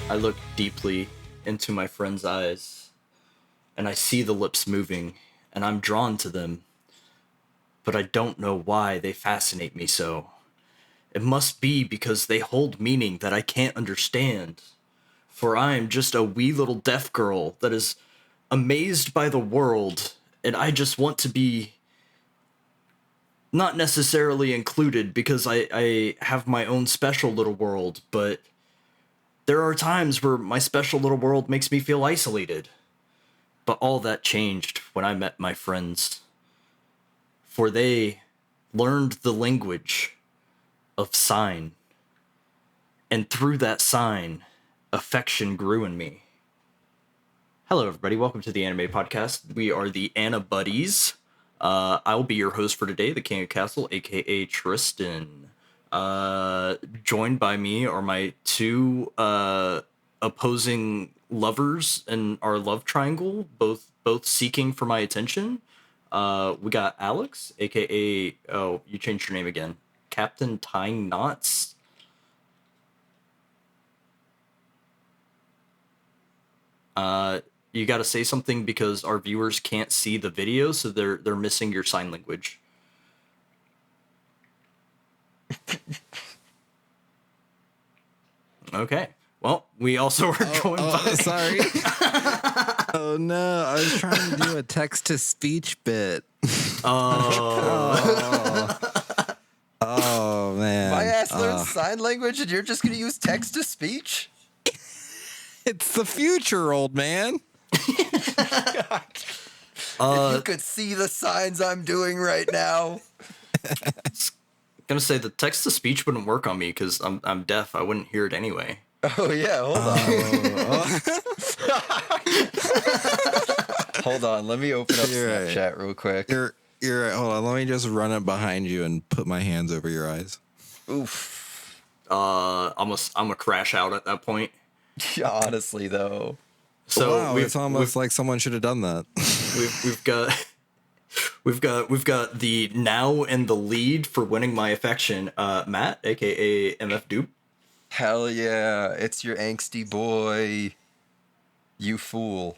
I look deeply into my friend's eyes, and I see the lips moving, and I'm drawn to them, but I don't know why they fascinate me so. It must be because they hold meaning that I can't understand, for I am just a wee little deaf girl that is amazed by the world, and I just want to be not necessarily included because I have my own special little world, but there are times where my special little world makes me feel isolated. But all that changed when I met my friends, for they learned the language of sign, and through that sign, affection grew in me. Hello, everybody. Welcome to the Anime Podcast. We are the Anna Buddies. I will be your host for today, the King of Castle, aka Tristan. Joined by me are my two opposing lovers in our love triangle, both seeking for my attention. We got Alex, aka you changed your name again, Captain Tying Knots. You got to say something because our viewers can't see the video, so they're missing your sign language. Okay. Well, we also are joined by. Sorry. Oh no, I was trying to do a text to speech bit. Oh man. My ass learns sign language and you're just gonna use text to speech? It's the future, old man. If you could see the signs I'm doing right now. Gonna say the text to speech wouldn't work on me because I'm deaf. I wouldn't hear it anyway. Oh yeah, hold on. Hold on, let me open up Snapchat real quick. You're right. Hold on, let me just run it behind you and put my hands over your eyes. Oof. I'm a crash out at that point. Yeah, honestly though. So wow, it's almost like someone should have done that. We've got the now and the lead for winning my affection, Matt, aka MF Dupe. Hell yeah, it's your angsty boy. You fool.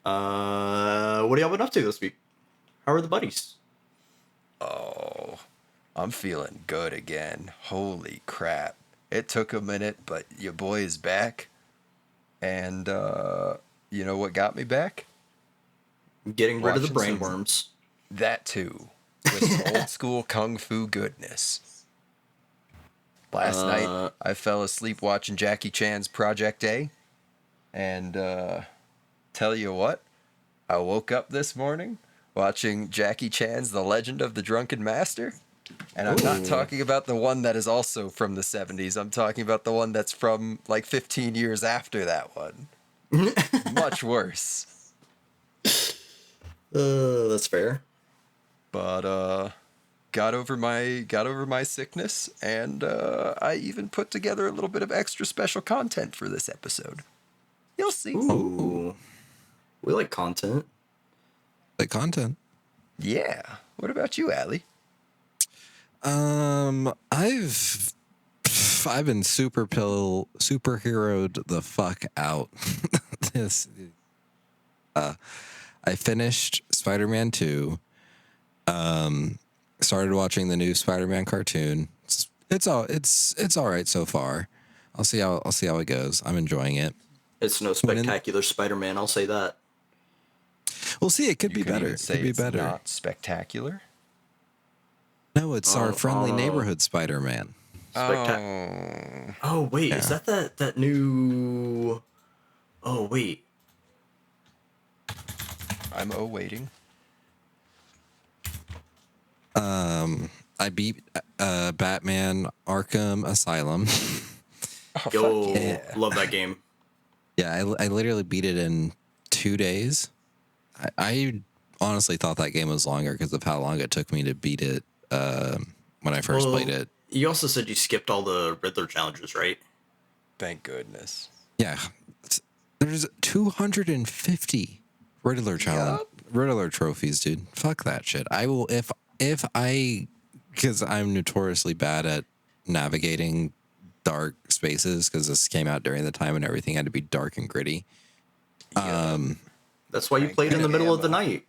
What have y'all been up to this week? How are the buddies? Oh, I'm feeling good again. Holy crap. It took a minute, but your boy is back. And, you know what got me back? Getting rid of the Watching brainworms. That too. With some old school kung fu goodness. Last night, I fell asleep watching Jackie Chan's Project A. And, tell you what, I woke up this morning watching Jackie Chan's The Legend of the Drunken Master. And I'm not talking about the one that is also from the 70s. I'm talking about the one that's from like 15 years after that one. Much worse. That's fair. But got over my sickness, and I even put together a little bit of extra special content for this episode. You'll see. Ooh. We like content. Like content. Yeah. What about you, Allie? I've been superheroed the fuck out. I finished Spider-Man 2. Started watching the new Spider-Man cartoon. It's all right so far. I'll see how it goes. I'm enjoying it. It's no spectacular Spider-Man, I'll say that. We'll see. It could be better. It could be better. Not spectacular. No, it's our friendly neighborhood Spider-Man. Oh wait, yeah. Is that new? Oh wait, I'm waiting. I beat Batman Arkham Asylum. Yo, yeah. Love that game. Yeah, I literally beat it in 2 days. I honestly thought that game was longer because of how long it took me to beat it when I first played it. You also said you skipped all the Riddler challenges, right? Thank goodness. Yeah. There's 250 Riddler Riddler trophies, dude. Fuck that shit. I will because I'm notoriously bad at navigating dark spaces because this came out during the time when everything had to be dark and gritty. That's why you played in the middle of the night.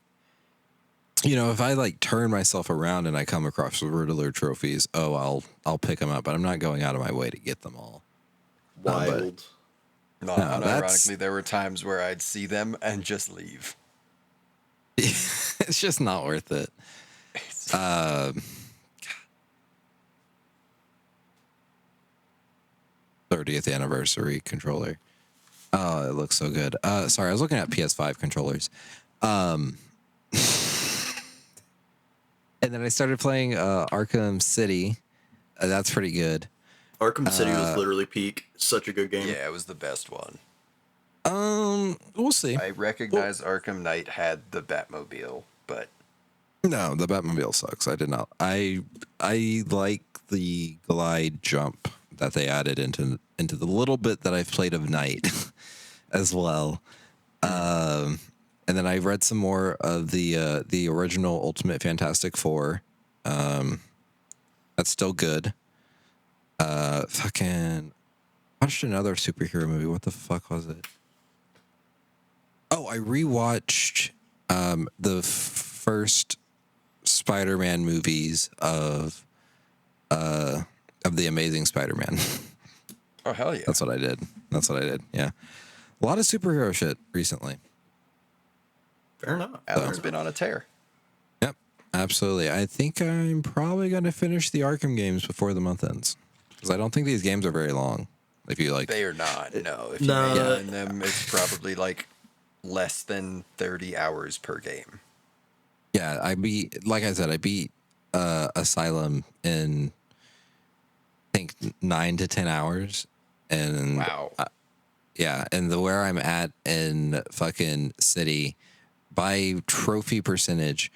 You know, if I like turn myself around and I come across Riddler trophies, I'll pick them up, but I'm not going out of my way to get them all. Wild. Unironically, there were times where I'd see them and just leave. It's just not worth it. 30th anniversary controller. Oh, it looks so good. Sorry, I was looking at PS5 controllers. And then I started playing Arkham City. That's pretty good. Arkham City was literally peak. Such a good game. Yeah, it was the best one. We'll see. I recognize Arkham Knight had the Batmobile, but No, the Batmobile sucks. I did not. I like the glide jump that they added into the little bit that I've played of Night as well. And then I read some more of the original Ultimate Fantastic Four. That's still good. Fucking watched another superhero movie. What the fuck was it? Oh, I rewatched the first Spider-Man movies of the Amazing Spider-Man. oh hell yeah, That's what I did. Yeah, a lot of superhero shit recently. Fair enough. Alan's been on a tear. Yep, absolutely. I think I'm probably going to finish the Arkham games before the month ends because I don't think these games are very long. If you like, They are not. No, if you No. mainline them, it's probably like less than 30 hours per game. yeah, I beat Asylum in I think 9 to 10 hours, and Wow. yeah, and where I'm at in fucking City, by trophy percentage,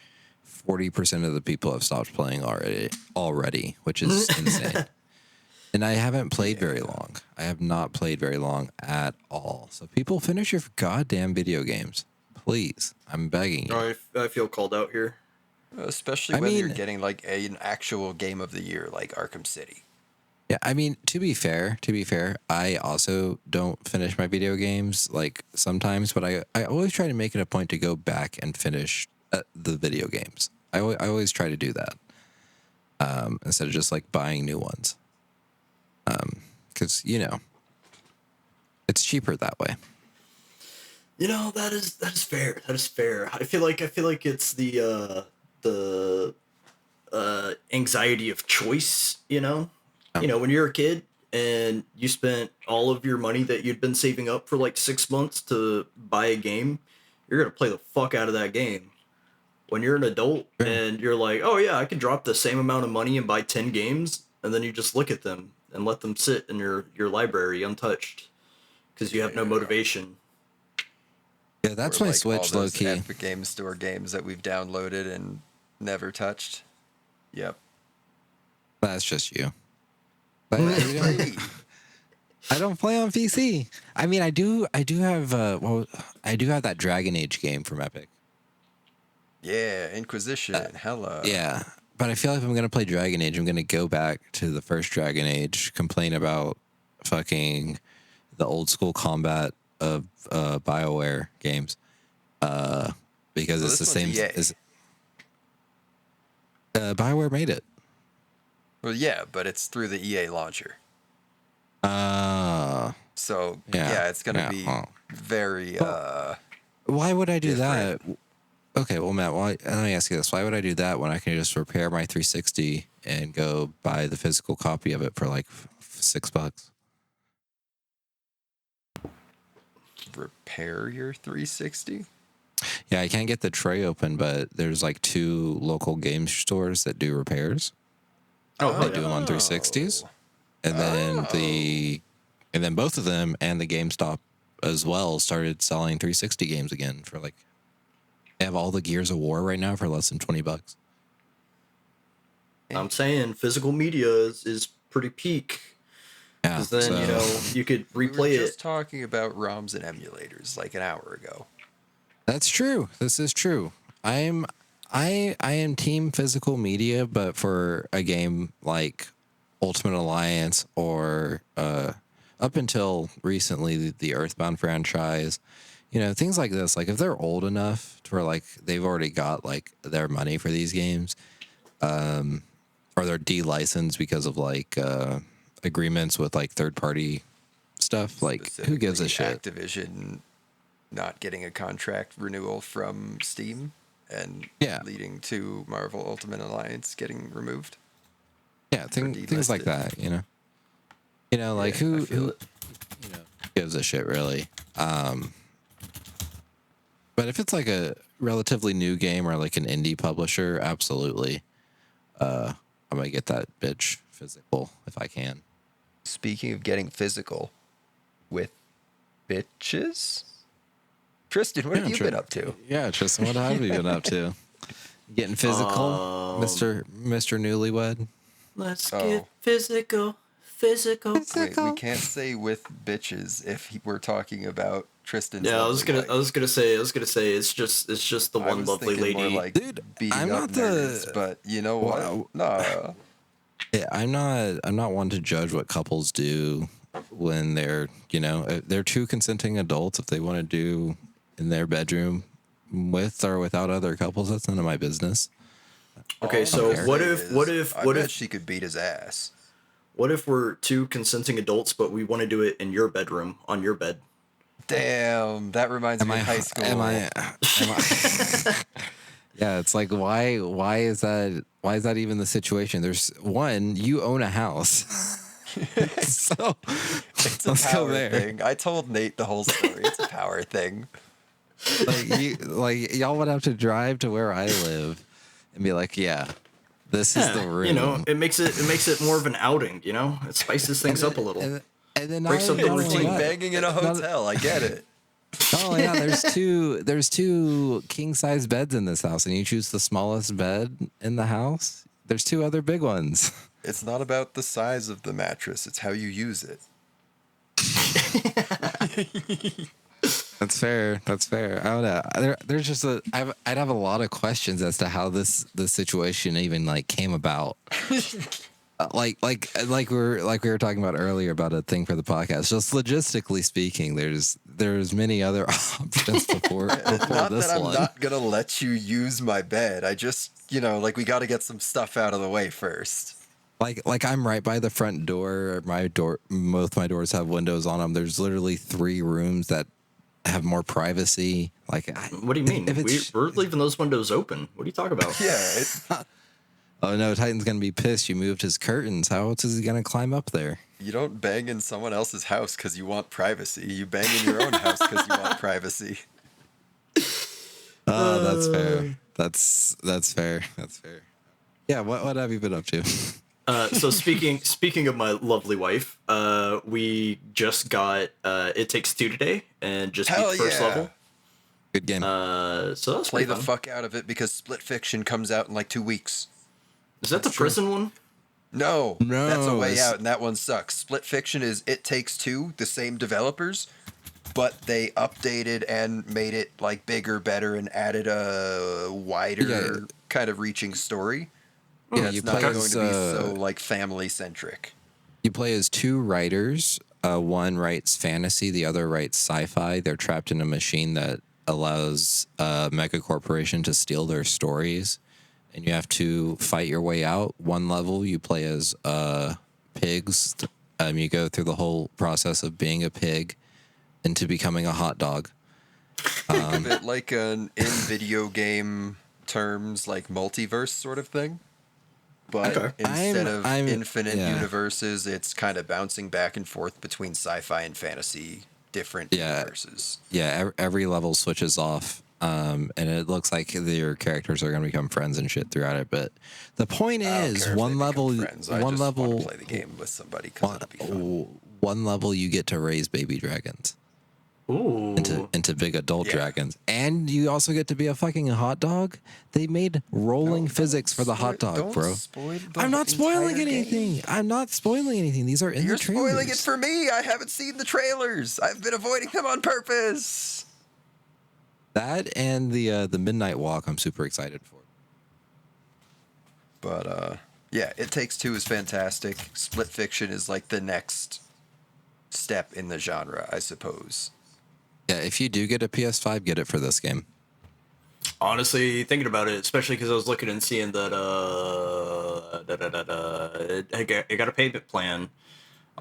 40% of the people have stopped playing already, which is insane. And I haven't played very long. I have not played very long at all. So people, finish your goddamn video games, please. I'm begging you. I feel called out here. Especially I when you're mean- getting like an actual game of the year like Arkham City. Yeah, I mean, to be fair, I also don't finish my video games like sometimes, but I always try to make it a point to go back and finish the video games. I always try to do that instead of just like buying new ones. Because it's cheaper that way. That is fair. That is fair. I feel like it's the anxiety of choice. When you're a kid and you spent all of your money that you'd been saving up for like 6 months to buy a game, you're gonna play the fuck out of that game. When you're an adult and you're like, oh yeah, I could drop the same amount of money and buy 10 games, and then you just look at them and let them sit in your library untouched because you have no motivation. Yeah, that's Or my like Switch, all low those key. Epic Game Store games that we've downloaded and never touched. Yep. That's just you. But I don't play on PC. I mean, I do have I do have that Dragon Age game from Epic. Yeah, Inquisition. Hello. Yeah, but I feel like if I'm gonna play Dragon Age, I'm gonna go back to the first Dragon Age, complain about fucking the old school combat of BioWare games, because So it's the this same. one's EA. As, BioWare made it. Well, yeah, but it's through the EA launcher. So Yeah, it's gonna yeah, be oh. very Why would I do that? Different. Okay, well, Matt, let me ask you this: why would I do that when I can just repair my 360 and go buy the physical copy of it for like $6? repair your 360. Yeah, I can't get the tray open, but there's like 2 local game stores that do repairs. They do them on 360s, and then both of them and the GameStop as well started selling 360 games again for like. They have all the Gears of War right now for less than $20. I'm saying physical media is pretty peak. Yeah, Because then, you could We were replay just it. talking about ROMs and emulators like an hour ago. That's true. This is true. I am team physical media, but for a game like Ultimate Alliance or up until recently the Earthbound franchise, things like this. Like if they're old enough to where like they've already got like their money for these games, or they're de-licensed because of like agreements with like third party stuff. Like who gives a shit? Activision not getting a contract renewal from Steam and leading to Marvel Ultimate Alliance getting removed. Yeah, things like that, like who gives a shit really? But if it's like a relatively new game or like an indie publisher, absolutely. I'm gonna get that bitch physical if I can. Speaking of getting physical with bitches, Tristan, what have you been up to? Yeah, Tristan, what have you been up to? Getting physical, Mr. Newlywed. Let's get physical. Physical. Wait, we can't say with bitches if we're talking about Tristan's. Yeah, I was gonna say it's just the one lovely lady. More like dude, I'm not nerds, but you know what? No. Yeah, I'm not one to judge what couples do when they're they're two consenting adults. If they want to do in their bedroom with or without other couples, that's none of my business. Okay, so what if she could beat his ass? What if we're two consenting adults, but we want to do it in your bedroom, on your bed? Damn, that reminds me of high school. Am I yeah, it's like why is that even the situation? There's one, you own a house. So it's a power thing. I told Nate the whole story. It's a power thing. Y'all would have to drive to where I live and be like, yeah, this is the room. It makes it more of an outing. It spices things up a little. And then breaks up the routine. Banging in a hotel. I get it. Oh yeah, there's two king size beds in this house, and you choose the smallest bed in the house. There's two other big ones. It's not about the size of the mattress; it's how you use it. That's fair. I don't know. There's just I'd have a lot of questions as to how this situation even like came about. Like we were talking about earlier about a thing for the podcast. Just logistically speaking, there's many other options before not this that I'm one. not gonna let you use my bed. I just we got to get some stuff out of the way first. Like I'm right by the front door. Both my doors have windows on them. There's literally 3 rooms that have more privacy. Like, what do you mean? We're leaving those windows open. What are you talking about? Yeah. Oh no, Titan's gonna be pissed. You moved his curtains. How else is he gonna climb up there? You don't bang in someone else's house because you want privacy. You bang in your own house because you want privacy. Oh, that's fair. That's fair. Yeah. What have you been up to? So speaking of my lovely wife, we just got It Takes Two today and just beat the first level. Good game. So that's play the fun. fuck out of it because Split Fiction comes out in like 2 weeks. Is that the prison one? No, that's A Way Out, and that one sucks. Split Fiction is It Takes Two, the same developers, but they updated and made it like bigger, better, and added a wider kind of reaching story. Yeah, it's not going to be so like family centric. You play as 2 writers. One writes fantasy, the other writes sci-fi. They're trapped in a machine that allows a mega corporation to steal their stories, and you have to fight your way out. One level you play as pigs. You go through the whole process of being a pig into becoming a hot dog. Think of it like in video game terms, like multiverse sort of thing. But instead of infinite universes, it's kind of bouncing back and forth between sci-fi and fantasy, different universes. Yeah, every level switches off, and it looks like your characters are going to become friends and shit throughout it. But the point is, one level, want to play the game with somebody because it'll be fun. One level, you get to raise baby dragons. Ooh. Into big adult dragons. And you also get to be a fucking hot dog. They made rolling physics for the hot dog, bro. I'm not spoiling anything. I'm not spoiling anything. These are in the trailers. You're spoiling it for me. I haven't seen the trailers. I've been avoiding them on purpose. That and the Midnight Walk I'm super excited for. But Yeah, It Takes Two is fantastic. Split Fiction is like the next step in the genre, I suppose. Yeah, if you do get a PS5, get it for this game. Honestly, thinking about it, especially because I was looking and seeing that it got a payment plan.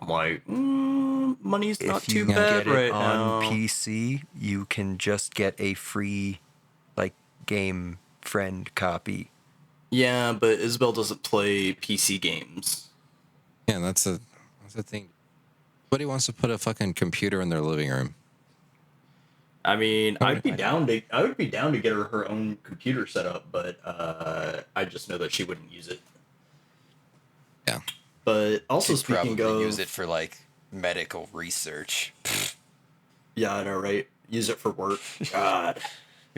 I'm like, money's not If too you bad get it right on now. PC, you can just get a free, like, game friend copy. Yeah, but Isabel doesn't play PC games. Yeah, that's the thing. Nobody wants to put a fucking computer in their living room. I mean, I know. I would be down to get her own computer set up, but I just know that she wouldn't use it. Yeah. But also She'd speaking probably of, use it for, like, medical research. yeah, I know, right? Use it for work. God.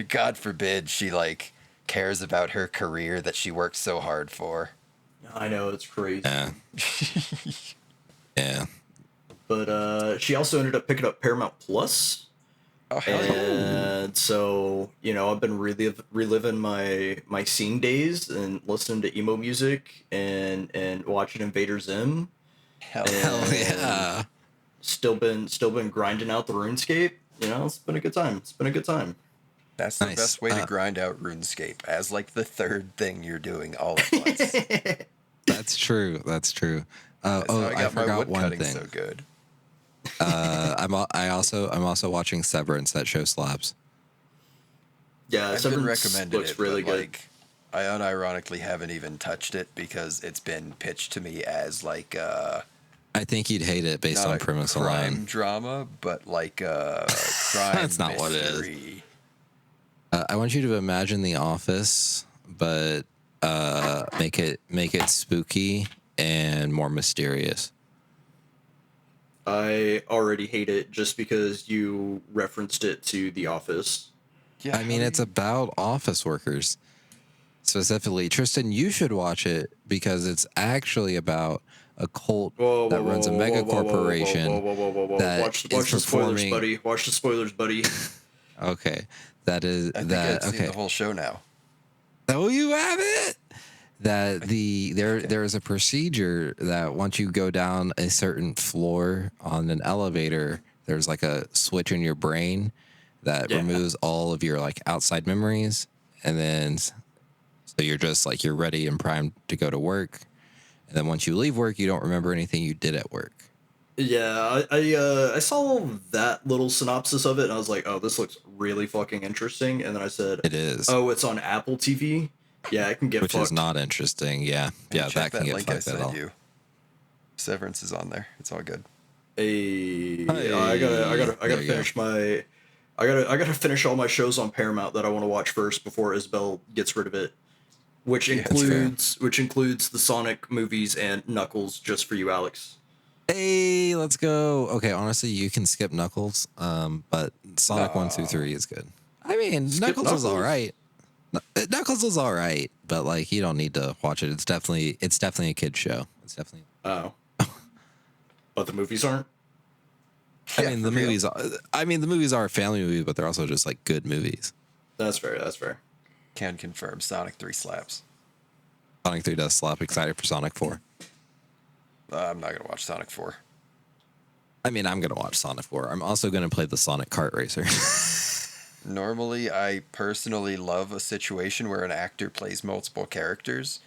God forbid she, like, cares about her career that she worked so hard for. I know, it's crazy. Yeah. Yeah. But she also ended up picking up Paramount Plus. Oh, hell yeah. And so, I've been reliving my scene days and listening to emo music and watching Invader Zim. Hell Hell yeah. yeah. Still been grinding out the RuneScape. It's been a good time. That's the Nice. best way to grind out RuneScape, as, like, the third thing you're doing all at once. That's true. That's true. That's how I forgot one woodcutting thing. so good. I'm also watching Severance. That show slaps. Yeah, I've been Severance recommended looks it, really but, good. like, I unironically haven't even touched it because it's been pitched to me as, like, I think you'd hate it based not on a premise crime alone. drama, but like a crime That's not what it is. mystery. I want you to imagine The Office, but make it spooky and more mysterious. I already hate it just because you referenced it to The Office. Yeah, I mean, it's about office workers. Specifically, Tristan, you should watch it because it's actually about a cult that runs a mega corporation that Watch is the spoilers, performing. buddy. Watch the spoilers, buddy. Okay, that is I think that. I've seen Okay, the whole show now. oh, you have it. That there is a procedure that once you go down a certain floor on an elevator, there's like a switch in your brain that Yeah. removes all of your like outside memories, and then so you're just like you're ready and primed to go to work. And then once you leave work, you don't remember anything you did at work. Yeah, I saw that little synopsis of it and I was like, oh, this looks really fucking interesting. And then I said, It is, oh, it's on Apple TV. Yeah, it can get which fucked. is not interesting. Yeah, Hey, yeah, check that can get link I fucked at all. sent you. Severance is on there. It's all good. I There gotta you go. finish my. I gotta finish all my shows on Paramount that I want to watch first before Isabel gets rid of it, which Yeah, that's includes the Sonic movies and Knuckles, just for you, Alex. Hey, let's go. Okay, honestly, you can skip Knuckles, but Sonic 1 through 3 is good. I mean, Knuckles is all right. Knuckles is all right, but like you don't need to watch it. It's definitely a kid show. It's definitely. Oh, but the movies aren't. Yeah, the for real. movies. The movies are a family movie, but they're also just like good movies. That's fair. That's fair. Can confirm Sonic 3 slaps. Sonic 3 does slap. Excited for Sonic 4. I'm not gonna watch Sonic 4. I mean, I'm gonna watch Sonic 4. I'm also gonna play the Sonic Kart Racer. Normally, I personally love a situation where an actor plays multiple characters,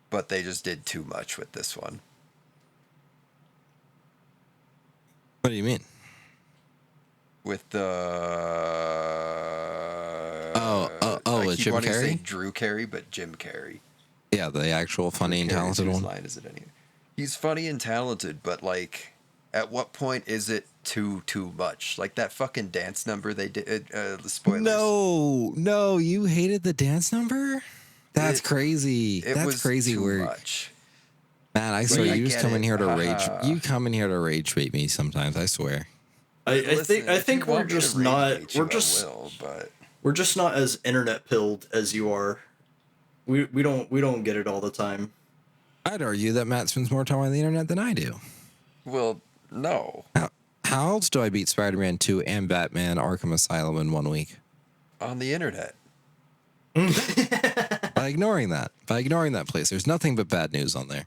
but they just did too much with this one. What do you mean? With the I with keep Jim wanting to say Carrey? Drew Carey, but Jim Carrey. Yeah, the actual funny and talented Whose one. line is it anyway? He's funny and talented, but like, at what point is it too much? Like that fucking dance number they did. The spoilers. No, you hated the dance number? That's crazy. It That's was crazy too work. much. Man, I swear I you just get come in it. here to rage. Haha. You come in here to rage bait me sometimes. I swear. I Listen, if think you we're want me to just rage not bait you, we're just I will, but we're just not as internet pilled as you are. We don't get it all the time. I'd argue that Matt spends more time on the internet than I do. well, no. How else do I beat Spider-Man 2 and Batman Arkham Asylum in 1 week? On the internet. Like, by ignoring that place. There's nothing but bad news on there.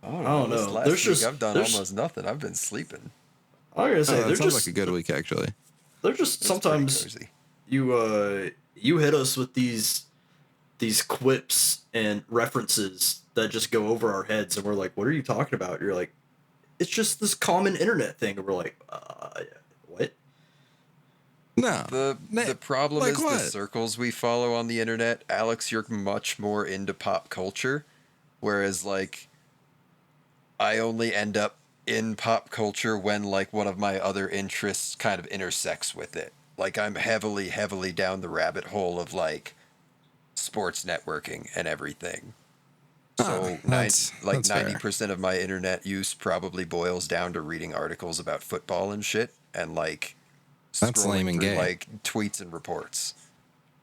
I don't don't This know. last There's week just- I've done there's- almost nothing. I've been sleeping. I'm gonna say That they're sounds just like a good week, actually. they're just It's sometimes pretty cozy. you hit us with these quips and references that just go over our heads, and we're like, what are you talking about? You're like, it's just this common internet thing, and we're like, what? No. The problem like is what? the circles we follow on the internet. Alex, you're much more into pop culture, whereas like I only end up in pop culture when like one of my other interests kind of intersects with it. Like I'm heavily down the rabbit hole of like sports networking and everything. So that's fair. 90% of my internet use probably boils down to reading articles about football and shit and like That's lame scrolling and through gay. like tweets and reports.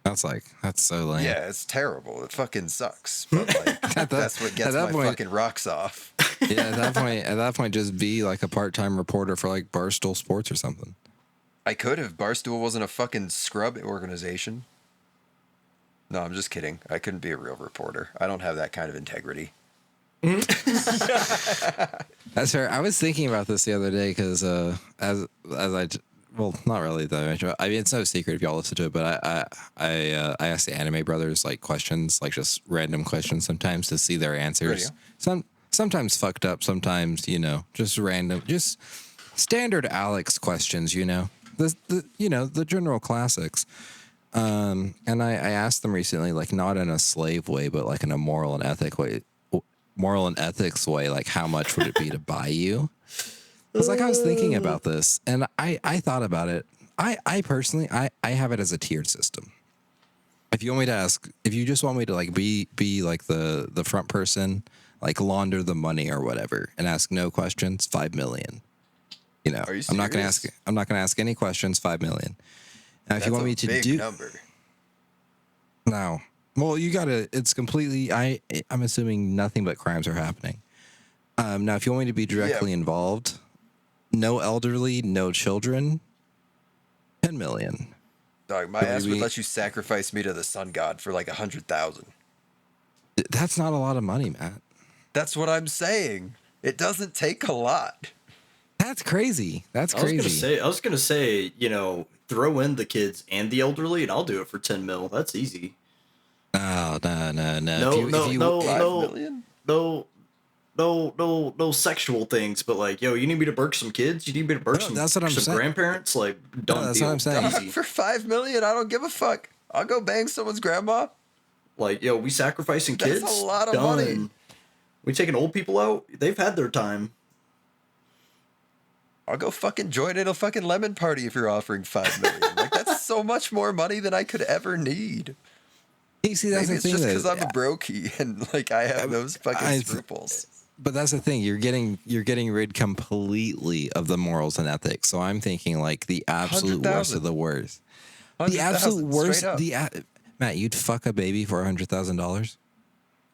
That's so lame. Yeah, it's terrible. It fucking sucks. But like that's what gets that my point- fucking rocks off. Yeah, at that point, just be like a part-time reporter for like Barstool Sports or something. I could if Barstool wasn't a fucking scrub organization. No, I'm just kidding. I couldn't be a real reporter. I don't have that kind of integrity. That's fair. I was thinking about this the other day because well, not really though. I mean, it's no secret if y'all listen to it, but I asked the Anime Brothers like questions, like just random questions sometimes to see their answers. Sometimes fucked up, sometimes just random, just standard Alex questions. The general classics. And I asked them recently, like not in a slave way, but like in a moral and ethics way, like how much would it be to buy you? Because like I was thinking about this, and I thought about it. I personally have it as a tiered system. If you want me to ask, if you just want me to like be like the front person, like launder the money or whatever, and ask no questions, 5 million. Are you I'm not gonna serious? ask any questions, 5 million. Now, if That's you want a me to big do number. no, well, you gotta. It's completely. I'm assuming nothing but crimes are happening. Now, if you want me to be directly involved, no elderly, no children, 10 million. Dog, my ass would let you sacrifice me to the sun god for like 100,000. That's not a lot of money, Matt. That's what I'm saying. It doesn't take a lot. That's crazy. That's I was crazy. gonna say, throw in the kids and the elderly, and I'll do it for 10 mil. That's easy. No. No, 5 million? no sexual things, but like, yo, you need me to burk some kids? You need me to burk No, some, that's what I'm some saying. grandparents? Like, done that's deal. what I'm saying. Easy. For 5 million, I don't give a fuck. I'll go bang someone's grandma. Like, yo, we sacrificing That's kids? a lot of Done. money. We taking old people out? They've had their time. I'll go fucking join in a fucking lemon party if you're offering 5 million. Like that's so much more money than I could ever need. You see, that's Maybe the it's thing. just that- because I'm a brokey and like I have those fucking I- scruples. But that's the thing. You're getting rid completely of the morals and ethics. So I'm thinking like the absolute worst 100,000. of the worst. The 100,000, absolute worst. straight up. Matt, you'd fuck a baby for $100,000.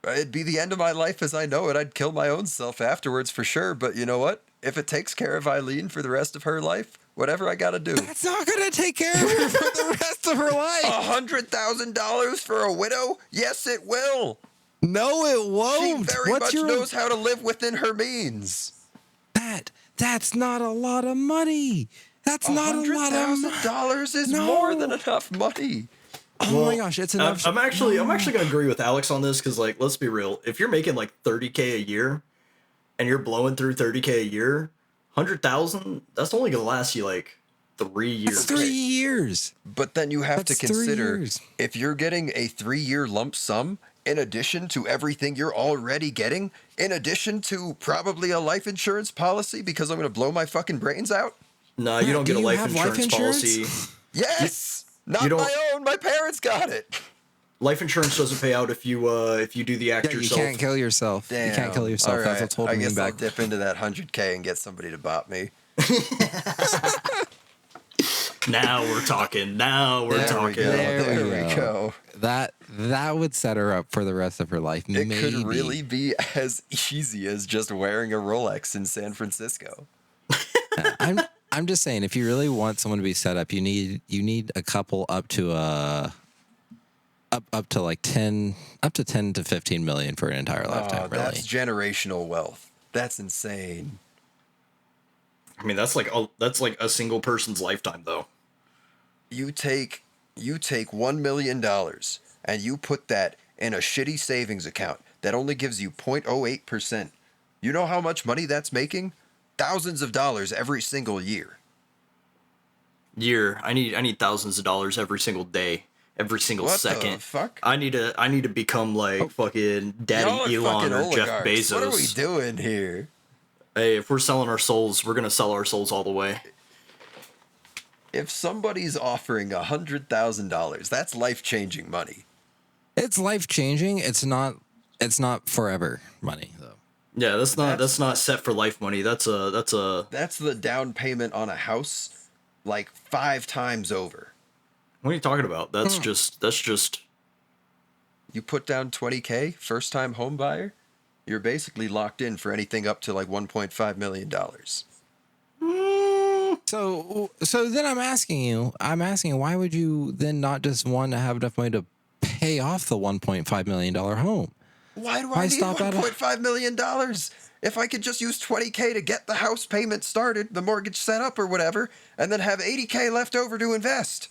It'd be the end of my life as I know it. I'd kill my own self afterwards for sure. But you know what? If it takes care of Eileen for the rest of her life, whatever I gotta do. That's not gonna take care of her for the rest of her life. $100,000 for a widow? Yes, it will. No, it She won't. very much knows how to live within her means. That's not a lot of money. That's not a lot of money. $100,000 is No. more than enough money. Oh my gosh, it's enough. I'm actually gonna agree with Alex on this because, like, let's be real. If you're making like 30K a year, and you're blowing through 30K a year, 100,000, that's only gonna last you like 3 years. That's 3 years. But then you have That's to 3 consider years. if you're getting a 3-year lump sum in addition to everything you're already getting, in addition to probably a life insurance policy because I'm going to blow my fucking brains out. No, you don't Do get a you life have insurance, life insurance? policy. Yes, not you don't- my own. My parents got it. Life insurance doesn't pay out if you do the act Yeah, you yourself. can't kill yourself. You can't kill yourself. All That's right. what's holding I me guess I'll back. dip into that 100K and get somebody to bop me. Now we're talking. Now we're There we talking. go. There we There we go. go. That would set her up for the rest of her life. It Maybe. could really be as easy as just wearing a Rolex in San Francisco. I'm just saying, if you really want someone to be set up, you need a couple up to like 10 up to 10 to 15 million for an entire lifetime. Really, That's generational wealth. That's insane. I mean, that's like a single person's lifetime, though. You take $1 million and you put that in a shitty savings account that only gives you 0.08%. You know how much money that's making? Thousands of dollars every single year. I need thousands of dollars every single day, every single What second. the fuck? I need to become like fucking Daddy Y'all are Elon fucking or Jeff oligarchs. Bezos. What are we doing here? Hey, if we're selling our souls, we're gonna sell our souls all the way. If somebody's offering $100,000, that's life-changing money. it's life changing. It's not forever money though. Yeah, that's not set for life money. That's a. That's the down payment on a house like 5 times over. What are you talking about? That's just. You put down $20K, first-time home buyer, you're basically locked in for anything up to like $1.5 million. So then I'm asking you, why would you then not just want to have enough money to pay off the $1.5 million home? Why do Why I need stop at $1.5 million? If I could just use $20K to get the house payment started, the mortgage set up or whatever, and then have $80K left over to invest.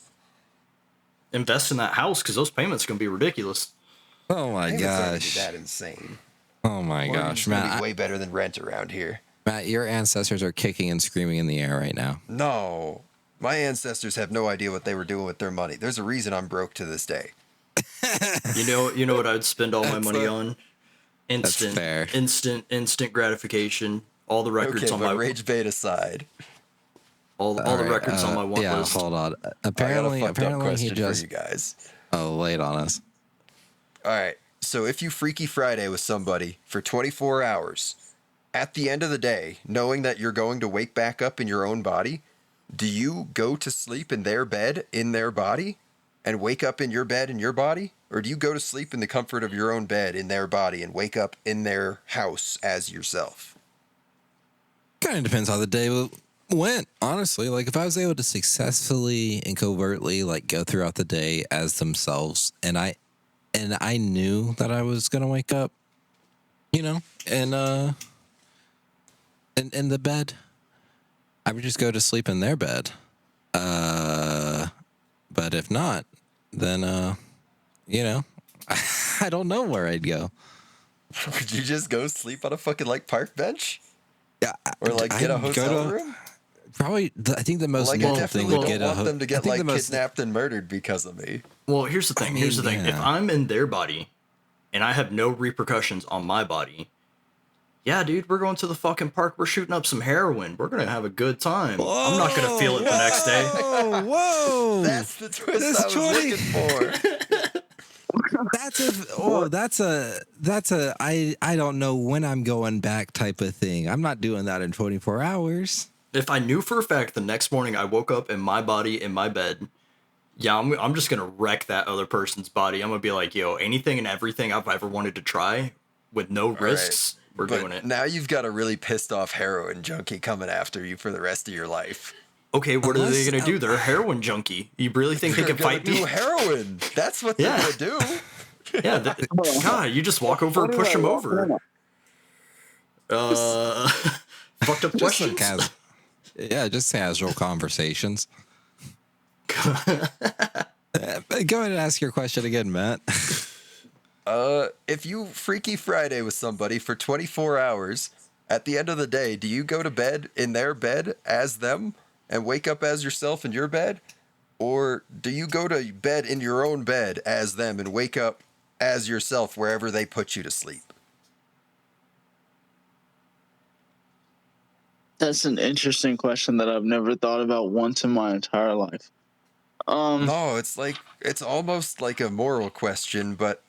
Invest in that house because those payments are gonna be ridiculous. Oh my Payments aren't gonna be gosh. that insane. Oh my Mortgage gosh, is gonna Matt. be way better than rent around here. Matt, your ancestors are kicking and screaming in the air right now. No, my ancestors have no idea what they were doing with their money. There's a reason I'm broke to this day. You know what I'd spend all my money on? Instant, fair. instant gratification. All the records Okay, on but my rage bait aside, all the records on my want yeah, list. hold on. I got a Apparently fucked up he question just for you guys. lay it on us. All right, so if you Freaky Friday with somebody for 24 hours, at the end of the day, knowing that you're going to wake back up in your own body, do you go to sleep in their bed in their body and wake up in your bed in your body? Or do you go to sleep in the comfort of your own bed in their body and wake up in their house as yourself? Kind of depends how the day went, honestly. Like if I was able to successfully and covertly like go throughout the day as themselves, and I knew that I was gonna wake up, you know, and in the bed, I would just go to sleep in their bed. But if not, then you know, I don't know where I'd go. Would you just go sleep on a fucking like park bench? Yeah, Or like get a I'd go hotel to- room? Probably, I think the most Like I normal thing definitely would don't get want them to I get think like the most- kidnapped and murdered because of me. Well, here's the thing. Here's the thing. If yeah. I'm in their body and I have no repercussions on my body, yeah, dude, we're going to the fucking park. We're shooting up some heroin. We're gonna have a good time. I'm not gonna feel it the next day. Whoa! That's the twist This I was 20 looking for. That's a I don't know when I'm going back type of thing. I'm not doing that in 24 hours. If I knew for a fact the next morning I woke up in my body in my bed, yeah, I'm just gonna wreck that other person's body. I'm gonna be like, yo, anything and everything I've ever wanted to try with no risks, we're But doing it. now you've got a really pissed off heroin junkie coming after you for the rest of your life. Okay, what are they Unless- gonna do? They're a heroin junkie. You really think they They're can gonna fight do me? heroin. That's what they're Yeah. gonna do. Yeah, God, you just walk over and push them over. Fucked up Just some questions. just casual conversations. Go ahead and ask your question again, Matt. If you Freaky Friday with somebody for 24 hours, at the end of the day, do you go to bed in their bed as them and wake up as yourself in your bed? Or do you go to bed in your own bed as them and wake up as yourself wherever they put you to sleep? That's an interesting question that I've never thought about once in my entire life. No, it's almost like a moral question, but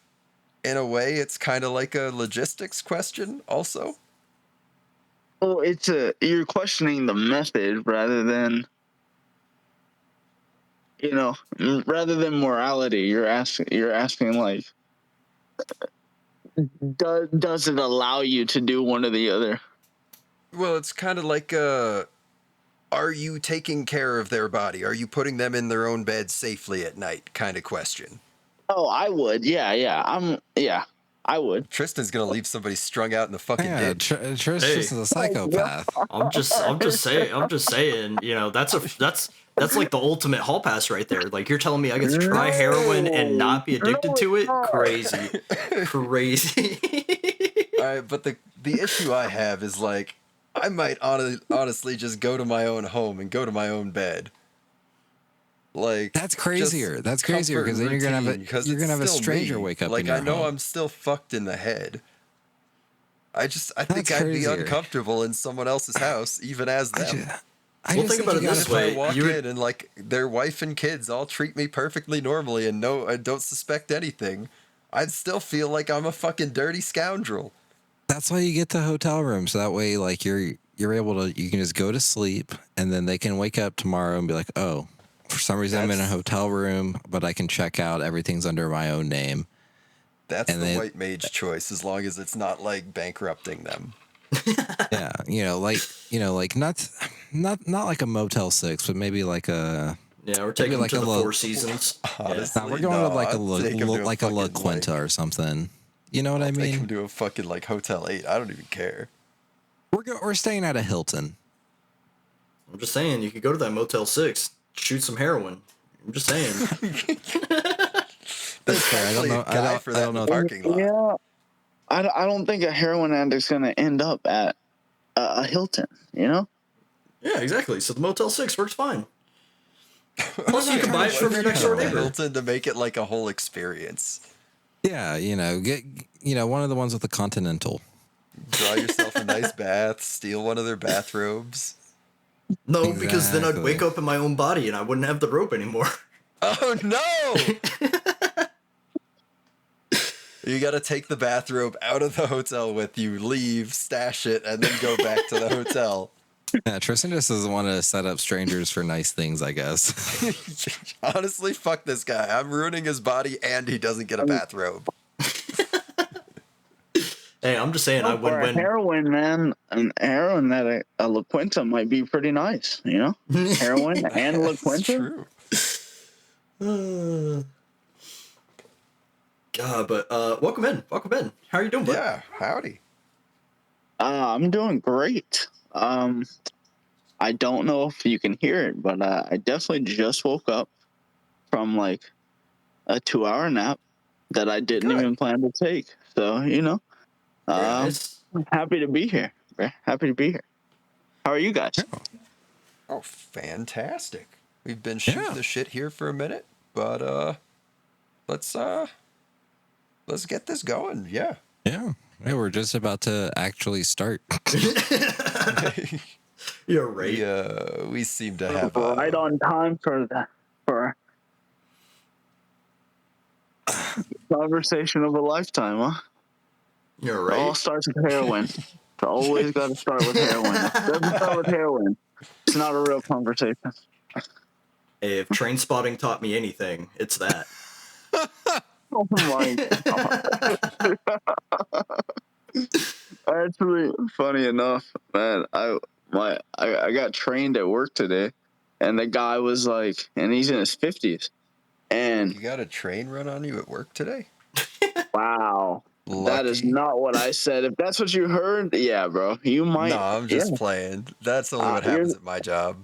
in a way it's kind of like a logistics question also. Well, you're questioning the method rather than morality. You're asking like, does it allow you to do one or the other? Well, it's kind of like are you taking care of their body? Are you putting them in their own bed safely at night kind of question. Oh, I would. Yeah. I would. Tristan's gonna leave somebody strung out in the fucking Yeah, ditch. Trish Hey. is a psychopath. I'm just saying, that's like the ultimate hall pass right there. Like you're telling me I get to try heroin and not be addicted No, to it's it? not. Crazy. Crazy. All right, but the issue I have is like I might honestly just go to my own home and go to my own bed. Like That's crazier. just that's crazier comfort because and then you're gonna routine, 'cause you're it's gonna have a still stranger me. wake up. Like in your I know home. I'm still fucked in the head. I think That's I'd be crazier. uncomfortable in someone else's house, even as I them. just, I Well, just think think about you it gotta this If I way. walk You would- in and like their wife and kids all treat me perfectly normally and no, I don't suspect anything, I'd still feel like I'm a fucking dirty scoundrel. That's why you get the hotel room, so that way, like you're able to you can just go to sleep, and then they can wake up tomorrow and be like, oh, for some reason I'm in a That's- hotel room, but I can check out. Everything's under my own name. That's And the they- white mage choice, as long as it's not like bankrupting them. Yeah, like not like a Motel 6, but maybe like a. yeah, we're taking like them to a the little- Four Seasons. Yeah. Honestly, Nah, we're going to like I'd take 'em to a like a La fucking, Quinta like- or something. You know what I Take mean? them to a fucking like Hotel 8. I don't even care. We're staying at a Hilton. I'm just saying, you could go to that Motel 6, shoot some heroin. I'm just saying. There's fair. I don't probably know- a I guy don't- for I that don't in the know. parking lot. Yeah. I don't think a heroin addict's gonna end up at a Hilton. You know. Yeah, exactly. So the Motel 6 works fine. Plus, you not can trying buy to it from shoot your next door heroin. neighbor. Hilton to make it like a whole experience. Yeah, get one of the ones with the Continental. Draw yourself a nice bath, steal one of their bathrobes. No, because then I'd Exactly. wake up in my own body and I wouldn't have the rope anymore. Oh no! You gotta take the bathrobe out of the hotel with you, leave, stash it, and then go back to the hotel. Yeah, Tristan just doesn't want to set up strangers for nice things, I guess. Honestly, fuck this guy. I'm ruining his body and he doesn't get a bathrobe. Hey, I'm just saying, I For a win-win. heroin, man, an heroin at a La Quinta might be pretty nice. You know, heroin and La That's Quinta. true. God, but welcome in. Welcome in. How are you doing, bud? Yeah, howdy. I'm doing great. I don't know if you can hear it, but I definitely just woke up from like a 2-hour nap that I didn't Good. even plan to take. So, Very nice. I'm happy to be here. Very happy to be here. How are you guys? Oh, fantastic. We've been shooting Yeah. the shit here for a minute, but let's get this going. Yeah. Yeah, we're just about to actually start. You're right. We seem to have Right on time for conversation of a lifetime, huh? You're It all right. starts with heroin. It's always got to start with heroin. If it doesn't start with heroin, it's not a real conversation. Hey, if train spotting taught me anything, it's that. Oh my god. Actually, funny enough, man, I got trained at work today, and the guy was like, and he's in his 50s, and You got a train run on you at work today? wow, that is Lucky. not what I said. If that's what you heard, yeah, bro, you might. No, I'm just yeah. playing. That's only what you're- happens at my job.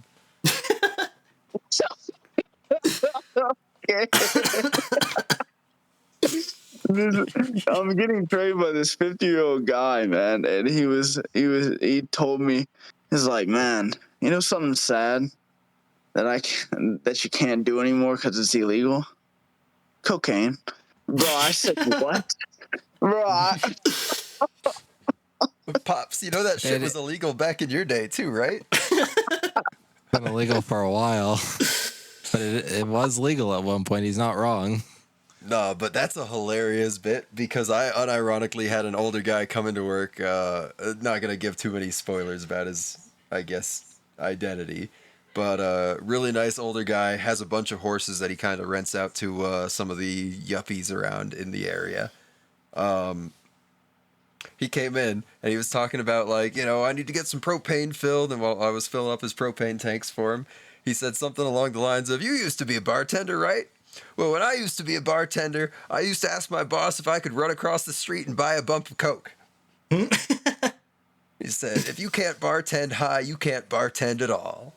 Okay. I'm getting trained by this 50-year-old guy, man, and he told me, he's like, man, you know something sad that you can't do anymore because it's illegal? Cocaine. Bro, I said, what? Bro, Pops, you know that shit And was illegal back in your day too, right? Been illegal for a while, but it was legal at one point. He's not wrong. No, but that's a hilarious bit because I unironically had an older guy come into work. Not gonna give too many spoilers about his, I guess, identity, but really nice older guy, has a bunch of horses that he kind of rents out to some of the yuppies around in the area. He came in and he was talking about like, I need to get some propane filled, and while I was filling up his propane tanks for him, he said something along the lines of, "You used to be a bartender, right?" Well, when I used to be a bartender, I used to ask my boss if I could run across the street and buy a bump of Coke. He said, if you can't bartend high, you can't bartend at all.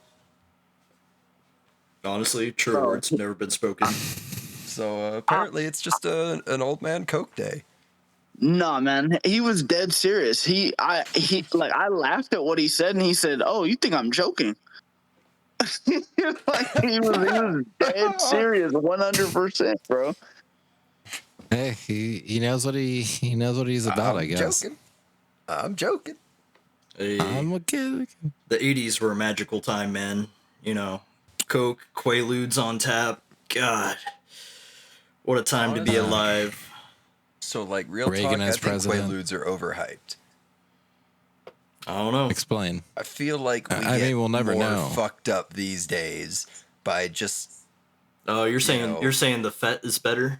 Honestly, truer Bro. words have never been spoken. So apparently it's just an old man Coke day. Nah, man, he was dead serious. I laughed at what he said, and he said, "Oh, you think I'm joking?" Like he was dead serious, 100%, bro. Hey, he knows what he knows what he's about. I guess. I'm joking. Hey, I'm a kid. the 80s were a magical time, man. You know, Coke, Quaaludes on tap. God, what a time to be alive. So, like, real Reagan talk, as I think president. Quaaludes are overhyped. I don't know. Explain. I feel like we I get mean, we'll never more know. fucked up these days by just, Oh, you're saying know. you're saying the FET is better?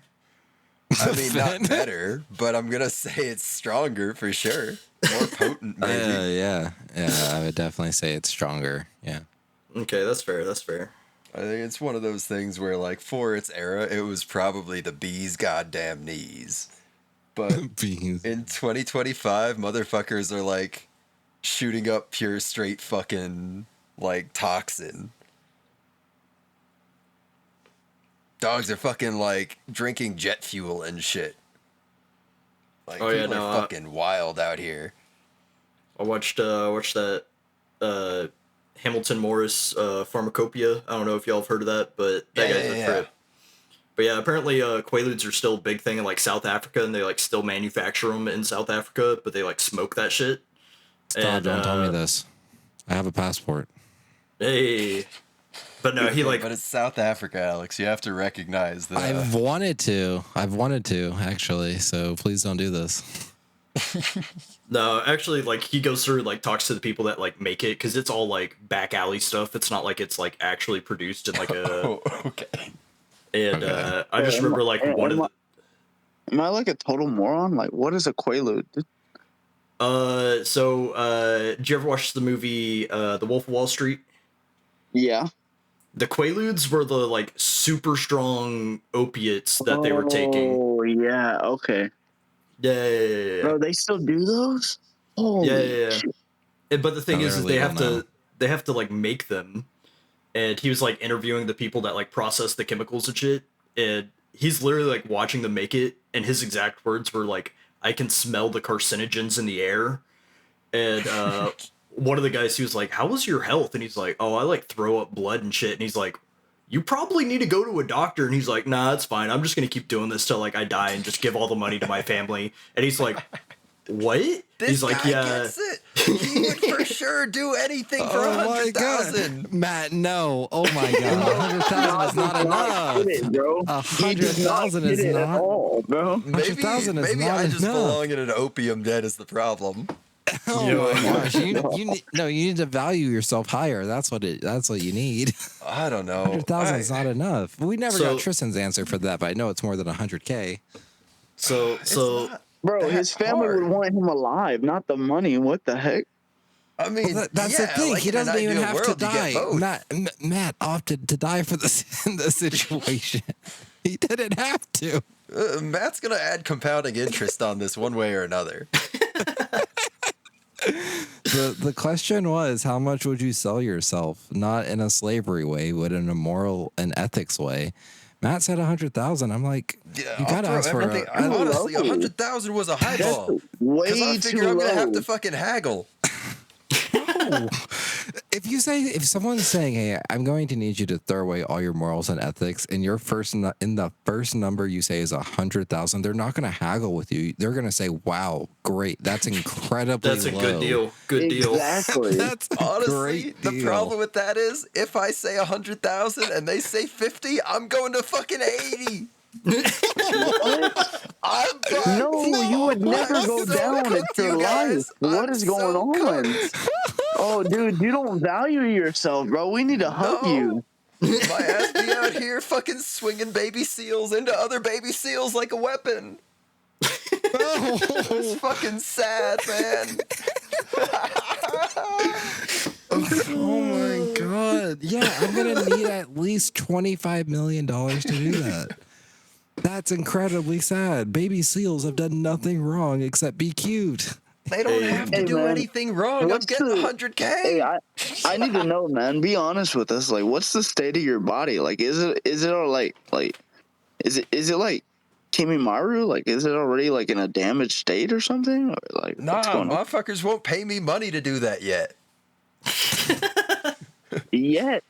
I mean, not better, but I'm going to say it's stronger for sure. More potent, maybe. Yeah. I would definitely say it's stronger. Yeah. Okay, that's fair. That's fair. I think it's one of those things where, like, for its era, it was probably the bee's goddamn knees. But Beans. in 2025, motherfuckers are, like, shooting up pure straight fucking, like, toxin. Dogs are fucking, like, drinking jet fuel and shit. Like, people are fucking wild out here. I watched that Hamilton Morris Pharmacopoeia. I don't know if y'all have heard of that, but that guy's a trip. But yeah, apparently Quaaludes are still a big thing in like South Africa, and they like still manufacture them in South Africa, but they like smoke that shit. Stop! Don't tell me this. I have a passport. Hey, but no, he like. But it's South Africa, Alex. You have to recognize that. I've wanted to actually. So please don't do this. No, actually, like he goes through like talks to the people that like make it because it's all like back alley stuff. It's not like it's like actually produced in like a. Oh, okay. And I just remember like one of the. Am I like a total moron? Like, what is a Quaalude? Did you ever watch the movie The Wolf of Wall Street? Yeah. The Quaaludes were the like super strong opiates that they were taking. Oh yeah, okay. Yeah. Bro, they still do those? Oh yeah. But the thing is they have now. to like make them. And he was like interviewing the people that like process the chemicals and shit. And he's literally like watching them make it. And his exact words were like, "I can smell the carcinogens in the air." And one of the guys, he was like, "How was your health?" And he's like, "Oh, I like throw up blood and shit." And he's like, "You probably need to go to a doctor." And he's like, "Nah, it's fine. I'm just going to keep doing this till like I die and just give all the money to my family." And he's like, "What?" He's like, "Yeah." Gets it. He would for sure do anything for 100,000. Matt, no. Oh my god. 100,000 is not enough. 100,000 is not at all, bro. 100,000 is Maybe not I just enough. belong in an opium den is the problem. Oh my gosh! You need to value yourself higher. That's what you need. I don't know. 100,000 is not enough. We never got Tristan's answer for that, but I know it's more than 100K. So Bro, his family would want him alive, not the money. What the heck? I mean, that's the thing. Like he doesn't even have to world, die. Matt opted to die for this in this situation. He didn't have to. Matt's gonna add compounding interest on this one way or another. The question was, how much would you sell yourself? Not in a slavery way, but in a moral and ethics way. Matt said 100,000. I'm like, Yeah, you gotta ask for everything. Honestly, 100,000 was a high ball. Way I too figure I'm low. gonna have to fucking haggle. No. If someone's saying, "Hey, I'm going to need you to throw away all your morals and ethics," and your first number you say is 100,000, they're not going to haggle with you. They're going to say, "Wow, great, that's incredibly that's a low." good deal. Good deal. Exactly. That's a Honestly, great the deal. problem with that is if I say 100,000 and they say 50, I'm going to fucking 80. You would never I'm go so down in cooked, your you life. guys. What I'm is going so on? cooked. Oh, dude, you don't value yourself, bro. We need to hug you. My ass be out here fucking swinging baby seals into other baby seals like a weapon. It's fucking sad, man. Oh my god! Yeah, I'm gonna need at least $25 million to do that. That's incredibly sad. Baby seals have done nothing wrong except be cute. They don't have to Hey, do man, anything wrong. I'm what's getting the- 100K. Hey, I need to know, man. Be honest with us. Like, what's the state of your body? Like, is it all like is it like Kimimaru? Like, is it already like in a damaged state or something? Or like, what's Nah, going on? motherfuckers won't pay me money to do that yet. Yet,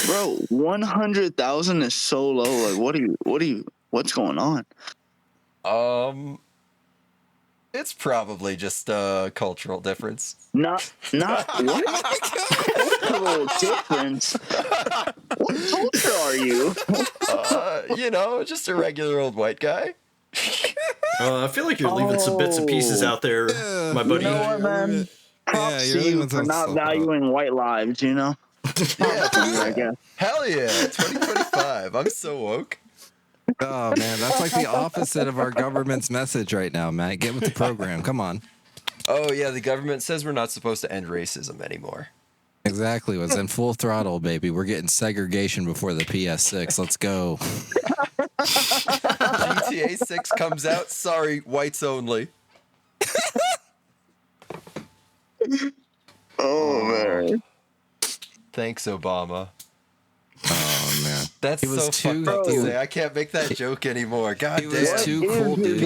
bro, 100,000 is so low. Like, what's going on? It's probably just a cultural difference. Not what cultural difference? What culture are you? Just a regular old white guy. I feel like you're leaving some bits and pieces out there, my buddy. You know what, man? Props to you for not valuing white lives. You know. Yeah, I guess. hell yeah, 2025. I'm so woke. Oh man, that's like the opposite of our government's message right now, Matt. Get with the program. Come on. Oh yeah, the government says we're not supposed to end racism anymore. Exactly. It's in full throttle, baby. We're getting segregation before the PS6. Let's go. GTA 6 comes out. Sorry, whites only. Oh man. Thanks, Obama. Oh man, That's He was so too- fucked up to he say. I can't make that joke anymore. God he damn. was too cool, dude.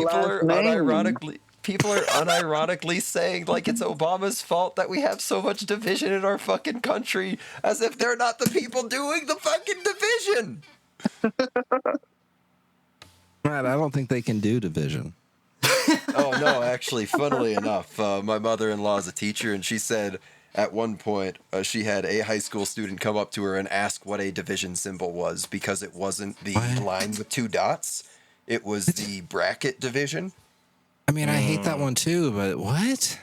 People are Last unironically saying like it's Obama's fault that we have so much division in our fucking country, as if they're not the people doing the fucking division. Matt, I don't think they can do division. Oh no, actually, funnily enough, my mother-in-law is a teacher, and she said at one point she had a high school student come up to her and ask what a division symbol was, because it wasn't the What? line with two dots, it was the bracket division. I mean, I hate that one too, but what?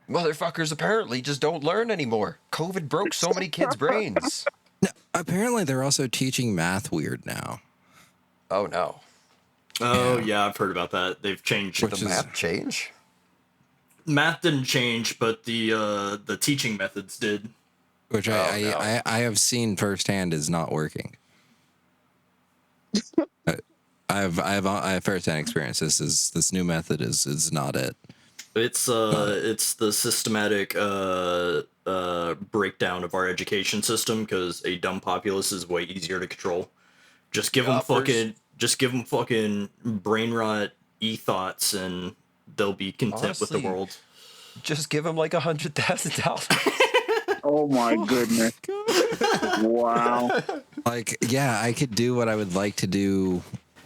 Motherfuckers apparently just don't learn anymore. COVID broke so many kids' brains. No, apparently, they're also teaching math weird now. Oh no. Oh yeah, I've heard about that. They've changed. Which The is- map change? Math didn't change, but the teaching methods did. Which no. I have seen firsthand is not working. I have firsthand experience. This new method is not it. It's the systematic breakdown of our education system, because a dumb populace is way easier to control. Just give them fucking brain rot e-thoughts, and they'll be content with the Honestly, world. Just give him like $100,000. Oh my goodness. Wow. Like, yeah, I could do what I would like to do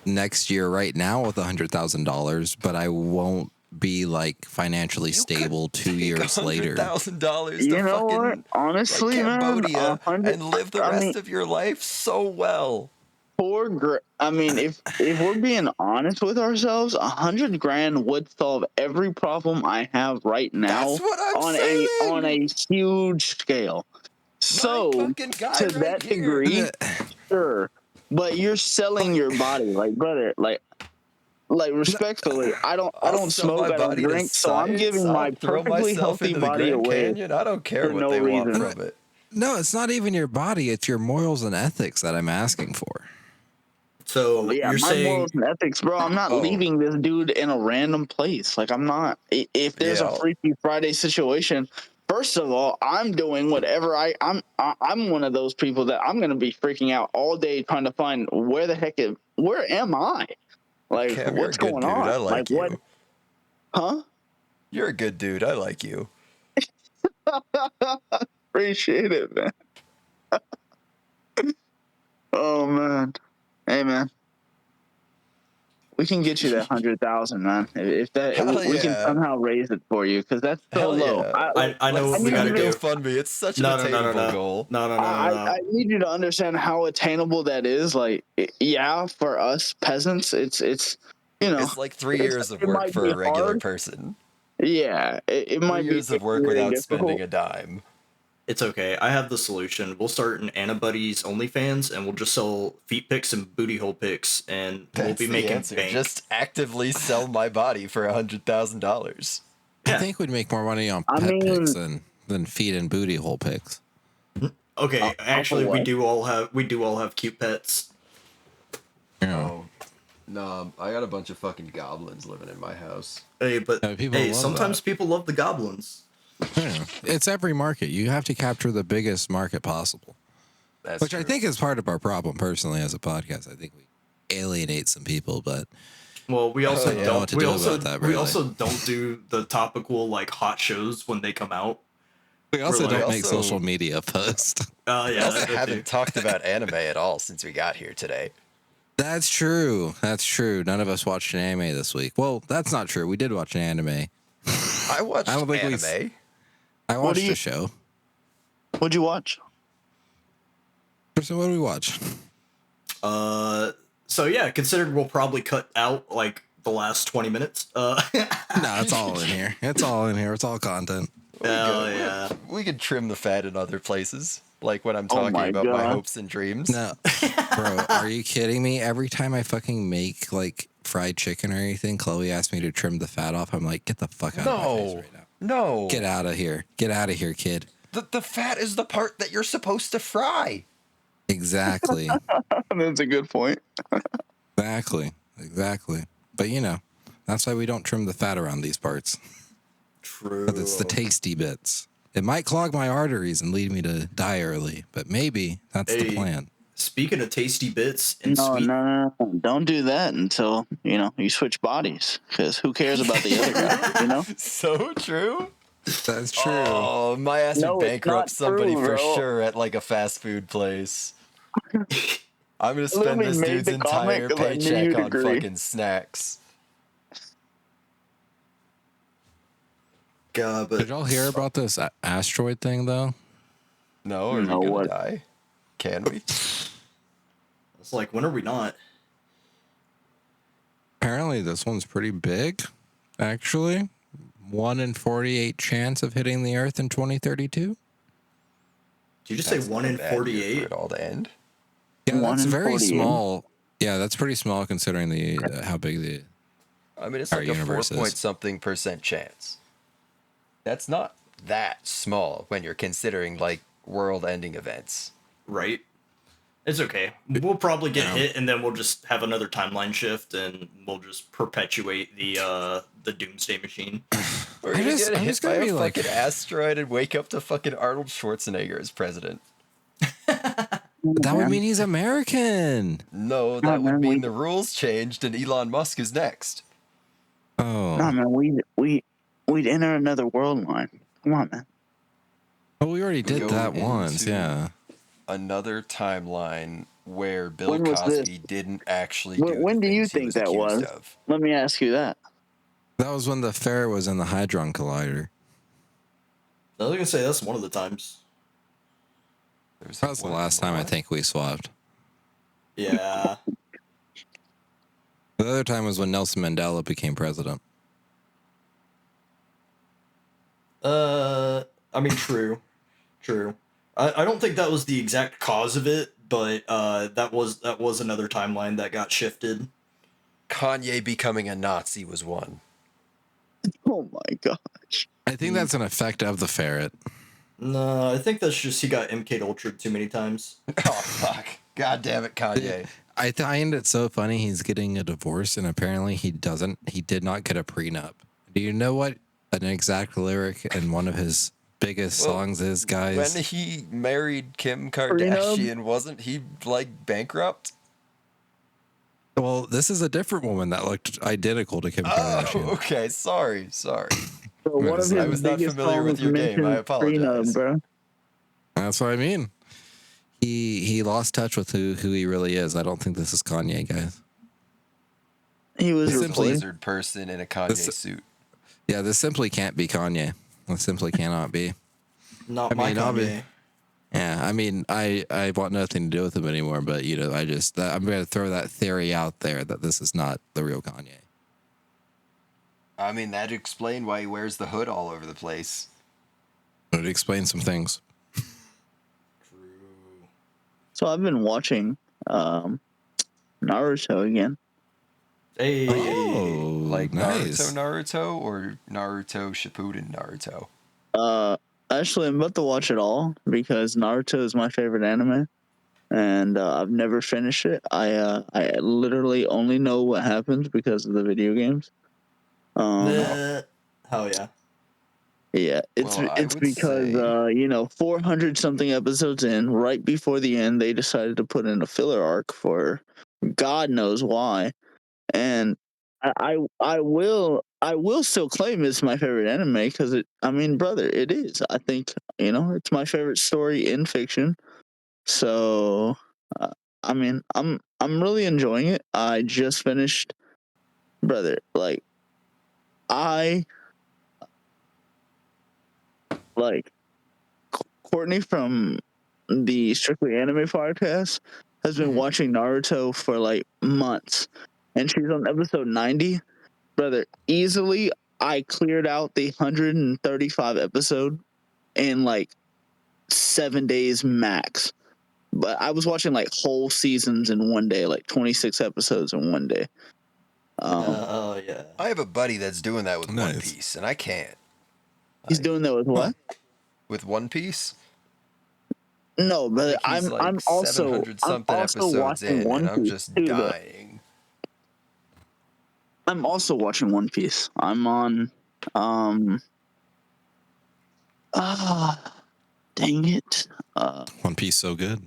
next year right now with $100,000, but I won't be like financially stable 2 years later. $100,000 You to know fucking what? Honestly, man, Cambodia 100 and live the I rest mean, of your life so well. I mean, if we're being honest with ourselves, 100 grand would solve every problem I have right now That's what I'm on saying. a huge scale. So fucking guy to right that here. degree, sure. But you're selling your body, like brother, like respectfully, I don't I'll sell smoke, my I don't body to drink, so I'm science. giving my I'll throw perfectly myself healthy into the body Grand away Canyon. I don't care for what no they want reason. from it. No, it's not even your body. It's your morals and ethics that I'm asking for. So Yeah, you're my saying morals and ethics, bro. I'm not Oh. leaving this dude in a random place. Like, I'm not. If there's Yeah. a Freaky Friday situation, first of all, I'm doing whatever I'm one of those people that I'm gonna be freaking out all day trying to find where am I? Like, Cam, you're a what's good going dude. on? I like what? you. Huh? You're a good dude. I like you. Appreciate it, man. Oh man, hey man. We can get you that 100,000, man. If that, Hell we can yeah. somehow raise it for you, because that's so Hell low. yeah. I know what we Let's gotta start do. GoFundMe. It's such an No, no, no, attainable no, no, goal. no, no, no, no, I need you to understand how attainable that is. Like, yeah, for us peasants, it's It's like 3 years of it work might for be a regular hard. person. Yeah, it 3 might be years of work very without difficult. spending a dime. It's okay. I have the solution. We'll start an Anna Buddies OnlyFans, and we'll just sell feet pics and booty hole pics, and we'll That's be the making answer. bank. Just actively sell my body for $100,000. Yeah. I think we'd make more money on I pet mean- pics than feet and booty hole pics. Okay, actually, what? we do all have cute pets. Yeah. Oh, no, I got a bunch of fucking goblins living in my house. Hey, but People hey, love sometimes that. people love the goblins. Yeah. It's every market. You have to capture the biggest market possible, That's which true. I think is part of our problem personally as a podcast. I think we alienate some people, but Well, we also yeah. I don't know what don't. to do about that, We really. also don't do the topical like hot shows when they come out. We also We're like- don't make also- social media posts. We Yeah, also that too. haven't talked about anime at all since we got here today. That's true. That's true. None of us watched an anime this week. Well, that's not true. We did watch an anime. I watched I don't think anime. I watched do you- a show. What'd you watch? So what do we watch? So yeah, considered we'll probably cut out like the last 20 minutes. No, it's all in here. It's all in here. It's all content. Hell yeah. We could trim the fat in other places, like when I'm Oh talking my about my God. hopes and dreams. No, bro, are you kidding me? Every time I fucking make like fried chicken or anything, Chloe asks me to trim the fat off. I'm like, get the fuck out of my face No, right now. no. Get out of here. Get out of here, kid. The fat is the part that you're supposed to fry. Exactly. That's a good point. Exactly. But you know, that's why we don't trim the fat around these parts. True. But it's the tasty bits. It might clog my arteries and lead me to die early, but maybe that's the Hey. plan. Speaking of tasty bits and No, sweet, no, don't do that until you switch bodies. Because who cares about the other guy? You know. So true. That's true. Oh, my ass No, would it's bankrupt not somebody true, for bro. sure at like a fast food place. I'm gonna spend literally this made dude's the comment entire 'cause I knew paycheck you'd on agree. fucking snacks. God, but Did y'all hear about this asteroid thing though? No, are No, we gonna what? die? Can we? it's like, when are we not? Apparently this one's pretty big, actually. 1 in 48 chance of hitting the Earth in 2032. Did you just say That's 1 not a in bad year 48? for it all to end. Yeah, 1 that's in very 48. small. Yeah, that's pretty small considering the how big the. I mean, it's Our like a 4 universe is. point something % chance. That's not that small when you're considering like world-ending events. Right? It's okay. We'll probably get Yeah. hit, and then we'll just have another timeline shift, and we'll just perpetuate the doomsday machine. We're I gonna just- get I'm hit just by gonna a be like- fucking asteroid and wake up to fucking Arnold Schwarzenegger as president. That would mean he's American. No, No, that would man, mean the rules changed and Elon Musk is next. Oh, No, man, we'd enter another world line. Come on, man. well, we already did go that once. into- Yeah. Another timeline where Bill When was Cosby didn't actually do When the do you things he think was that accused was? of. Let me ask you that. That was when the fair was in the Hadron Collider. I was gonna say that's one of the times. There's That was the what, last time I what? think we swapped. Yeah. The other time was when Nelson Mandela became president. I mean, true. I don't think that was the exact cause of it, but that was another timeline that got shifted. Kanye becoming a Nazi was one. Oh my gosh. I think that's an effect of the ferret. No, I think that's just he got MK Ultra too many times. Oh fuck! God damn it, Kanye. I find it so funny he's getting a divorce and apparently he did not get a prenup. Do you know what an exact lyric in one of his biggest Well, songs is, guys? When he married Kim Kardashian, wasn't he like bankrupt? Well, this is a different woman that looked identical to Kim Kardashian. Oh, okay. Sorry. So one of his I was not biggest familiar with songs your game. I mentions apologize. prenup, bro. That's what I mean. He lost touch with who he really is. I don't think this is Kanye, guys. He was It's simply- replaced. Lizard person in a Kanye This- suit. Yeah, this simply can't be Kanye. This simply cannot be. Not I my mean, I'll be- Kanye. Yeah, I mean, I want nothing to do with him anymore, but, you know, I'm going to throw that theory out there that this is not the real Kanye. I mean, that'd explain why he wears the hood all over the place. It would explain some things. True. So I've been watching Naruto again. Hey. Oh, Like nice. Naruto or Naruto Shippuden Naruto? actually, I'm about to watch it all because Naruto is my favorite anime, and I've never finished it. I literally only know what happens because of the video games. Hell yeah. Yeah, Well, I it's would because say 400 something episodes in, right before the end, they decided to put in a filler arc for God knows why, and I will still claim it's my favorite anime because I mean, brother, it is. I think it's my favorite story in fiction. So, uh, I mean, I'm really enjoying it. I just finished, brother. Like I like Courtney from the Strictly Anime podcast has been Mhm. watching Naruto for like months, and she's on episode 90. Brother, easily I cleared out the 135 episode in like 7 days max. But I was watching like whole seasons in one day, like 26 episodes in one day. Oh yeah. I have a buddy that's doing that with One Nice. Piece, and I can't. He's Like, doing that with what? with One Piece, No, I but think he's like I'm also 700 I'm something also episodes watching in, and One I'm Piece just too. Though dying. I'm also watching One Piece. I'm on dang it. One Piece so good.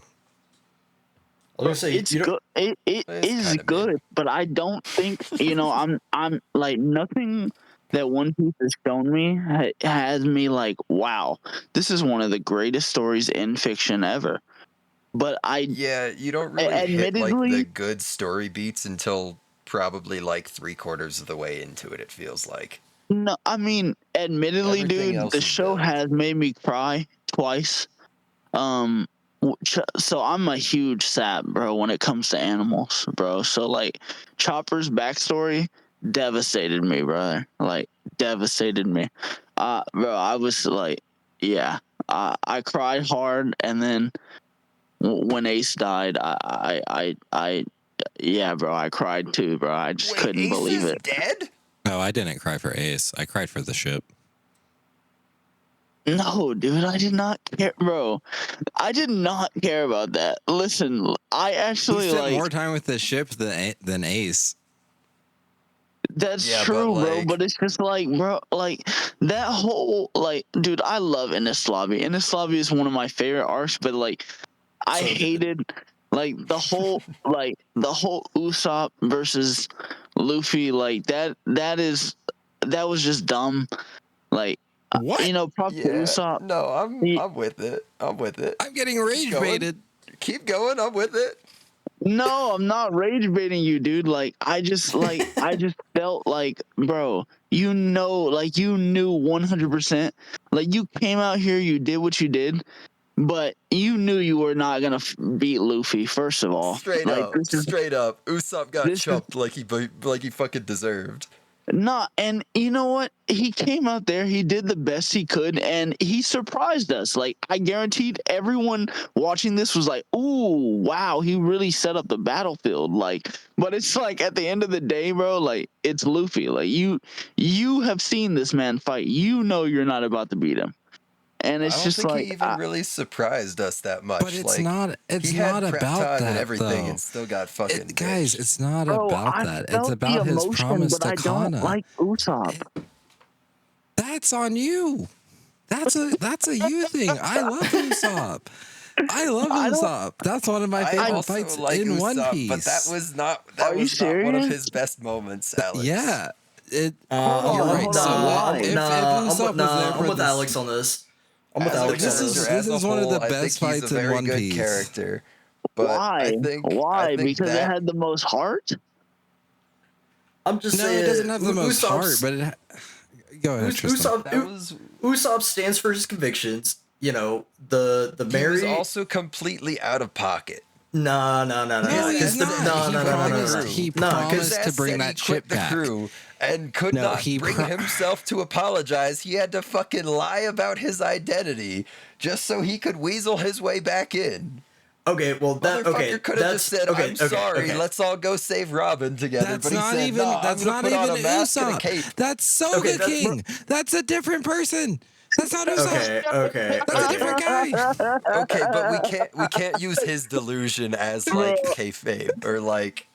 I was gonna say It's you don't. good. It It's is kind of good, mid. but I don't think I'm like nothing that One Piece has shown me has me like, wow, this is one of the greatest stories in fiction ever. But Yeah, you don't really hit like the admittedly, good story beats until probably like 3/4 of the way into it. It feels like no, I mean, admittedly, everything dude, else the is show build. has made me cry twice. Um, so I'm a huge sap, bro, when it comes to animals, bro. So like Chopper's backstory devastated me, brother. Like devastated me. Bro, I was like, yeah, I cried hard, and then when Ace died, yeah, bro, I cried too, bro. I just Wait, couldn't Ace believe is it. dead? No, I didn't cry for Ace. I cried for the ship. No, dude, I did not care, bro. I did not care about that. Listen, I He actually spent like more time with the ship than Ace. that's Yeah, but true, bro. like, But it's just like, bro, like that whole like, dude, I love Enies Lobby. Enies Lobby is one of my favorite arcs, but like, I So good. hated like the whole Usopp versus Luffy like that was just dumb. Like, What? props to yeah, Usopp. no, He, I'm with it. I'm with it. I'm getting Keep rage going. baited. Keep going. I'm with it. No, I'm not rage baiting you, dude. Like I just felt like, bro, like you knew 100%. Like you came out here, you did what you did, but you knew you were not gonna beat Luffy. First of all, Straight like up, straight up. Usopp got this is chumped like he fucking deserved. not. And you know what? He came out there, he did the best he could, and he surprised us. Like I guaranteed everyone watching this was like, "Ooh, wow, he really set up the battlefield." Like, but it's like at the end of the day, bro, like it's Luffy. Like you have seen this man fight. You know you're not about to beat him, and I it's don't just think he like, even really surprised us that much. But it's Like, not. It's he not had prep about time and that everything, though. and still got fucking Guys, benched. it's not bro, about I that. It's felt the about his emotion, promise but to I don't Kana. like Usopp. That's on you. That's a you thing. I love Usopp. I love I don't. Usopp. That's one of my I favorite also fights like in One Usopp, but Piece. Are that you was not one of serious? his best moments, Alex. Yeah. Hold You're on, right. hold So on. Why? if Usopp was there I'm for with this, Alex on this. I'm with As a Alex on this character, is this. this as a is one of the whole, I think best he's a fights in very One good Piece. character. But Why? I Why? think Because it that had the most heart? I'm just No, saying. it doesn't have the most heart, Usopp's, but go ahead, Tristan. that was Usopp stands for his convictions. You know, the he was Mary. also completely out of pocket. No. No, he's His not. ass He quit the promised. crew. He No, His promised to ass bring said he that ship quit the back. crew and could No, not he bring himself to apologize. He had to fucking lie about his identity just so he could weasel his way back in. Okay, well that Motherfucker could have just said, okay, "I'm sorry, okay. let's all go save Robin together." That's But he not said, even. "No, I'm That's gonna not put on even a mask and a Usopp. cape." That's Soga Okay, King. That's a different person. That's not Usopp. Okay. That's a different guy. Okay, but we can't use his delusion as like kayfabe or like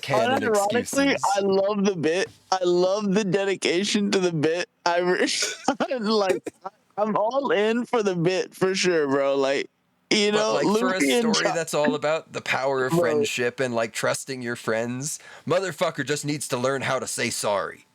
canon Unironically, excuses. I love the bit. I love the dedication to the bit. Like, I'm all in for the bit for sure, bro. Like, you But know, like for a Luffy and story that's all about the power of bro, friendship and like trusting your friends, motherfucker just needs to learn how to say sorry.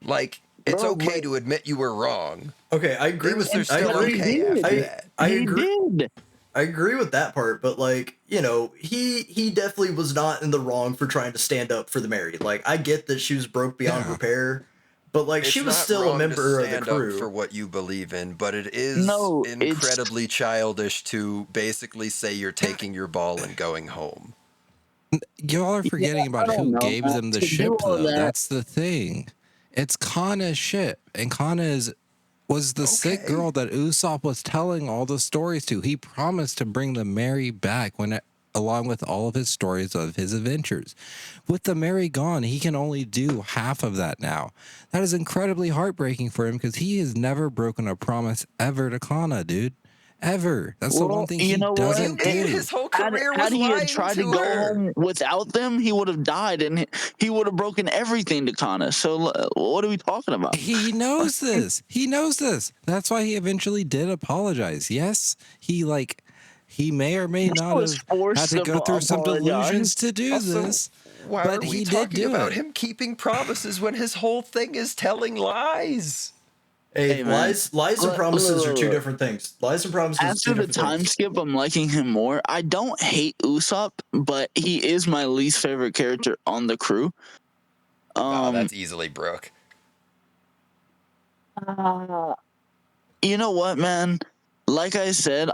Like it's bro, okay but to admit you were wrong. Okay, I agree Things with are still I agree. okay after that. I he agree. did. I agree with that part, but like, you know, he definitely was not in the wrong for trying to stand up for the married. Like, I get that she was broke beyond repair, but like, she It's was not still a wrong to member of the stand up for crew. what you believe in, but it is No, it's incredibly childish to basically say you're taking your ball and going home. Y'all are forgetting I about don't who know, gave man. them the To do ship, all though. that, That's the thing. It's Kanna's ship, and was the sick Okay. girl that Usopp was telling all the stories to. He promised to bring the Mary back along with all of his stories of his adventures. With the Mary gone, he can only do half of that now. That is incredibly heartbreaking for him because he has never broken a promise ever to Kanna, dude. Ever. That's the one well, thing you he know what? doesn't Dude, do. his whole Had, career had was he had lying tried to to go her. home without them, he would have died, and he would have broken everything to Kana. So what are we talking about? He knows this. He knows this. That's why he eventually did apologize. Yes, he may or may not was have forced had to to go through some apologize. delusions to do Also, this, why but are we he did talking do about it. him keeping promises when his whole thing is telling lies? Hey, Hey, man. lies and promises are two Look. different things. Lies and promises are two After the different time things. skip, I'm liking him more. I don't hate Usopp, but he is my least favorite character on the crew. Nah, that's easily Brooke. You know what, man? Like I said,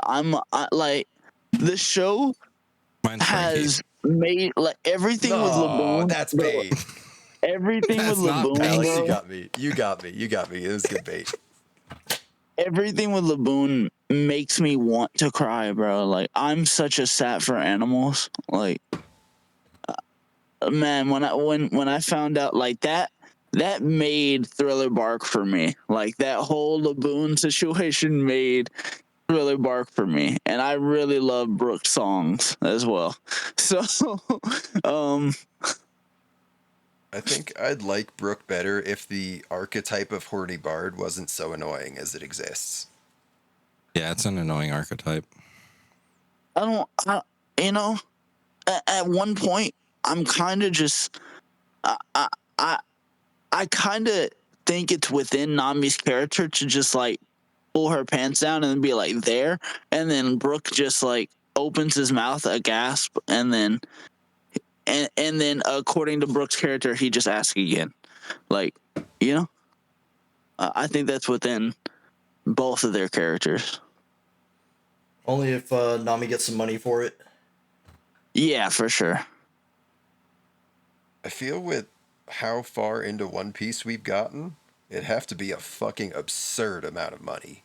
like the show Mine's Frankie. has made like everything with No, Laboon. that's bro, bait. Everything with That's not Laboon, bait. Alex, bro. you got me. You got me. You got me. It was good bait. Everything with Laboon makes me want to cry, bro. Like I'm such a sap for animals. Like man, when I found out like that made Thriller bark for me. Like that whole Laboon situation made Thriller bark for me, and I really love Brooks songs as well. So, um, I think I'd like Brooke better if the archetype of horny bard wasn't so annoying as it exists. Yeah, it's an annoying archetype. you know, at one point, I'm kind of just, I, I, I kind of think it's within Nami's character to just like pull her pants down and be like there, and then Brooke just like opens his mouth a gasp, and then according to Brooke's character, he just asks again, like, you know, I think that's within both of their characters. Only if Nami gets some money for it. Yeah, for sure. I feel with how far into One Piece we've gotten, it'd have to be a fucking absurd amount of money.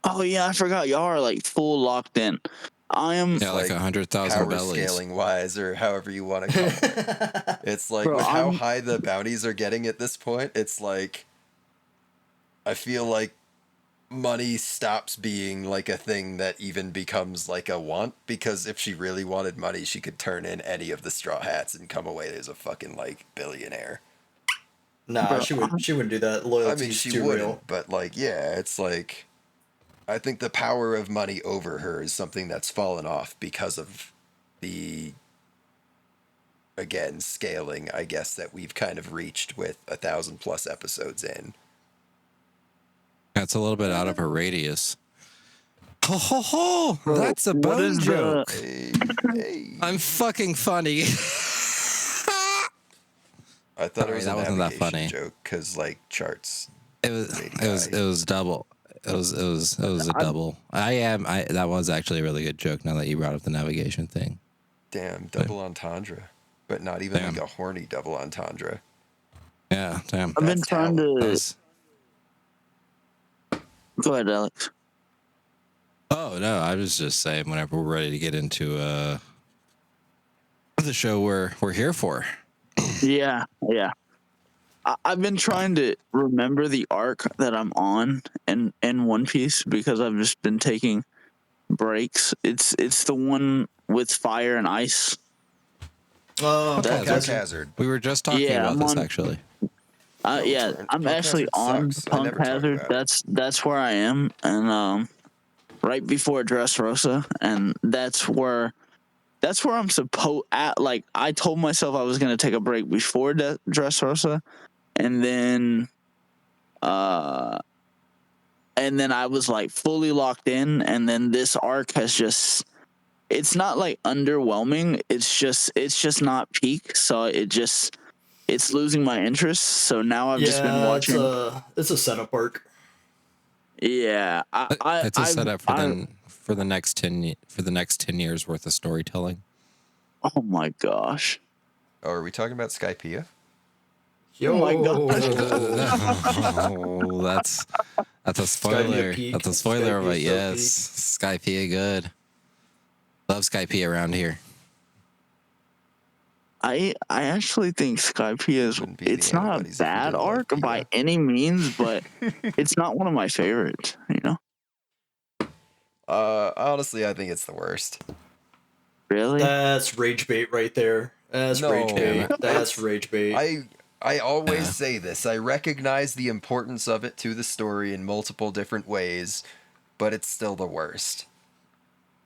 Oh yeah, I forgot y'all are like full locked in. I am. Yeah, like 100,000 power bellies. scaling wise, or however you want to call it. It's like Bro, with how high the bounties are getting at this point, it's like I feel like money stops being like a thing that even becomes like a want, because if she really wanted money, she could turn in any of the straw hats and come away as a fucking like billionaire. Nah, Bro, she wouldn't do that. I Loyalty's mean, she too wouldn't, real. but like, yeah, it's like I think the power of money over her is something that's fallen off because of the, again, scaling, I guess, that we've kind of reached with 1,000+ episodes in. That's a little bit out of her radius. Ho ho ho! Bro, That's a what bone is the- joke. Hey. I'm fucking funny. I thought it was that a wasn't that navigation funny. joke because like charts. It was double. It was a double. That was actually a really good joke now that you brought up the navigation thing. Damn, double entendre, but not even Damn. like a horny double entendre. Yeah, damn. I've been That's trying talent. That to. was, Go ahead, Alex. oh no, I was just saying whenever we're ready to get into the show we're here for. Yeah. I've been trying to remember the arc that I'm on in One Piece because I've just been taking breaks. It's the one with fire and ice. Oh, Punk Punk Hazard. Punk Hazard. Hazard. We were just talking Yeah, about I'm this on. actually. Yeah, I'm Punk actually Hazard on sucks. I Punk never talk Hazard. about it. That's where I am, and right before Dressrosa, and that's where I'm supposed at. Like I told myself I was gonna take a break before Dressrosa, and then uh and then I was like fully locked in, and then this arc has just it's not like underwhelming. It's just not peak, so it's losing my interest. So now I've just been Yeah, watching. it's a setup arc. Yeah, It's a setup for the next 10 years worth of storytelling. oh my gosh. Oh, are we talking about Skypiea? Yo, Oh my gosh. Oh, that's a spoiler. peak. That's a spoiler, Skypiea but so yes, Skypiea good. Love Skypiea around here. I actually think Skypiea is Wouldn't be the it's not a Antibodies if we bad didn't love arc by Pia. any means, but it's not one of my favorites, you know? Honestly, I think it's the worst. Really? That's rage bait right there. That's No. rage bait. Yeah, That's rage bait. I always Yeah. say this. I recognize the importance of it to the story in multiple different ways, but it's still the worst.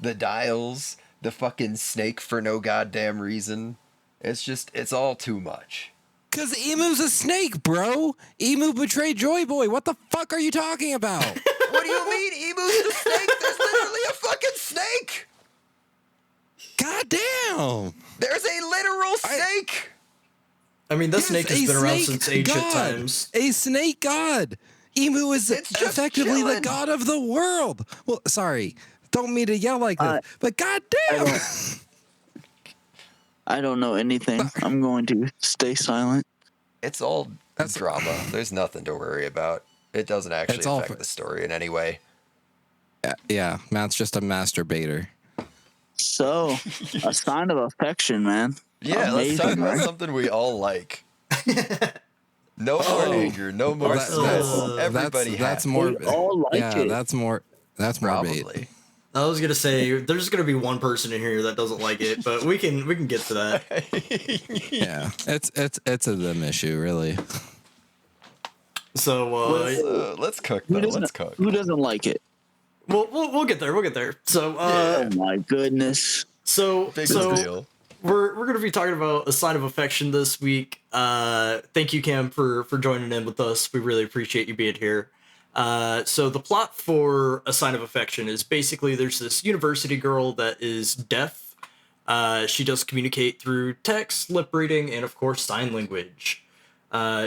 The dials, the fucking snake for no goddamn reason. It's all too much. Cause Emu's a snake, bro. Emu betrayed Joy Boy. What the fuck are you talking about? What do you mean Emu's the snake? There's literally a fucking snake! God damn. There's a literal snake! I mean, this Yes, snake has a been around snake since ancient god. times. A snake god. Emu is It's just effectively the chilling. god of the world. Well, sorry. Don't mean to yell like this, but goddamn. I don't know anything. I'm going to stay silent. It's all drama. There's nothing to worry about. It doesn't actually It's all affect for- the story in any way. Yeah, Matt's just a masturbator. So, a sign of affection, man. Yeah, let's talk Amazing, about right? something we all like. No more anger, no more That- stress. Everybody that's happy. more. We all like yeah, it. that's more bait. Probably. I was gonna say there's gonna be one person in here that doesn't like it, but we can get to that. Yeah, it's a them issue, really. So Let's cook though. Let's cook. Who doesn't like it? we'll get there. We'll get there. So Oh my goodness. Big so deal. we're gonna be talking about a sign of affection this week. Thank you, Cam, for joining in with us. We really appreciate you being here. So the plot for A Sign of Affection is basically there's this university girl that is deaf. She does communicate through text, lip reading, and of course sign language.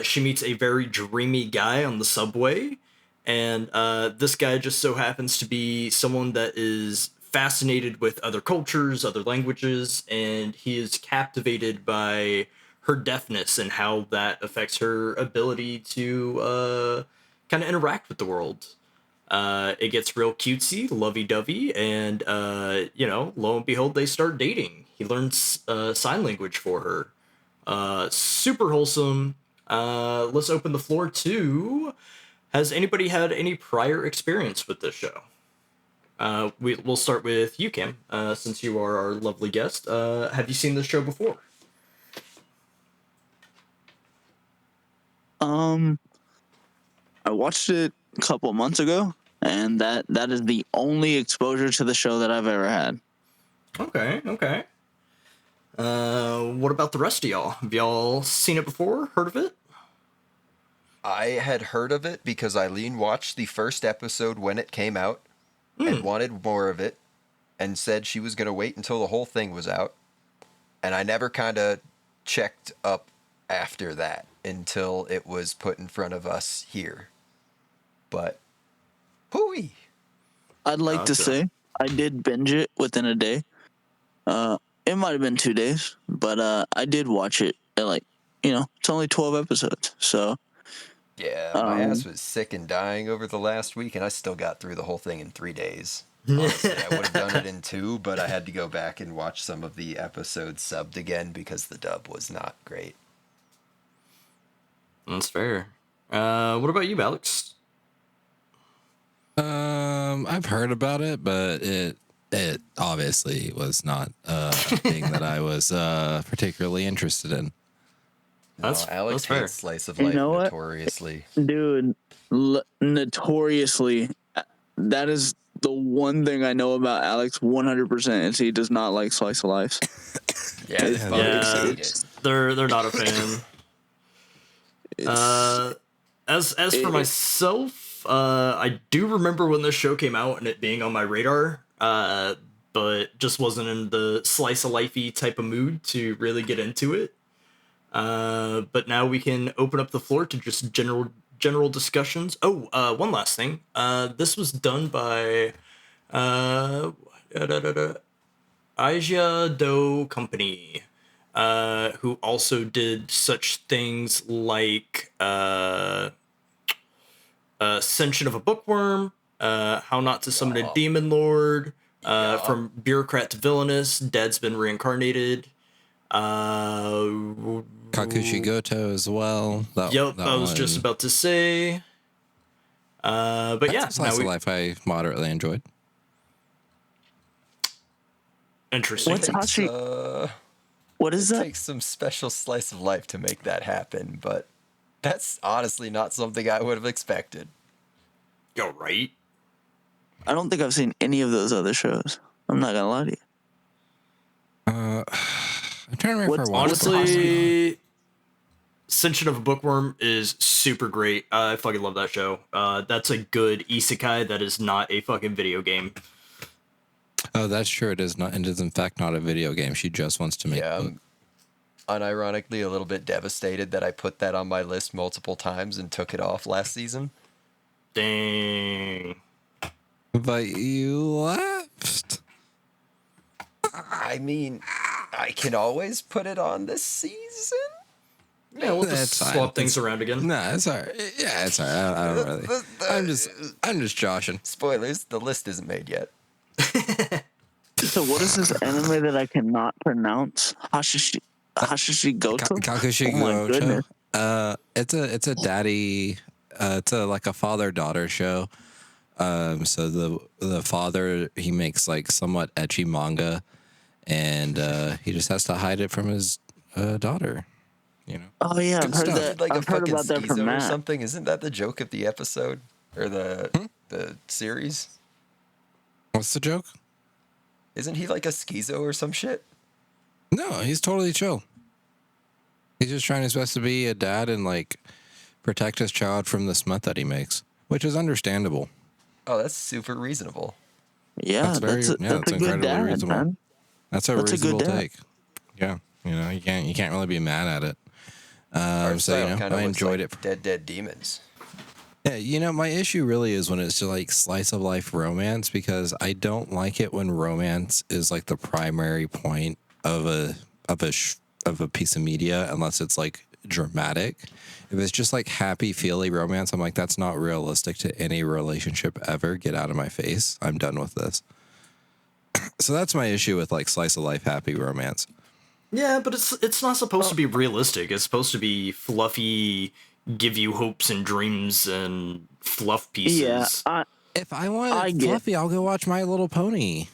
She meets a very dreamy guy on the subway, and this guy just so happens to be someone that is fascinated with other cultures, other languages, and he is captivated by her deafness and how that affects her ability to kind of interact with the world. It gets real cutesy, lovey-dovey, and lo and behold, they start dating. He learns sign language for her. Super wholesome. Let's open the floor to. Has anybody had any prior experience with this show? We'll start with you, Cam, since you are our lovely guest. Have you seen this show before? I watched it a couple months ago, and that is the only exposure to the show that I've ever had. Okay. What about the rest of y'all? Have y'all seen it before? Heard of it? I had heard of it because Eileen watched the first episode when it came out and wanted more of it and said she was going to wait until the whole thing was out. And I never kind of checked up after that until it was put in front of us here. But, hooey. I'd like to Gotcha. say I did binge it within a day. It might have been 2 days, but I did watch it at it's only 12 episodes. So Yeah, my ass was sick and dying over the last week, and I still got through the whole thing in 3 days. Honestly, I would have done it in 2, but I had to go back and watch some of the episodes subbed again because the dub was not great. That's fair. What about you, Alex? I've heard about it, but it obviously was not a thing that I was particularly interested in. That's Alex fair. hates slice of You life know what? notoriously. Dude, notoriously, that is the one thing I know about Alex 100% is he does not like slice of life. Yeah, they It's- fucking Yeah, hate it. they're not a fan. As for it- myself, I do remember when this show came out and it being on my radar, but just wasn't in the slice of lifey type of mood to really get into it. But now we can open up the floor to just general discussions. Oh, one last thing. This was done by Aja Do Company, who also did such things like Ascension of a Bookworm, How Not to Summon a Demon Lord, From Bureaucrat to Villainous, Dead's Been Reincarnated. Kakushi Goto as well. Yep, I was just about to say. But That's yeah, a slice now of we life I moderately enjoyed. interesting. What's Takes, Hashi? What is it that? takes some special slice of life to make that happen, but that's honestly not something I would have expected. Yo, right? I don't think I've seen any of those other shows. I'm not gonna lie to you. I'm trying to remember if I watched Honestly, Ascension of a Bookworm is super great. I fucking love that show. That's a good isekai that is not a fucking video game. Oh, that's true. It is not. It is in fact not a video game. She just wants to make. Yeah, I'm unironically a little bit devastated that I put that on my list multiple times and took it off last season. Dang. But you left. I mean, I can always put it on this season. Yeah, we'll just That's fine. swap things around again. Nah, it's alright. Yeah, it's alright. I don't really. I'm just joshing. Spoilers: the list isn't made yet. So what is this anime that I cannot pronounce? Hashishi Goto? Kakushi Oh my Goto. goodness. It's a daddy. It's like a father-daughter show. So the father, he makes like somewhat ecchi manga, and he just has to hide it from his daughter. You know. Oh yeah, I've Good heard stuff. that. Like a I've heard fucking about that from schizo or Matt. something. Isn't that the joke of the episode or the series? What's the joke? Isn't he like a schizo or some shit? No, he's totally chill. He's just trying his best to be a dad and like protect his child from the smut that he makes, which is understandable. Oh, that's super reasonable. Yeah, That's very- that's a it's good incredibly dad, reasonable. man. That's a That's a good reasonable dad. take. Yeah, you know, you can't really be mad at it. Our So you style know, kinda I looks enjoyed like it. Dead Demons. Yeah, you know, my issue really is when it's just like slice of life romance, because I don't like it when romance is like the primary point of a piece of media, unless it's like dramatic. If it's just like happy feely romance, I'm like, that's not realistic to any relationship ever. Get out of my face. I'm done with this. So that's my issue with like slice of life happy romance. Yeah, but it's not supposed to be realistic. It's supposed to be fluffy, give you hopes and dreams and fluff pieces. Yeah, If I want I get- fluffy, I'll go watch My Little Pony.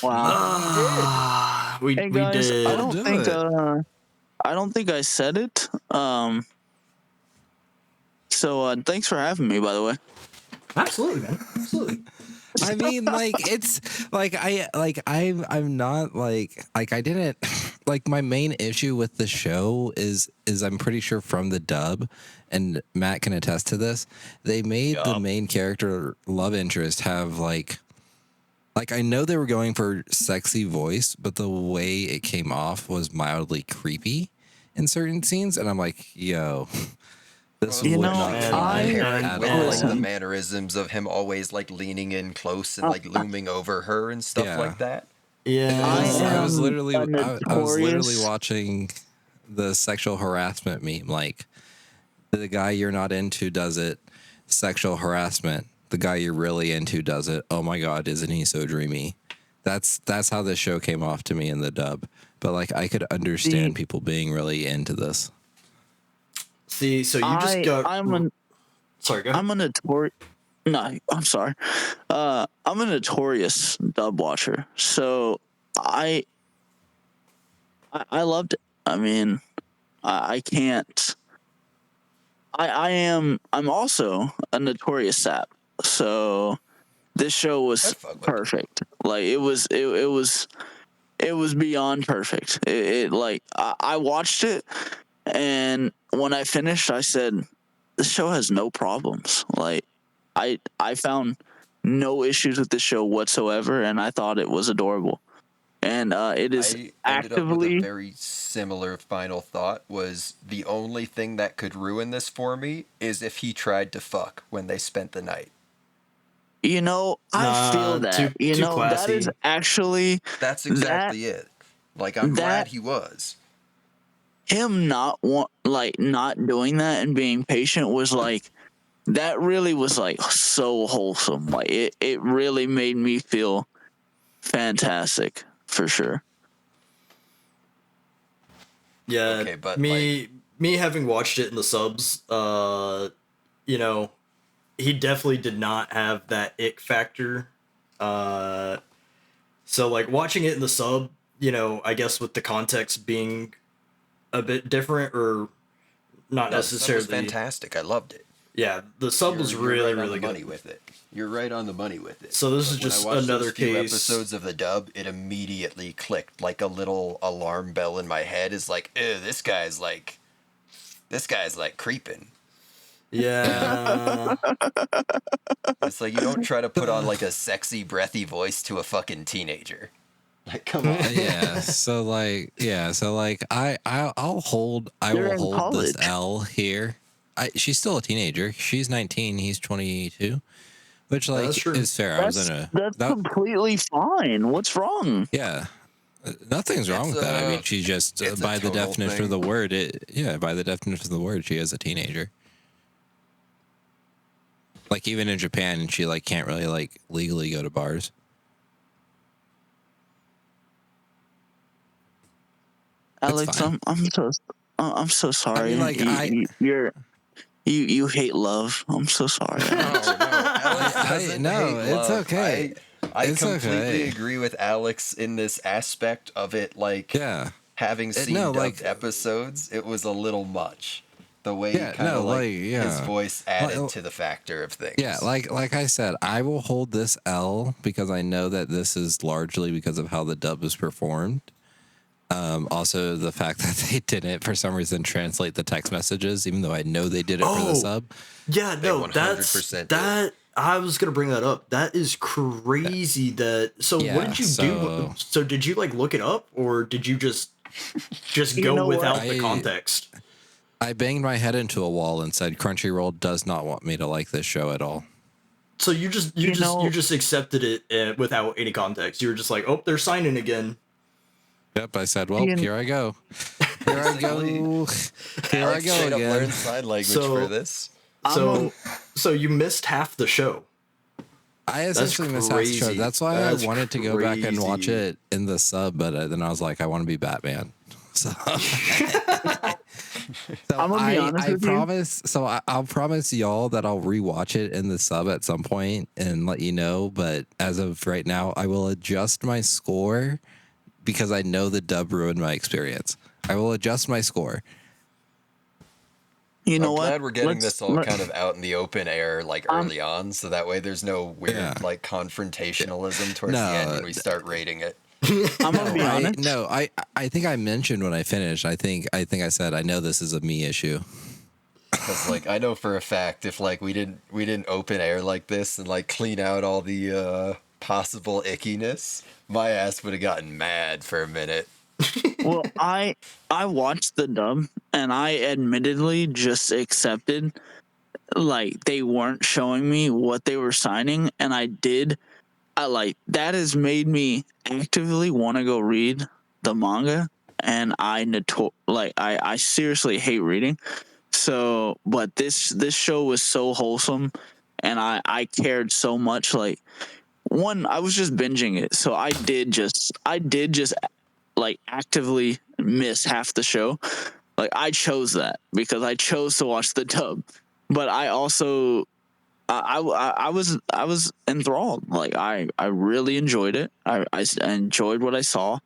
wow. We Hey we guys, did. I don't do think it. I don't think I said it. So thanks for having me, by the way. Absolutely, man. Absolutely. I mean, like it's like I'm not like I didn't like my main issue with the show is I'm pretty sure from the dub, and Matt can attest to this. They made the main character love interest have like I know they were going for sexy voice, but the way it came off was mildly creepy in certain scenes, and I'm like, yo. This You would know, not fit I- here Pairing at with all. like the Listen. mannerisms of him always like leaning in close and like looming over her and stuff Yeah. like that. Yeah. I was am literally a I was literally notorious- watching the sexual harassment meme. Like the guy you're not into does it, sexual harassment. The guy you're really into does it. Oh my god, isn't he so dreamy? That's how this show came off to me in the dub. But like I could understand people being really into this. See, so you just got. Sorry, go ahead. I'm a notorious. No, I'm sorry. I'm a notorious dub watcher, so I loved it. I mean, I can't. I'm also a notorious sap, so this show was I'd fuck with it. perfect. Like it was beyond perfect. It like I watched it, and when I finished, I said, "This show has no problems." Like I found no issues with this show whatsoever, and I thought it was adorable. And it is I ended up with a actively. very similar final thought. Was the only thing that could ruin this for me is if he tried to fuck when they spent the night. You know, I feel that. You too know, that is classy. actually That's that exactly it. Like, I'm glad that he was. him not doing that and being patient was like that really was like so wholesome. Like it really made me feel fantastic for sure. Yeah, Okay, but me having watched it in the subs, you know, he definitely did not have that ick factor. Uh, so like watching it in the sub, you know, I guess with the context being a bit different or not no, the sub was necessarily. fantastic. I loved it. Yeah, the sub was You're really right on really the money good. with it. You're right on the money with it. So this But is when just I watched another those few case. episodes of the dub, it immediately clicked like a little alarm bell in my head. Is like, ew, this guy's like creeping. Yeah. It's like you don't try to put on like a sexy, breathy voice to a fucking teenager. Like, come on. So I'll hold I They're will in hold this college. L here. She's still a teenager. She's 19, he's 22, which That's like true. is fair. I was in That's that completely fine. What's wrong? yeah. Nothing's wrong with that. I mean, she just it's a by the tonal definition thing. of the word, by the definition of the word, she is a teenager. Like even in Japan, she like can't really like legally go to bars. Alex, fine. I'm so sorry. like, You hate love. I'm so sorry. Alex. No, Alex doesn't no, hate it's love. okay. I It's completely okay. agree with Alex in this aspect of it. Like, Yeah. having seen no, dubbed like- episodes, it was a little much. The way Yeah, kind no, of like like, his yeah. voice added Like- to the factor of things. Yeah, like I said, I will hold this L because I know that this is largely because of how the dub is performed. Also, the fact that they didn't, for some reason, translate the text messages, even though I know they did it for the sub. Yeah, They no, 100% did. that I was gonna bring that up. That is crazy. That so Yeah, what did you do? So did you like look it up or did you just You go know what? without the context? I banged my head into a wall and said, "Crunchyroll does not want me to like this show at all." So you just accepted it without any context. You were just like, oh, they're signing again. Yep, I said, "Well, You- here I go. Here I go. Here I Alex go straight up again." learned sign language So- for this. So you missed half the show. I essentially missed half the show. crazy. That's why That's I wanted to go back and watch crazy. it in the sub, but then I was like, I want to be Batman. So, I'm gonna be honest with you. promise. So I'll promise y'all that I'll rewatch it in the sub at some point and let you know. But as of right now, I will adjust my score because I know the dub ruined my experience. I will adjust my score. You know I'm what? glad we're getting Let's- this all let- kind of out in the open air, like early on, so that way there's no weird Yeah. like confrontationalism towards No, the end when we start rating it. I'm gonna be honest. I think I mentioned when I finished. I think I said I know this is a me issue. Because like I know for a fact if like we didn't open air like this and like clean out all the possible ickiness, my ass would have gotten mad for a minute. Well, I watched the dub and I admittedly just accepted like they weren't showing me what they were signing, and I like that has made me actively want to go read the manga, and I seriously hate reading. So, but this show was so wholesome, and I cared so much. Like one, I was just binging it, so I did just like actively miss half the show, Like I chose that because I chose to watch the dub, but I also I was enthralled. Like I really enjoyed it. I enjoyed what I saw,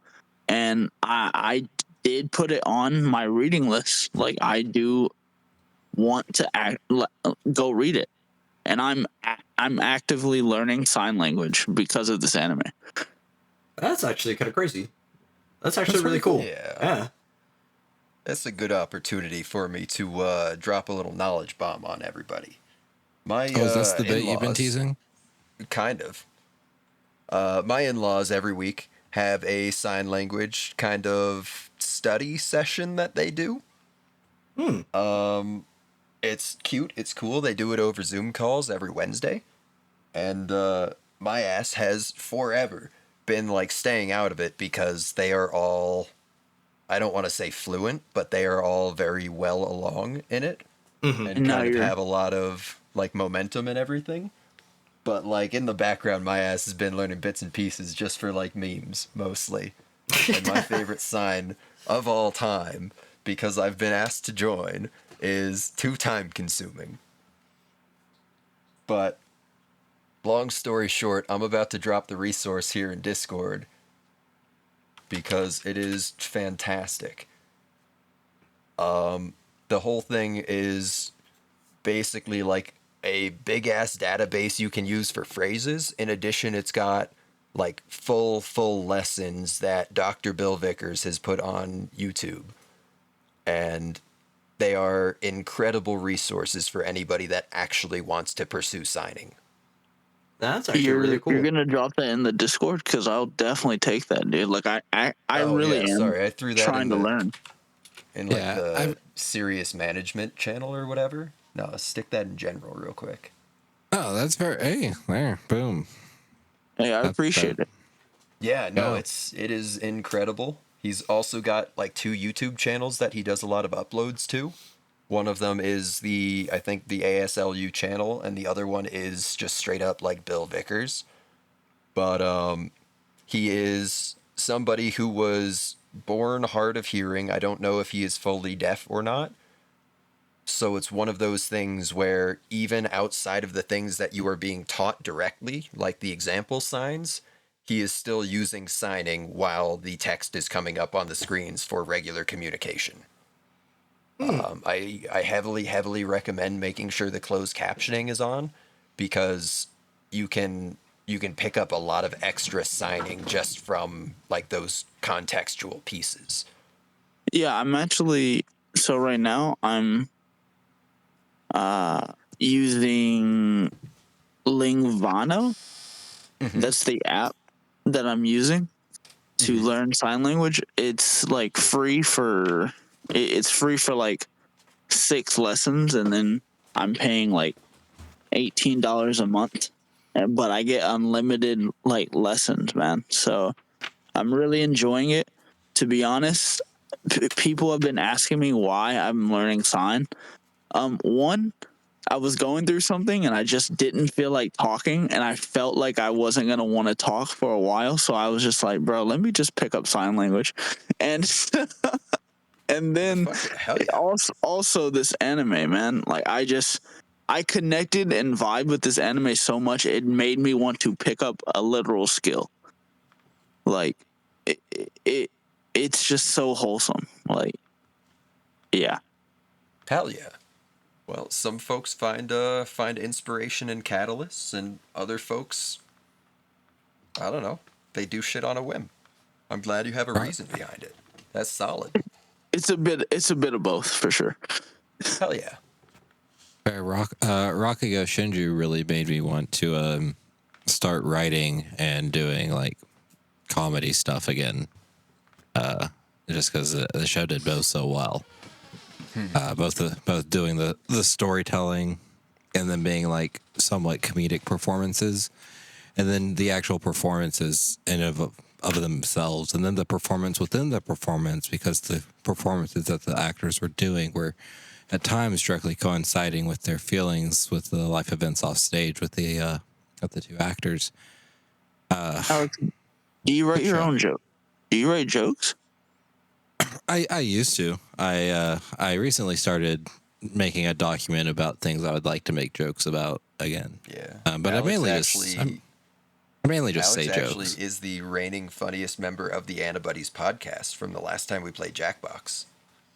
and I did put it on my reading list. Like I do want to go read it, and I'm actively learning sign language because of this anime. That's actually kind of crazy. That's actually That's really pretty cool. Yeah. Yeah. That's a good opportunity for me to drop a little knowledge bomb on everybody. My Oh, is this the bit you've been in-laws, teasing? kind of. My in-laws every week have a sign language kind of study session that they do. It's cute. It's cool. They do it over Zoom calls every Wednesday, and my ass has forever been like staying out of it because they are all, I don't want to say fluent, but they are all very well along in it and And now kind of you're have a lot of like momentum and everything. But like in the background, my ass has been learning bits and pieces just for like memes mostly. And my favorite sign of all time, because I've been asked to join, is too time consuming. But long story short, I'm about to drop the resource here in Discord because it is fantastic. The whole thing is basically like a big ass database you can use for phrases. In addition, it's got like full lessons that Dr. Bill Vickers has put on YouTube. And they are incredible resources for anybody that actually wants to pursue signing. That's actually really cool. you're gonna drop that in the Discord because I'll definitely take that, dude. Like I Oh really yeah, am sorry, I threw that trying to learn. in like Yeah, the serious management channel or whatever. No, stick that in general real quick. Oh, that's very. Hey, there, boom. Hey, I That, appreciate it. Yeah, no, Yeah. it is incredible. He's also got like 2 YouTube channels that he does a lot of uploads to. One of them is I think the ASLU channel, and the other one is just straight up like Bill Vickers. But he is somebody who was born hard of hearing. I don't know if he is fully deaf or not. So it's one of those things where even outside of the things that you are being taught directly, like the example signs, he is still using signing while the text is coming up on the screens for regular communication. I heavily recommend making sure the closed captioning is on because you can pick up a lot of extra signing just from like those contextual pieces. Yeah, I'm actually so right now I'm using Lingvano. That's the app that I'm using to learn sign language. It's like it's free for like 6 lessons, and then I'm paying like $18 a month. But I get unlimited like lessons, man. So I'm really enjoying it. To be honest, people have been asking me why I'm learning sign. One, I was going through something and I just didn't feel like talking, and I felt like I wasn't gonna want to talk for a while. So I was just like, bro, let me just pick up sign language, and and then Hell yeah. also this anime, man. Like I connected and vibe with this anime so much it made me want to pick up a literal skill. Like it's just so wholesome. Like yeah. Hell yeah. Well, some folks find inspiration in catalysts, and other folks, I don't know, they do shit on a whim. I'm glad you have a Right. reason behind it. That's solid. It's a bit of both for sure. Hell yeah. Rakugo Shinju really made me want to start writing and doing like comedy stuff again. Just because the show did both so well. Both doing the storytelling and then being like somewhat comedic performances, and then the actual performances in of themselves, and then the performance within the performance, because the performances that the actors were doing were at times directly coinciding with their feelings with the life events off stage with the 2 actors. Alex, do you write your show. own joke? Do you write jokes? I used to. I recently started making a document about things I would like to make jokes about again. Yeah. But I mainly I mainly just Alex say actually jokes. is the reigning funniest member of the Antibodies podcast from the last time we played Jackbox.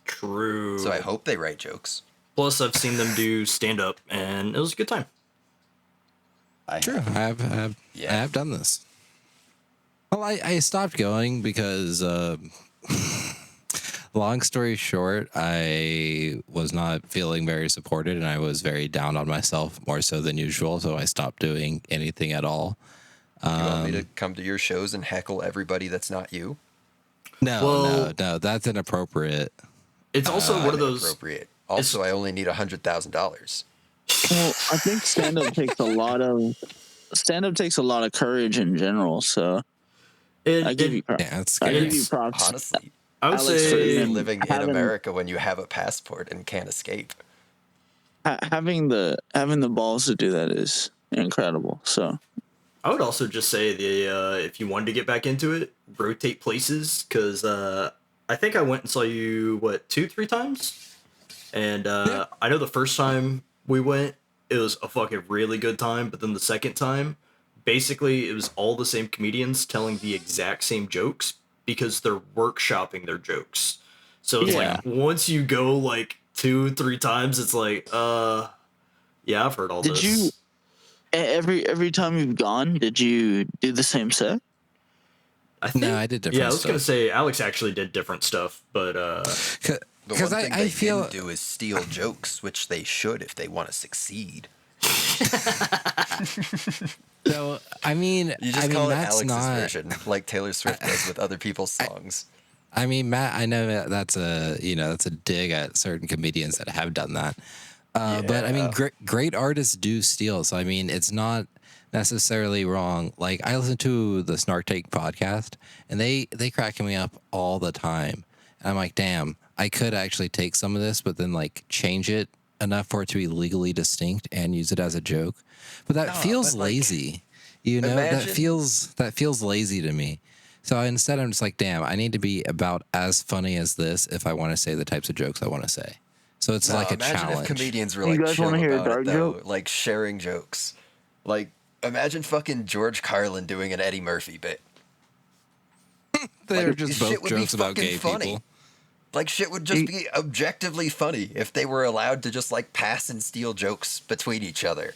True. So I hope they write jokes. Plus, I've seen them do stand up, and it was a good time. True. I have done this. Well, I stopped going because, long story short, I was not feeling very supported, and I was very down on myself more so than usual. So I stopped doing anything at all. You want me to come to your shows and heckle everybody that's not you? No, that's inappropriate. It's also one of those. Appropriate. Also, I only need $100,000. Well, I think stand-up takes a lot of courage in general. So I give you props. Yeah, it's I good. give you props. Honestly, I would Alex say Friedman. living in having- America when you have a passport and can't escape. Having the balls to do that is incredible. So I would also just say if you wanted to get back into it, rotate places because I think I went and saw you 2-3 times, and I know the first time we went, it was a fucking really good time, but then the second time, basically it was all the same comedians telling the exact same jokes because they're workshopping their jokes. So it's like once you go like 2-3 times, it's like yeah, I've heard all this. did you every time you've gone? Did you do the same set? I think, No, I did different Yeah, I was stuff. gonna say Alex actually did different stuff, but The one Because thing I they feel didn't do is steal jokes, which they should if they want to succeed. so. I mean, You just I mean, call it Matt's Alex's not. version, like Taylor Swift does with other people's songs. I mean, Matt, I know that's a dig at certain comedians that have done that. But I mean, great artists do steal. So I mean, it's not necessarily wrong. Like I listen to the Snark Take podcast, and they crack me up all the time. And I'm like, damn, I could actually take some of this, but then like change it enough for it to be legally distinct and use it as a joke. But that feels lazy. You know, that feels lazy to me. So instead, I'm just like, damn, I need to be about as funny as this if I want to say the types of jokes I want to say. So it's like a challenge. If comedians were You like guys chill wanna hear a about dark it, though, joke? like sharing jokes. Like, imagine fucking George Carlin doing an Eddie Murphy bit. They're Like, just shit both would be jokes about fucking gay funny. people. Like, shit would just be objectively funny if they were allowed to just, like, pass and steal jokes between each other.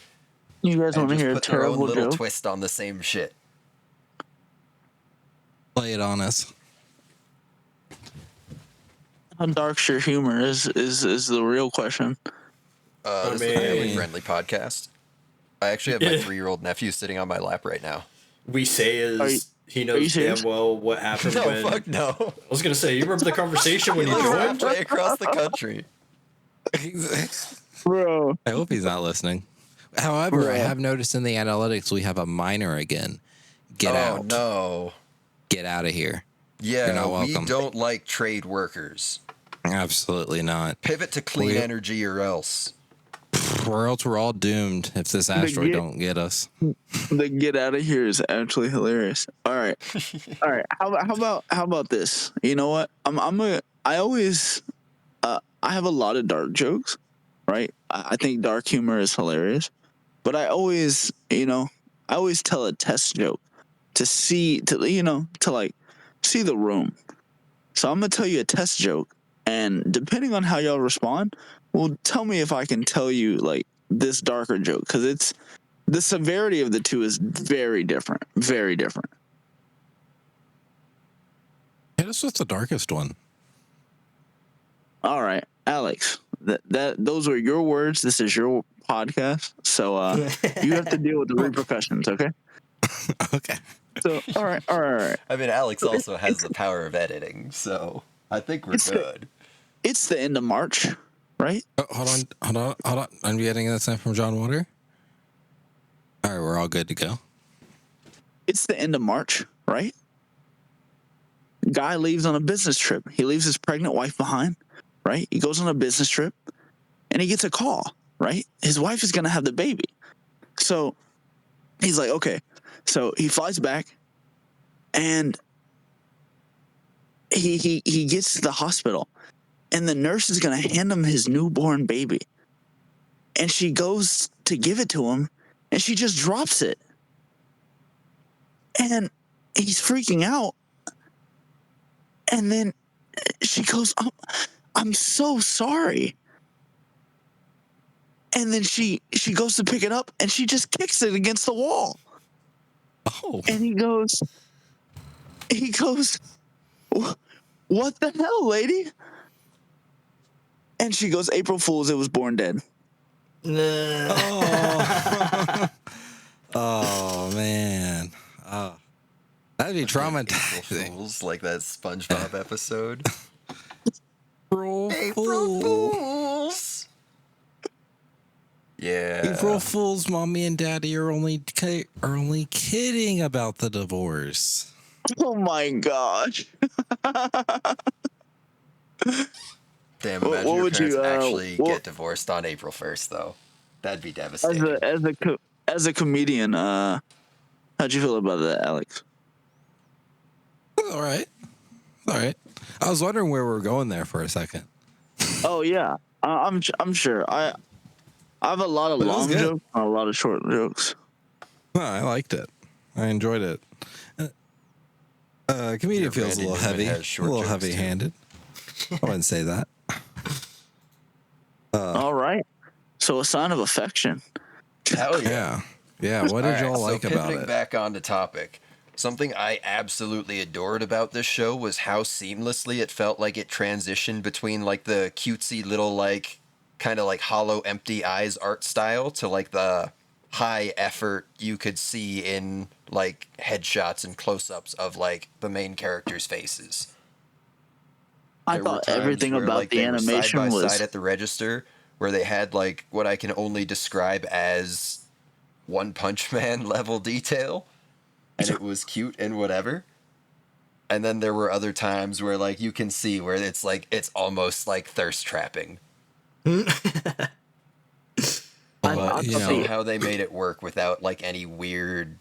You guys And want to just hear a put their own terrible little joke? twist on the same shit. Play it on us. How dark's your humor is the real question. This is a family-friendly podcast. I actually have my 3-year-old nephew sitting on my lap right now. we say Are you- he are you knows damn serious? well what happened No, when. fuck no. I was gonna say, you remember the conversation when He you lives joined? halfway across the country. Bro, I hope he's not listening. However, I have noticed in the analytics we have a minor again. Get out. Oh, no. Get out of here. Yeah, You're not we welcome. don't like trade workers. Absolutely not. Pivot to clean energy or else. Or else we're all doomed if this asteroid don't get us. the get out of here is actually hilarious. All right. How about this? You know what? I always I have a lot of dark jokes, right? I think dark humor is hilarious, but I always tell a test joke to see the room. So I'm gonna tell you a test joke, and depending on how y'all respond, will tell me if I can tell you like this darker joke, because it's the severity of the two is very different. Very different. Hit us with the darkest one. All right, Alex. Those are your words. This is your podcast, so you have to deal with the repercussions. Okay. Okay. So all right. I mean, Alex also has the power of editing, so I think we're good. It's the end of March, right? Oh, hold on. I'm getting this in from John Water. All right, we're all good to go. It's the end of March, right? Guy leaves on a business trip. He leaves his pregnant wife behind, right? He goes on a business trip, and he gets a call, right? His wife is going to have the baby. So he's like, okay. So he flies back, and he gets to the hospital, and the nurse is gonna hand him his newborn baby, and she goes to give it to him, and she just drops it, and he's freaking out, and then she goes, I'm so sorry. And then she goes to pick it up, and she just kicks it against the wall. Oh. And he goes, what the hell, lady? And she goes, April Fool's, it was born dead. Oh, oh man. Oh. That'd be April traumatizing. Fools, like that SpongeBob episode. April Fools. Yeah. April Fools, mommy and daddy are only kidding about the divorce. Oh my gosh. Damn, What imagine your would parents you, actually what- get divorced on April 1st, though. That'd be devastating. As a comedian, how'd you feel about that, Alex? All right. I was wondering where we were going there for a second. Oh yeah, I'm sure. I have a lot of But it was long good. jokes and a lot of short jokes. No, I liked it. I enjoyed it. Comedian Yeah, feels a Randy little Newman heavy, has a short little jokes, too. heavy-handed. I wouldn't say that. All right. So a sign of affection. Hell yeah. Yeah. What did y'all like so about pivoting it? back on the topic, something I absolutely adored about this show was how seamlessly it felt like it transitioned between like the cutesy little like kind of like hollow empty eyes art style to like the high effort you could see in like headshots and close-ups of like the main characters' faces. I There were thought times everything where, about like, the they were animation side by was side at the register where they had like what I can only describe as One Punch Man level detail, and it was cute and whatever. And then there were other times where like you can see where it's like it's almost like thirst trapping. I Well, thought you know, Somehow they made it work without like any weird.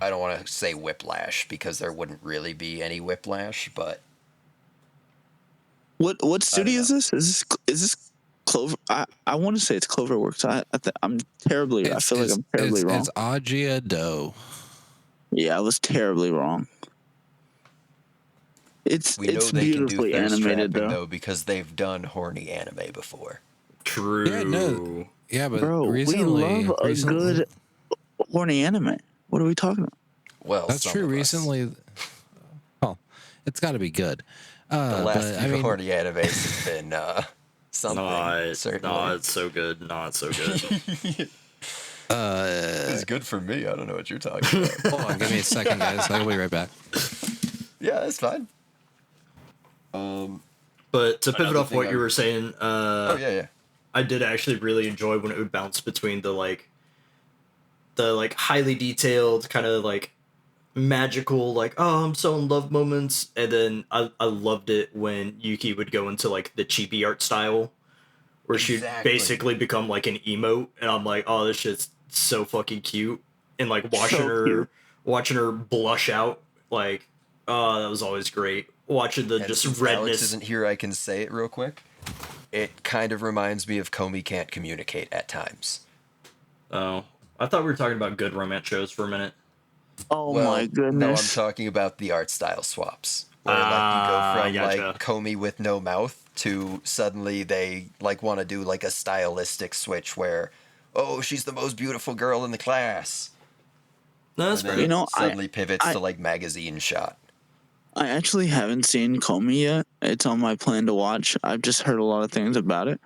I don't want to say whiplash because there wouldn't really be any whiplash, but what studio is know. this? Is this Clover? I want to say it's Cloverworks. I'm terribly. I feel like I'm terribly wrong. It's Ajia Do. Yeah, I was terribly wrong. It's we know they can do beautifully thirst animated trapping though. though because they've done horny anime before. True. Yeah, no. Yeah, but Bro, recently, we love a good horny anime. What are we talking about? Well, that's some true. of us. Recently, oh, it's got to be good. The last but, few I mean, horny animes have been something. Certainly. It's so good. Not so good. It's good for me. I don't know what you're talking about. hold on, give me a second, guys. I'll be right back. Yeah, that's fine. But to pivot Another off thing what I- you were saying, Oh yeah. I did actually really enjoy when it would bounce between the highly detailed kind of like magical like, oh, I'm so in love moments, and then I loved it when Yuki would go into like the chibi art style where she'd Exactly. basically become like an emote, and I'm like, oh, this shit's so fucking cute, and like So watching her blush out, like, oh, that was always great. Watching the And just since redness. Alex isn't here, I can say it real quick. It kind of reminds me of Comey Can't Communicate at times. Oh, I thought we were talking about good romance shows for a minute. Oh Well, my no, I'm goodness. talking about the art style swaps. Where like you go from Gotcha. like Comey with no mouth to suddenly they like want to do like a stylistic switch where, oh, she's the most beautiful girl in the class. No, that's And then fair. You know, it suddenly pivots I- to like magazine shot. I actually haven't seen Comey yet. It's on my plan to watch. I've just heard a lot of things about it.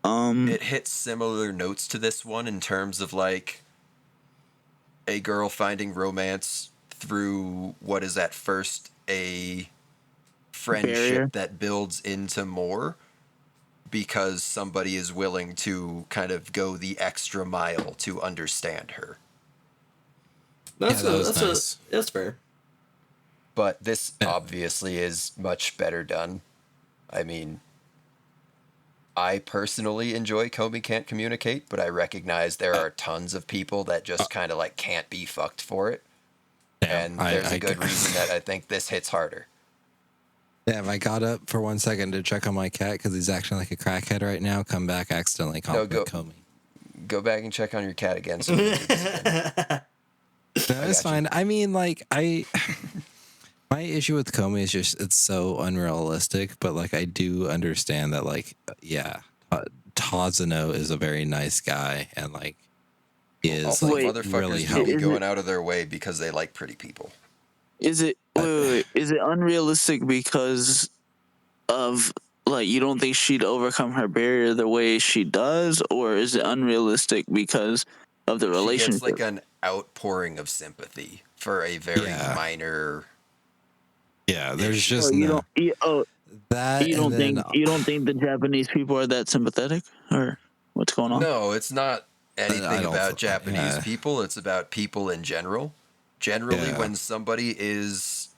It hits similar notes to this one in terms of like a girl finding romance through what is at first a friendship Barrier. that builds into more because somebody is willing to kind of go the extra mile to understand her. That's Yeah, that was nice. that's fair. But this Yeah. obviously is much better done. I mean, I personally enjoy Comey Can't Communicate, but I recognize there are tons of people that just kind of like can't be fucked for it. Yeah, And there's a good reason that I think this hits harder. Yeah, if I got up for 1 second to check on my cat because he's acting like a crackhead right now, come back, accidentally compliment Comey. Go back and check on your cat again. So we can do this again. No, it's fine. I mean, like, my issue with Comey is just it's so unrealistic, but like I do understand that, like, yeah, Tazano is a very nice guy, and like is Also, like motherfuckers really do be helpful. going out of their way because they like pretty people. Is it wait, is it unrealistic because of like you don't think she'd overcome her barrier the way she does, or is it unrealistic because of the She relationship? gets like an outpouring of sympathy for a very Yeah. minor. Yeah, there's issue. just you no don't you, that, you and don't then think you don't think the Japanese people are that sympathetic, or what's going on? No, it's not anything don't about th- Japanese yeah. people. It's about people in general. Generally, Yeah. when somebody is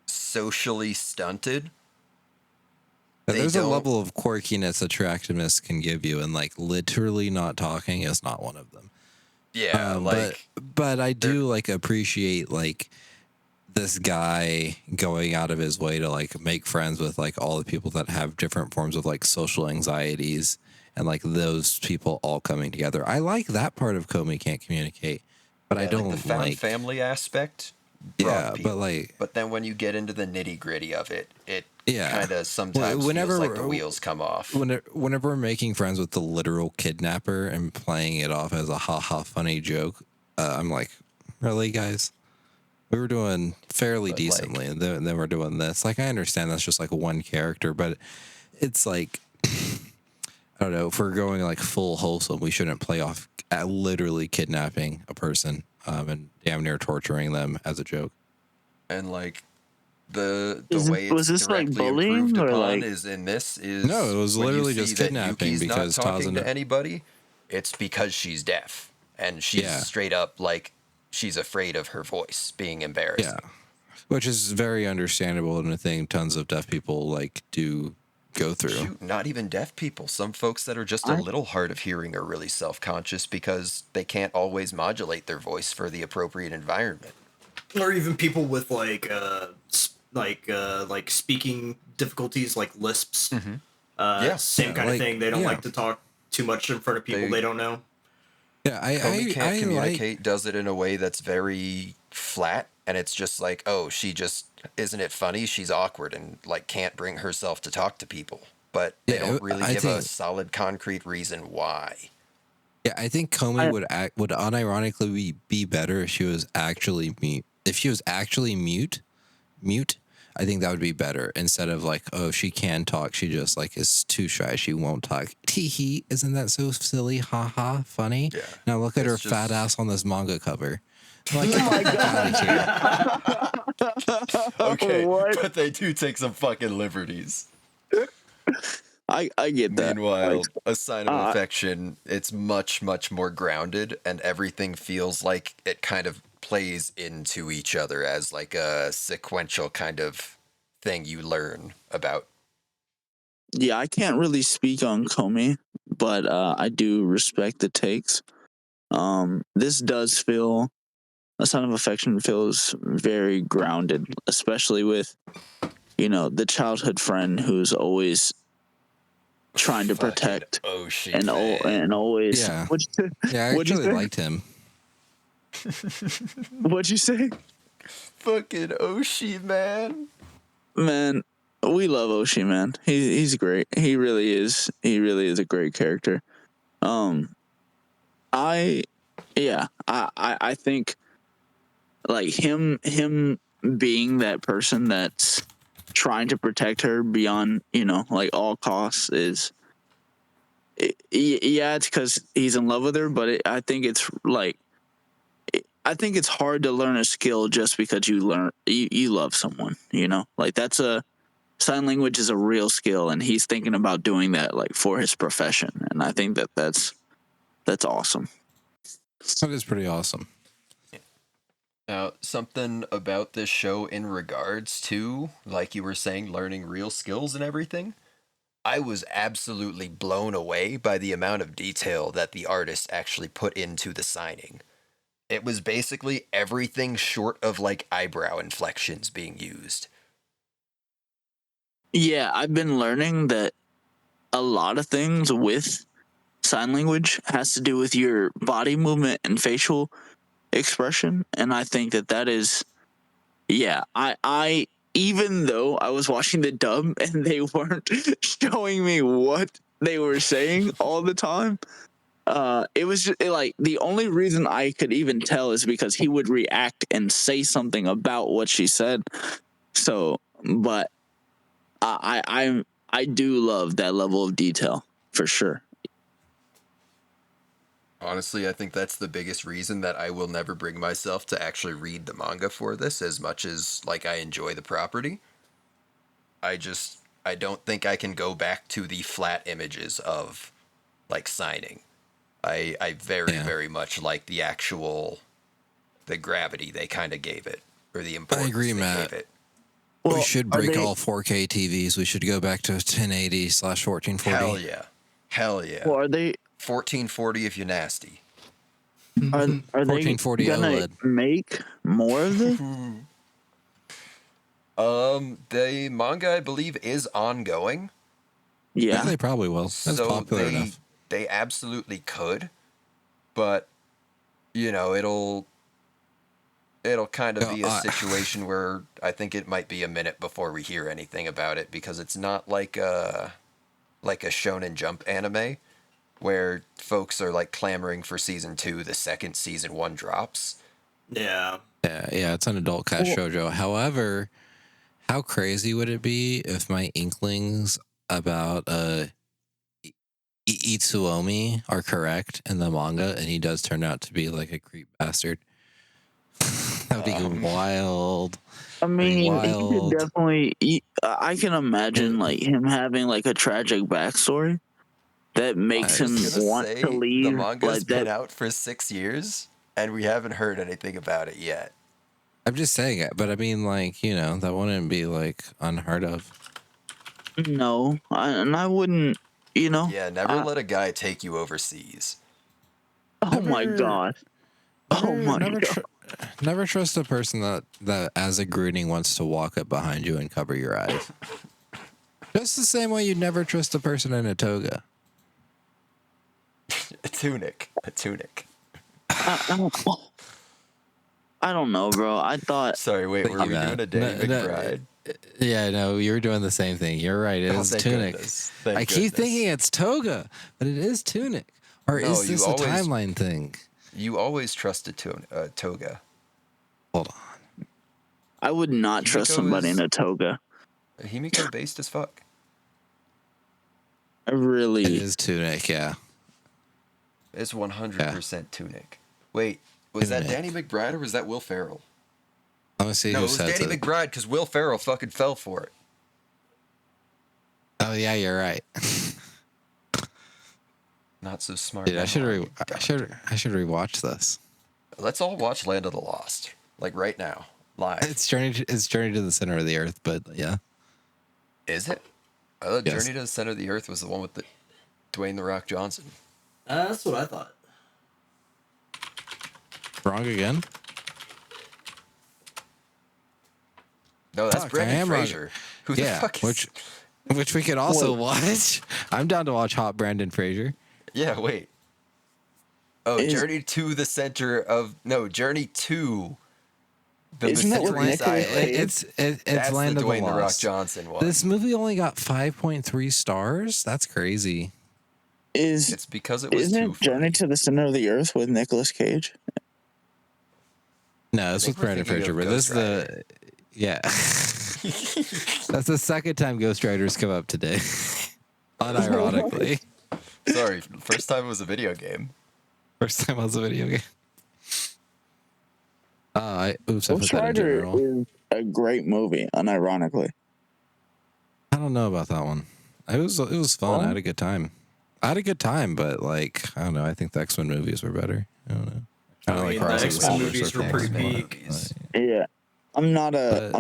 socially stunted, they there's a don't. level of quirkiness attractiveness can give you, and like literally not talking is not one of them. Yeah, like but I do like appreciate like this guy going out of his way to like make friends with like all the people that have different forms of like social anxieties, and like those people all coming together. I like that part of Comey Can't Communicate, but I like don't the found like family aspect. yeah, People. but like But then when you get into the nitty gritty of it, it yeah, kind of sometimes feels like the wheels come off. whenever we're making friends with the literal kidnapper and playing it off as a haha funny joke, I'm like, really, guys? We were doing fairly But, decently, and then we're doing this. Like, I understand that's just like one character, but it's like, I don't know. If we're going like full wholesome, we shouldn't play off at literally kidnapping a person and damn near torturing them as a joke. And like the Was way it's this like directly bullying improved or upon like? is in this is No, it was when you literally see just that kidnapping Yuki's not because talking to Tazano. anybody, it's because she's deaf and she's Yeah. straight up like she's afraid of her voice being embarrassing. Yeah, which is very understandable and a thing tons of deaf people like do go through. Shoot, not even deaf people. Some folks that are just a little hard of hearing are really self-conscious because they can't always modulate their voice for the appropriate environment. Or even people with like speaking difficulties, like lisps. Same kind of like, thing. They don't yeah. like to talk too much in front of people they don't know. Yeah, Comey Can't I Communicate like. does it in a way that's very flat, and it's just like, oh, she just isn't it funny? She's awkward and like can't bring herself to talk to people, but they Yeah, don't really I give a think- solid, concrete reason why. Yeah, I think Comey would unironically be better if she was actually mute. If she was actually mute, I think that would be better instead of like, oh, she can talk, she just like is too shy, she won't talk. Tee-hee, isn't that so silly? Ha ha, funny. Yeah, Now look at her it's fat just- ass on this manga cover. Like, get the fuck out of here. Okay, What? but they do take some fucking liberties. I get that. Meanwhile, Like, a sign of affection, it's much, much more grounded, and everything feels like it kind of plays into each other as like a sequential kind of thing you learn about. yeah, I can't really speak on Comey, but I do respect the takes. This does feel a sign of affection feels very grounded, especially with the childhood friend who's always trying to Fucking protect Oshi, and man. and always. Yeah. What'd you, Yeah, I what'd you actually say? liked him. What'd you say? Fucking Oshi, man. Man, we love Oshi, man. He's great. He really is. He really is a great character. I I think like him being that person that's trying to protect her beyond like all costs is yeah, it's because he's in love with her, but I think it's like I think it's hard to learn a skill just because you love someone, like that's a sign language is a real skill, and he's thinking about doing that like for his profession, and I think that's awesome. That is pretty awesome. Now, something about this show in regards to, like you were saying, learning real skills and everything, I was absolutely blown away by the amount of detail that the artist actually put into the signing. It was basically everything short of like eyebrow inflections being used. Yeah, I've been learning that a lot of things with sign language has to do with your body movement and facial expression, and I think that is, yeah, I even though I was watching the dub and they weren't showing me what they were saying all the time, it was just, like the only reason I could even tell is because he would react and say something about what she said. So, but I do love that level of detail for sure. Honestly, I think that's the biggest reason that I will never bring myself to actually read the manga for this, as much as like I enjoy the property. I don't think I can go back to the flat images of like signing. I very Yeah. very much like the gravity they kind of gave it, or the importance agree, they Matt. gave it. We Well, should are break they all 4K TVs. We should go back to 1080/1440. Hell yeah, hell yeah. well are they 1440 if you're nasty. are they 1440 gonna OLED. make more of this? The manga I believe is ongoing, Yeah, Yeah. they probably will. That's so popular enough. they absolutely could, but you know it'll kind of No, be a situation where I think it might be a minute before we hear anything about it, because it's not like a Shonen Jump anime where folks are like clamoring for season 2 the second season 1 drops. Yeah. Yeah, it's an adult cast shoujo. However, how crazy would it be if my inklings about Itsuomi are correct in the manga, and he does turn out to be like a creep bastard? That would be wild. I mean, he Wild. could definitely. I can imagine like him having like a tragic backstory that makes I him was gonna want say to leave. the manga's Like been that. out for 6 years and we haven't heard anything about it yet. I'm just saying it, but I mean, like, you know, that wouldn't be like unheard of. No, and I wouldn't. You know. Yeah, never let a guy take you overseas. Oh my god. Oh my god. Never trust a person that as a greeting wants to walk up behind you and cover your eyes. Just the same way you'd never trust a person in a toga. A tunic. I don't know, bro. I thought. Sorry, wait, were we doing a Danny McBride? Yeah, no, you were doing the same thing. You're right. It is thank tunic. goodness. Thank I keep goodness. thinking it's toga, but it is tunic. Or No, is you this a always- timeline thing? You always trust a toga. Hold on. I would not trust Himiko somebody is- in a toga. Himiko based as fuck. I really. It is tunic, yeah. It's 100% tunic. Wait, was that Tunic. Danny McBride or was that Will Ferrell? Let me see No, who it was said Danny it. McBride because Will Ferrell fucking fell for it. Oh yeah, you're right. Not so smart. Dude, I should Doctor. rewatch this. Let's all watch Land of the Lost, like right now, live. It's Journey to the Center of the Earth, but yeah. Is it? I thought Yes. Journey to the Center of the Earth was the one with the Dwayne the Rock Johnson. That's what I thought. Wrong again? No, that's Fuck, I Brendan am wrong. Fraser. Who the Yeah, fuck is? which we could also watch. I'm down to watch Hot Brandon Fraser. Yeah, wait. Oh, Is- Journey to the Center of Journey to the Isn't that what Mysterious Nicolas Island. Cage- It's That's Land the of the Dwayne the Rock Lost. Johnson one. This movie only got 5.3 stars. That's crazy. It's because it was too Isn't Journey funny. to the Center of the Earth with Nicolas Cage? No, it's think with Brandon we're thinking Fraser, of but this is Ghost the yeah. That's the second time Ghost Riders come up today. Unironically. Sorry, first time it was a video game. First time was a video game. I put Ghost that in Rider general. is a great movie, unironically. I don't know about that one. It was fun. Oh? I had a good time. But like I don't know. I think the X-Men movies were better. I don't know. I Kinda mean, Cross the of X-Men Silver movies were Surfer pretty and peak. whatnot. Yeah. I'm not a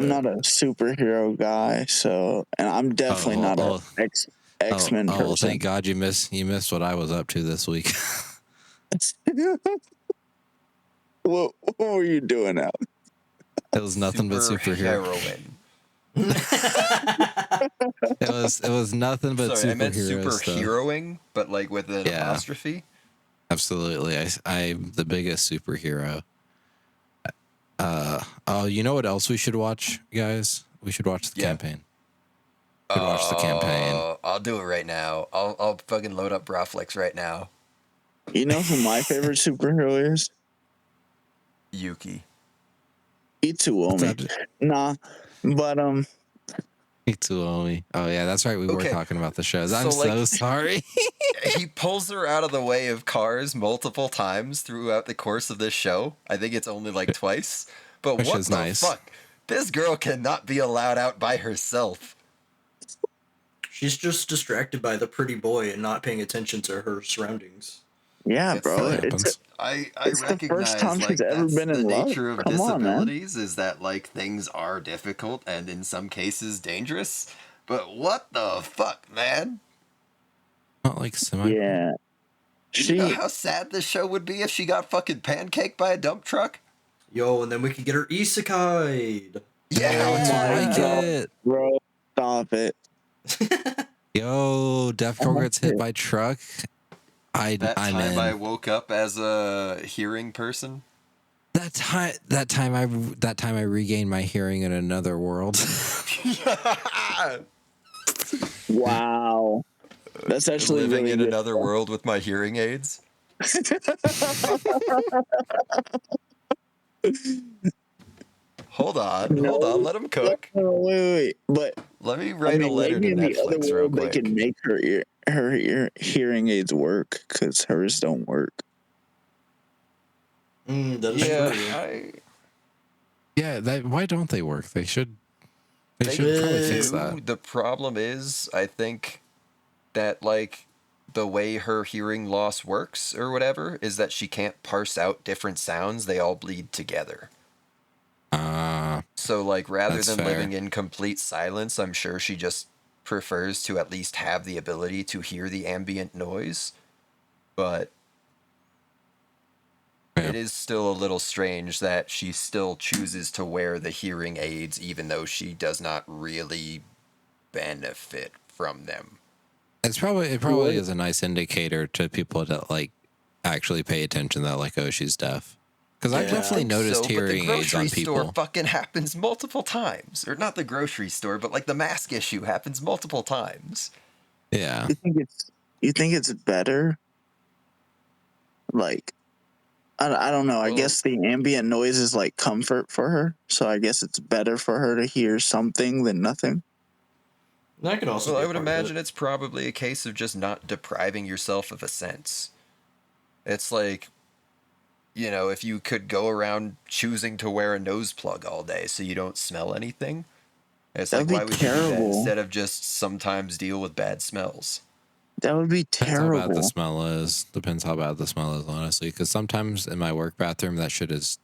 superhero guy, so and I'm definitely not a X-Men Well, person. thank God you missed what I was up to this week. What were you doing out? It was nothing but superhero. heroine. It was nothing but Sorry, I meant superhero stuff. superheroing, but like with an Yeah. apostrophe. Absolutely. I'm the biggest superhero. Oh, you know what else we should watch, guys? We should watch the Yeah. campaign. We should watch the campaign. I'll do it right now. I'll fucking load up Braflex right now. You know who my favorite superhero is? Yuki. Itsuomi. Nah, but Itsuomi. Oh yeah, that's right. We were Okay. talking about the shows. I'm So, like- so sorry. He pulls her out of the way of cars multiple times throughout the course of this show. I think it's only like twice. But Which what is the nice. fuck? This girl cannot be allowed out by herself. She's just distracted by the pretty boy and not paying attention to her surroundings. yeah, It's bro. like- It's I It's the first recognize time like she's ever that's been the in love. nature of Come on, man. disabilities is that like things are difficult and in some cases dangerous. But what the fuck, man? Not like semi. yeah. You know She how sad this show would be if she got fucking pancaked by a dump truck? Yo, and then we could get her isekai'd. How would you my like God. it? bro, stop it. Yo, Deathcore gets hit by truck. I'm Time in. I woke up as a hearing person. That time I regained my hearing in another world. Wow. That's actually Living really in good. another world with my hearing aids. Hold on, let him cook. Wait. But Let me I write a mean, letter maybe to in the other Netflix real world they quick. can make her hearing aids work because hers don't work. That is true. Yeah, why don't they work? They should. They They should probably fix do. that. The problem is, I think that like the way her hearing loss works or whatever is that she can't parse out different sounds. They all bleed together. So like rather That's than fair. living in complete silence, I'm sure she just prefers to at least have the ability to hear the ambient noise. But Yeah. it is still a little strange that she still chooses to wear the hearing aids even though she does not really benefit from them. It probably is a nice indicator to people that like actually pay attention that like, oh, she's deaf. Because I've Yeah. definitely noticed hearing but the aids on grocery store people. fucking happens multiple times. Or not the grocery store, but like the mask issue happens multiple times. Yeah. You think it's better? Like, I don't know. I Well- guess the ambient noise is like comfort for her, so I guess it's better for her to hear something than nothing. That could also Well, be I a would part of imagine it. it's probably a case of just not depriving yourself of a sense. It's like, you know, if you could go around choosing to wear a nose plug all day so you don't smell anything, it's That'd like, be why would you do that terrible. instead of just sometimes deal with bad smells? That would be Depends how bad the terrible. smell is. Depends how bad the smell is, honestly. Because sometimes in my work bathroom, that shit is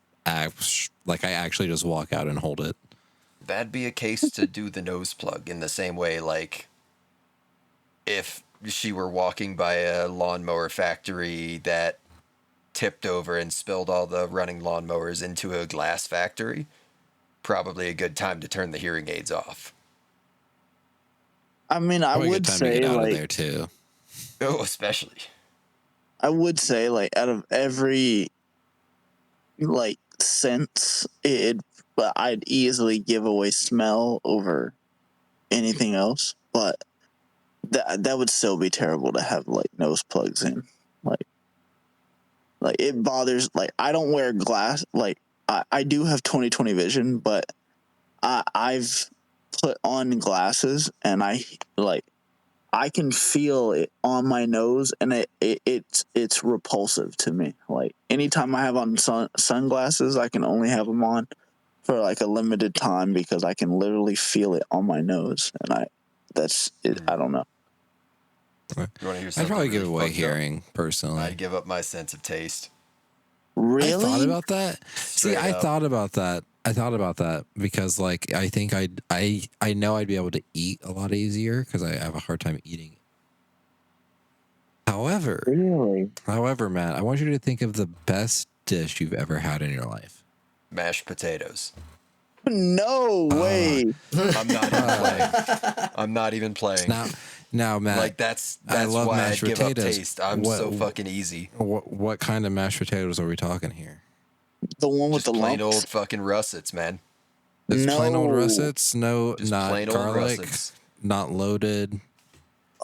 like I actually just walk out and hold it. That'd be a case to do the nose plug in the same way, like, if she were walking by a lawnmower factory that tipped over and spilled all the running lawnmowers into a glass factory, probably a good time to turn the hearing aids off. I mean, I Probably a would good time to say get out of like there too. Oh, especially. I would say like out of every like sense, but I'd easily give away smell over anything else. But that would still be terrible to have like nose plugs in. Like it bothers. Like I don't wear glass. Like I do have 20/20 vision, but I've put on glasses and I can feel it on my nose, and it's repulsive to me. Like anytime I have on sunglasses, I can only have them on for like a limited time because I can literally feel it on my nose, and that's it. I don't know. You want to hear I'd something probably really give away fucked up? hearing personally. I'd give up my sense of taste. Really? I thought about that. See, Straight I up. thought about that because like I think I know I'd be able to eat a lot easier because I have a hard time eating. However, Really? Matt, I want you to think of the best dish you've ever had in your life. Mashed potatoes. No way. I'm not even playing. I'm not even playing. Now, Matt. Like that's I love why mashed I'd give up potatoes. taste. I'm so fucking easy. What kind of mashed potatoes are we talking here? The one with Just the plain lumps. old fucking russets, man. Just plain old No. russets? No, Just not plain old garlic, russets. not loaded.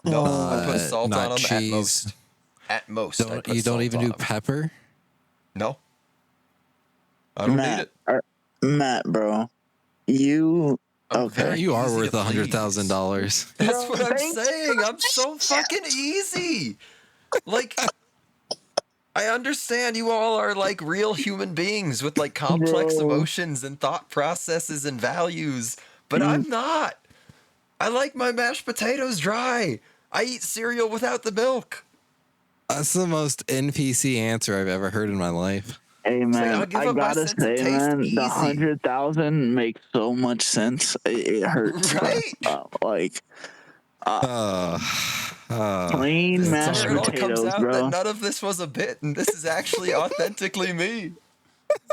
No, I put salt not on them cheese. at most. At most, I put You don't salt even on do 'em. pepper? No, I don't need it. Matt, bro. You I'm okay? very You are easy worth to please. $100,000. That's Bro, what I'm thanks. saying. I'm so fucking easy. Like, I understand you all are like real human beings with like complex Bro. emotions and thought processes and values, but I'm not. I like my mashed potatoes dry. I eat cereal without the milk. That's the most NPC answer I've ever heard in my life. Hey I'll man, give I up my gotta sense of say, taste man, the easy. 100,000 makes so much sense. It hurts, Right? like Uh, plain This is mashed where it all comes potatoes, out bro. that none of this was a bit, and this is actually authentically me.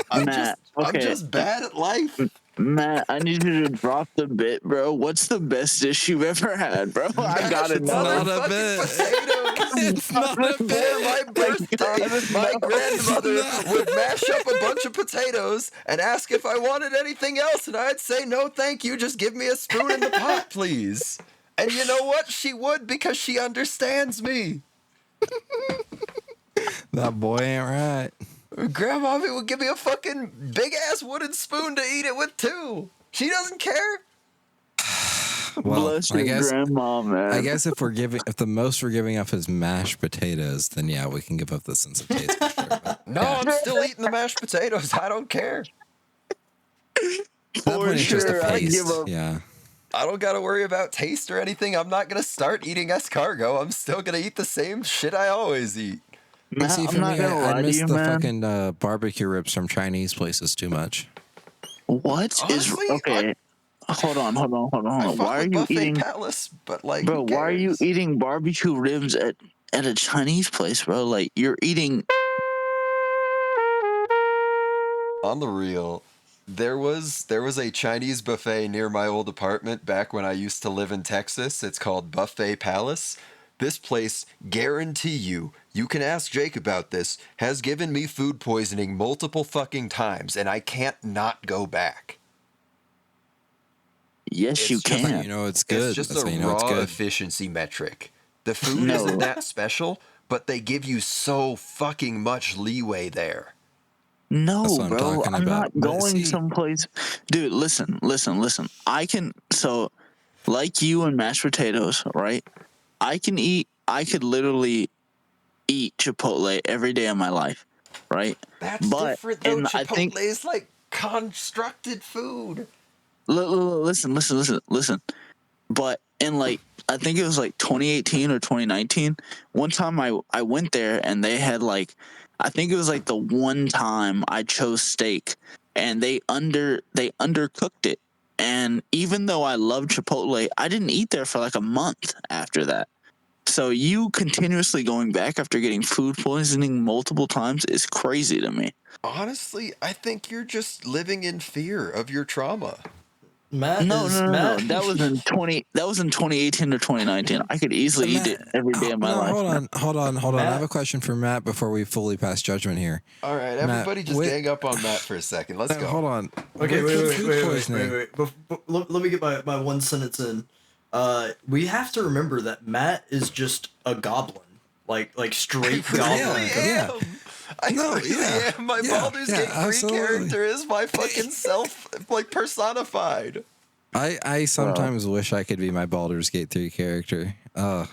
I'm Matt, okay. just bad at life. Matt, I need you to drop the bit, bro. What's the best dish you've ever had, bro? I gotta Mashed know. not a motherfucking bit. potatoes. It's not a For my bit. birthday, my grandmother would mash up a bunch of potatoes and ask if I wanted anything else, and I'd say no, thank you. Just give me a spoon in the pot, please. And you know what? She would, because she understands me. That boy ain't right. Grandma would give me a fucking big ass wooden spoon to eat it with too. She doesn't care. Well, Bless your grandma, man. I guess if the most we're giving up is mashed potatoes, then yeah, we can give up the sense of taste for sure. But, No, yeah. I'm still eating the mashed potatoes. I don't care. At that point, it's just a sure, I'd paste. give up. Yeah. I don't gotta worry about taste or anything. I'm not gonna start eating escargot. I'm still gonna eat the same shit I always eat. Matt, See, I'm for not me, gonna I lie to miss you, the man. fucking barbecue ribs from Chinese places too much. What Honestly, is okay? Hold on. I fuck Why are with you Buffet eating, Palace, but like, bro? who Why are you cares? eating barbecue ribs at a Chinese place, bro? Like you're eating. On the real, there was a Chinese buffet near my old apartment back when I used to live in Texas. It's called Buffet Palace. This place, guarantee you can ask Jake about this, has given me food poisoning multiple fucking times, and I can't not go back. Yes, It's you just- can. You know it's good. It's just That's a how you know it's raw good. efficiency metric. The food No. isn't that special, but they give you so fucking much leeway there. No, That's what I'm bro, talking I'm about. not But going see- someplace. Dude, listen. I can, so like you and mashed potatoes, right? I could literally eat Chipotle every day of my life, right? That's But different though. and I Chipotle think is like constructed food. listen. But in like I think it was like 2018 or 2019. One time I went there and they had like I think it was like the one time I chose steak and they undercooked it. And even though I love Chipotle, I didn't eat there for like a month after that. So you continuously going back after getting food poisoning multiple times is crazy to me. Honestly, I think you're just living in fear of your trauma. Matt No. Matt. That was in 2018 or 2019. I could easily eat it every day of my life. Hold on. I Matt- have a question for Matt before we fully pass judgment here. All right, everybody, just gang up on Matt for a second. Let's go. Hold on. Okay, With food poisoning, wait. Let me get my one sentence in. We have to remember that Matt is just a goblin, like straight goblin. Yeah. I No, really yeah. am. My Yeah, Baldur's yeah, Gate 3 absolutely. character is my fucking self, like personified. I sometimes wish I could be my Baldur's Gate 3 character. It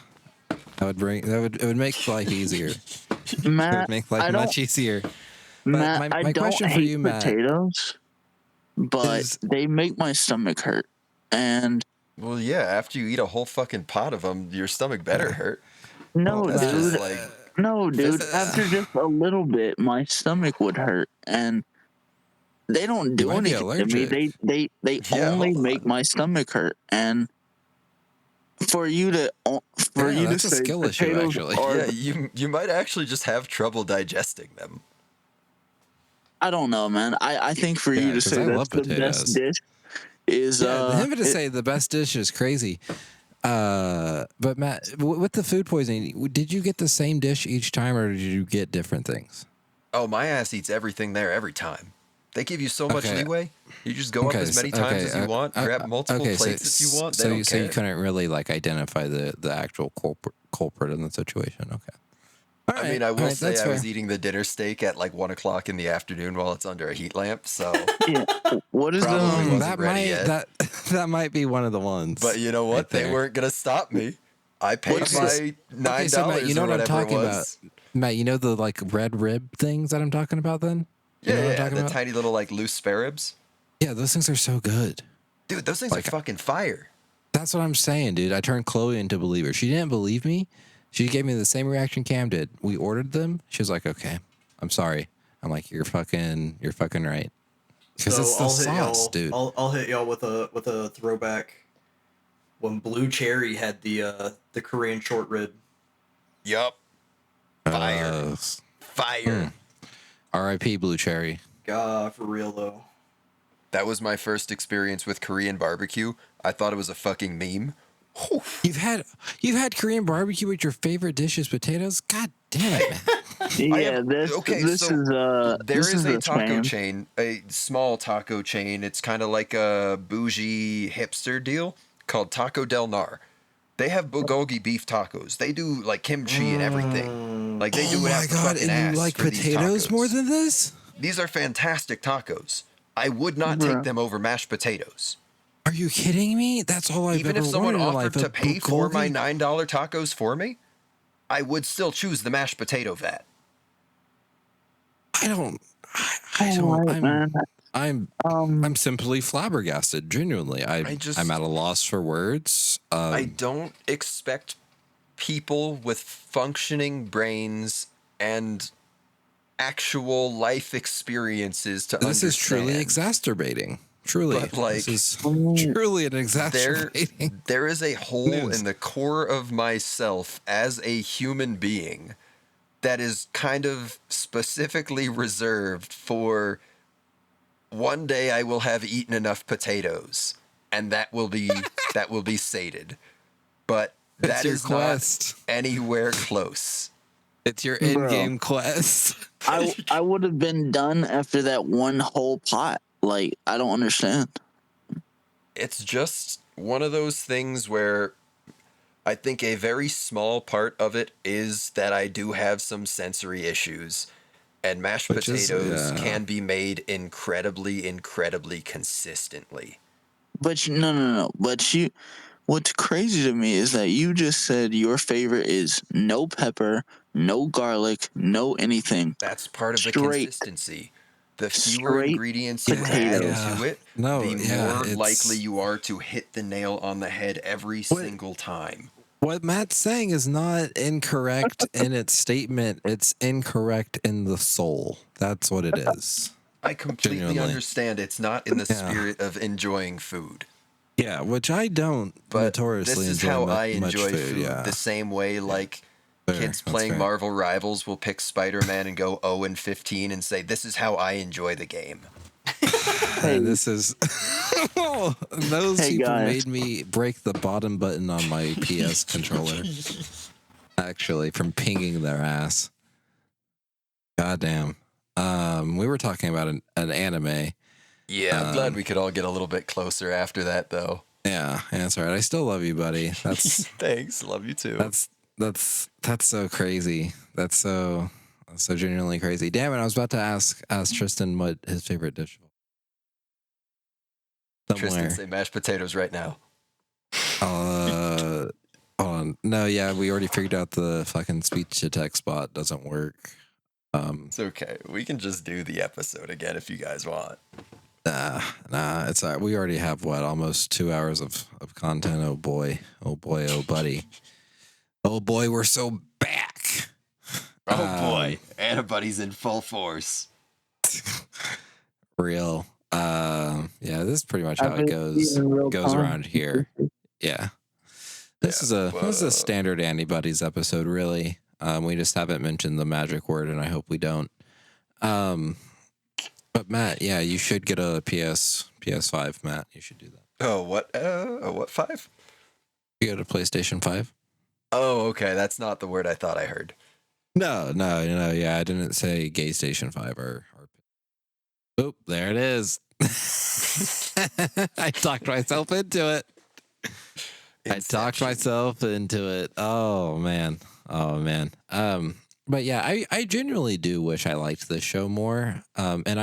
would make life easier. It Matt, would make life much easier. Matt, my I don't question for hate you, Matt, potatoes, but is- they make my stomach hurt. And Well, yeah, after you eat a whole fucking pot of them, your stomach better hurt. no, That's dude, just like, after just a little bit, my stomach would hurt, and they don't do might be anything to me. allergic. They Yeah, only hold make on. my stomach hurt, and for you to that's a say skill issue, potatoes actually. are yeah, you might actually just have trouble digesting them. I don't know, man. I think for you to 'cause say I that's love the best potatoes. dish is Him to say the best dish is crazy. But Matt, with the food poisoning, did you get the same dish each time, or did you get different things? Oh, my ass eats everything there every time. They give you so much Okay. leeway. You just go up as many times as you want, grab multiple plates if you want. They don't so you care. couldn't really like identify the actual culprit in the situation. Okay. All I right, mean, I all will right, say that's I fair. was eating the dinner steak at like 1 o'clock in the afternoon while it's under a heat lamp, so yeah. What is Probably the wasn't that ready might yet. that might be one of the ones. but you know right what? They there. weren't gonna stop me. I paid What's my $9 Okay, so Matt, you know or what I'm whatever it talking about. was. Matt, you know the like red rib things that I'm talking about. Then you know what I'm Yeah, talking the about. tiny little like loose spare ribs. Yeah, those things are so good. Dude, those things Like- are fucking fire. That's what I'm saying, dude. I turned Chloe into a believer. She didn't believe me. She gave me the same reaction Cam did. We ordered them. She was like, "Okay, I'm sorry." I'm like, "You're fucking right." Because So it's the I'll hit sauce, y'all. dude. I'll hit y'all with a throwback. When Blue Cherry had the Korean short rib. Yup. Fire. Uh, Fire. R.I.P. Blue Cherry. God, for real though. That was my first experience with Korean barbecue. I thought it was a fucking meme. Whew. You've had Korean barbecue with your favorite dish is potatoes. God damn it, man. yeah? This There this is a a taco shame. chain, a small taco chain. It's kind of like a bougie hipster deal called Taco Del Nar. They have bulgogi beef tacos. They do like kimchi and everything. Like they do Oh it my out the god! fucking And you ass like for these potatoes tacos. more than this? These are fantastic tacos. I would not take Bruh. them over mashed potatoes. Are you kidding me? That's all I've Even ever if someone wanted in offered life. to a pay for my bulgogi. $9 tacos for me, I would still choose the mashed potato vat. I don't. Alright, man. I'm simply flabbergasted. Genuinely, I'm at a loss for words. I don't expect people with functioning brains and actual life experiences to This is truly understand. exacerbating. Truly, But, like, this is truly an exacerbating. There is a hole News. in the core of myself as a human being that is kind of specifically reserved for one day I will have eaten enough potatoes and that will be sated. But that your is quest. not anywhere close. It's your Bro. in-game quest. I would have been done after that one whole pot. Like, I don't understand. It's just one of those things where I think a very small part of it is that I do have some sensory issues. And mashed Which is- potatoes yeah. can be made incredibly, incredibly consistently. But no. But what's crazy to me is that you just said your favorite is no pepper, no garlic, no anything. That's part of the Straight. consistency. The fewer Straight ingredients you potatoes. add to it, No, the yeah, more it's- likely you are to hit the nail on the head every single time. What Matt's saying is not incorrect in its statement. It's incorrect in the soul. That's what it is. I completely Genuinely. understand it's not in the Yeah. spirit of enjoying food. Yeah, which I don't But notoriously this is enjoy how much I enjoy food. food. Yeah. The same way, like, Fair, kids that's playing fair. Marvel Rivals will pick Spider-Man and go 0-15 and say, this is how I enjoy the game. And this is those Hey, people guys. made me break the bottom button on my PS controller. Actually, from pinging their ass. Goddamn. We were talking about an anime. Yeah, I'm glad we could all get a little bit closer after that, though. Yeah, that's all right. I still love you, buddy. That's Thanks. Love you, too. that's so crazy. That's so genuinely crazy. Damn it! I was about to ask Tristan what his favorite dish was. Tristan, say mashed potatoes right now. Hold on. No, yeah, we already figured out the fucking speech to text bot doesn't work. It's okay. We can just do the episode again if you guys want. Nah, it's all right. We already have almost 2 hours of content. Oh boy, oh buddy. Oh boy, we're so back. Oh boy, Antibodies in full force. Real. Yeah, this is pretty much how it goes time. around here. Yeah. This is a standard Antibodies episode, really. We just haven't mentioned the magic word, and I hope we don't. Matt, yeah, you should get a PS5, Matt. You should do that. Oh, what? What 5? You get a PlayStation 5? Oh, okay. That's not the word I thought I heard. No, yeah, I didn't say Gay Station 5 or Oop, there it is. I talked myself into it. I talked Inception. myself into it. Oh man. But yeah, I genuinely do wish I liked this show more. And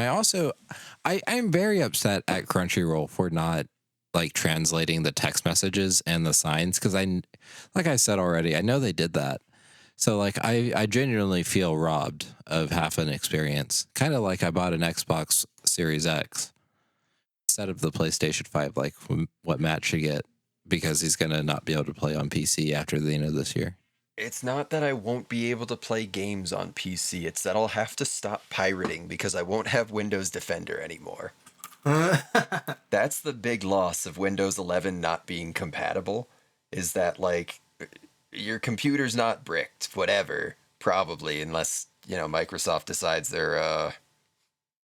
I'm very upset at Crunchyroll for not like translating the text messages and the signs, because like I said already, I know they did that. So like I genuinely feel robbed of half an experience. Kind of like I bought an Xbox Series X instead of the PlayStation 5, like what Matt should get, because he's gonna not be able to play on PC after the end of this year. It's not that I won't be able to play games on PC. It's that I'll have to stop pirating because I won't have Windows Defender anymore. That's the big loss of Windows 11 not being compatible, is that, like, your computer's not bricked, whatever, probably, unless, Microsoft decides they're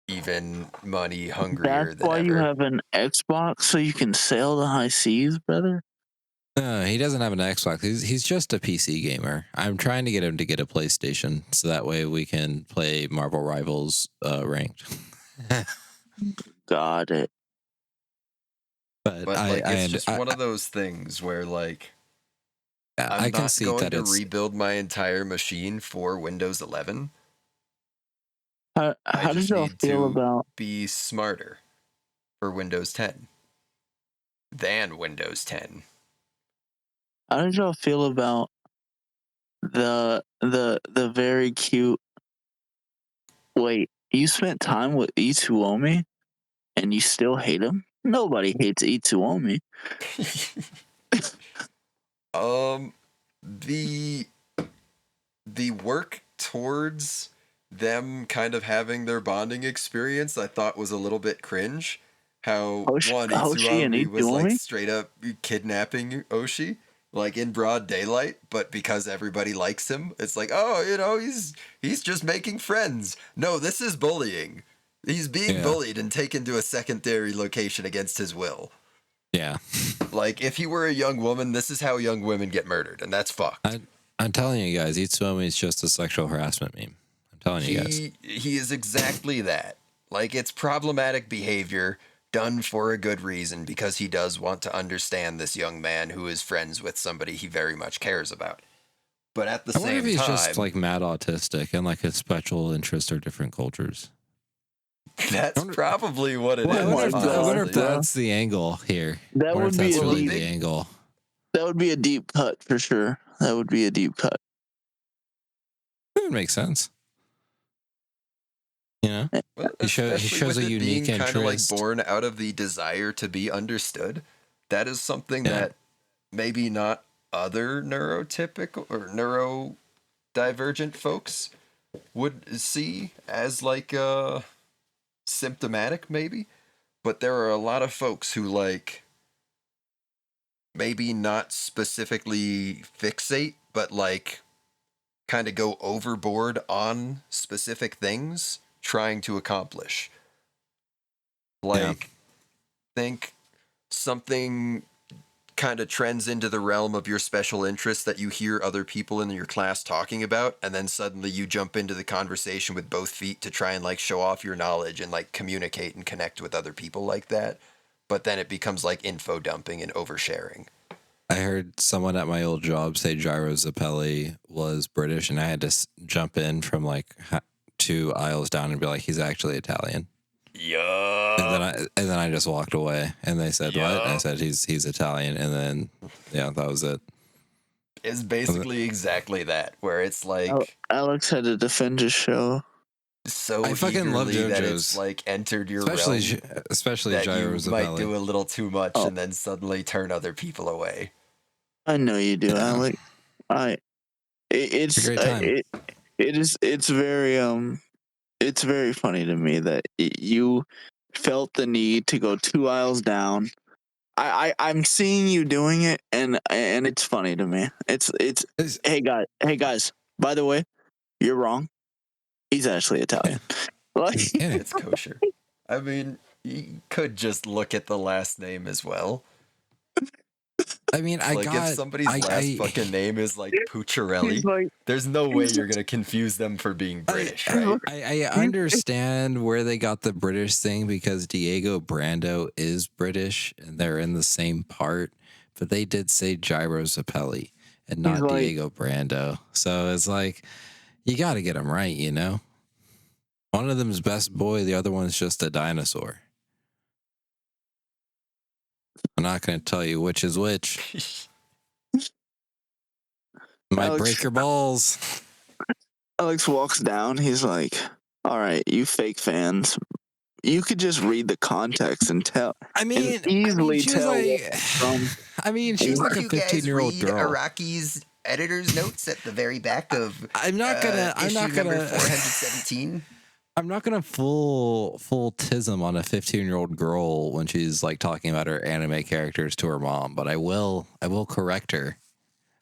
even money hungrier That's than why ever. you have an Xbox, so you can sail the high seas, brother. He doesn't have an Xbox. He's just a PC gamer. I'm trying to get him to get a PlayStation so that way we can play Marvel Rivals ranked. Got it. But it's just one of those things where, like, I'm I can not see going that to it's rebuild my entire machine for Windows 11. How I did just y'all need feel to about? be smarter for Windows 10 than Windows 10. How did y'all feel about the very cute? Wait, you spent time with Itsuomi, and you still hate him? Nobody hates Itsuomi. The work towards them kind of having their bonding experience, I thought was a little bit cringe. How one Hoshi and Itsuami was like Itsuomi? straight up kidnapping Oshi, like in broad daylight, but because everybody likes him, it's like, oh, he's just making friends. No, this is bullying. He's being bullied and taken to a secondary location against his will. Yeah. Like, if he were a young woman, this is how young women get murdered, and that's fucked. I'm telling you guys, Itsuomi is just a sexual harassment meme. I'm telling you guys. He is exactly that. Like, it's problematic behavior done for a good reason, because he does want to understand this young man who is friends with somebody he very much cares about. But at the I wonder same if he's time, just like mad autistic and like his special interests are different cultures. that's probably what it is. I wonder if bro. that's the angle here. That I wonder would if be that's a really deep. the angle. That would be a deep cut for sure. That would be a deep cut. It would make sense. You know, Well, he shows especially with a it unique being kind of like interest. born out of the desire to be understood. That is something that maybe not other neurotypical or neurodivergent folks would see as like symptomatic, maybe. But there are a lot of folks who, like, maybe not specifically fixate, but like kind of go overboard on specific things trying to accomplish. Like, think something kind of trends into the realm of your special interest that you hear other people in your class talking about, and then suddenly you jump into the conversation with both feet to try and like show off your knowledge and like communicate and connect with other people like that. But then it becomes like info dumping and oversharing. I heard someone at my old job say Gyro Zappelli was British, and I had to jump in from like 2 aisles down and be like, he's actually Italian. Yeah. And then I just walked away, and they said, what? And I said, he's Italian. And then, that was it. It's basically exactly that, where it's like Alex had to defend his show. So I fucking love eagerly that JoJo's. it's like entered your especially realm, especially that Gyro you Zappelli. might do a little too much and then suddenly turn other people away. I know you do, Alex. It's a great time. It's very funny to me that you felt the need to go 2 aisles down. I'm seeing you doing it, and it's funny to me. It's hey guys. By the way, you're wrong. He's actually Italian. Like, It's kosher. I mean, you could just look at the last name as well. I mean, Like, if somebody's last fucking name is like He's Pucciarelli, like, there's no way he's you're gonna confuse them for being British, he's right? like- I understand where they got the British thing because Diego Brando is British and they're in the same part, but they did say Gyro Zapelli and not like- Diego Brando. So it's like, you got to get them right, you know? One of them's best boy, the other one's just a dinosaur. I'm not going to tell you which is which. Might Alex- break your balls. Alex walks down. He's like, "All right, you fake fans. You could just read the context and tell. I mean, easily she was tell like, from- I mean, she was like a 15-year-old girl. Iraqi's editor's notes at the very back of I'm not gonna 417. I'm not gonna full tism on a 15-year-old girl when she's like talking about her anime characters to her mom, but I will correct her.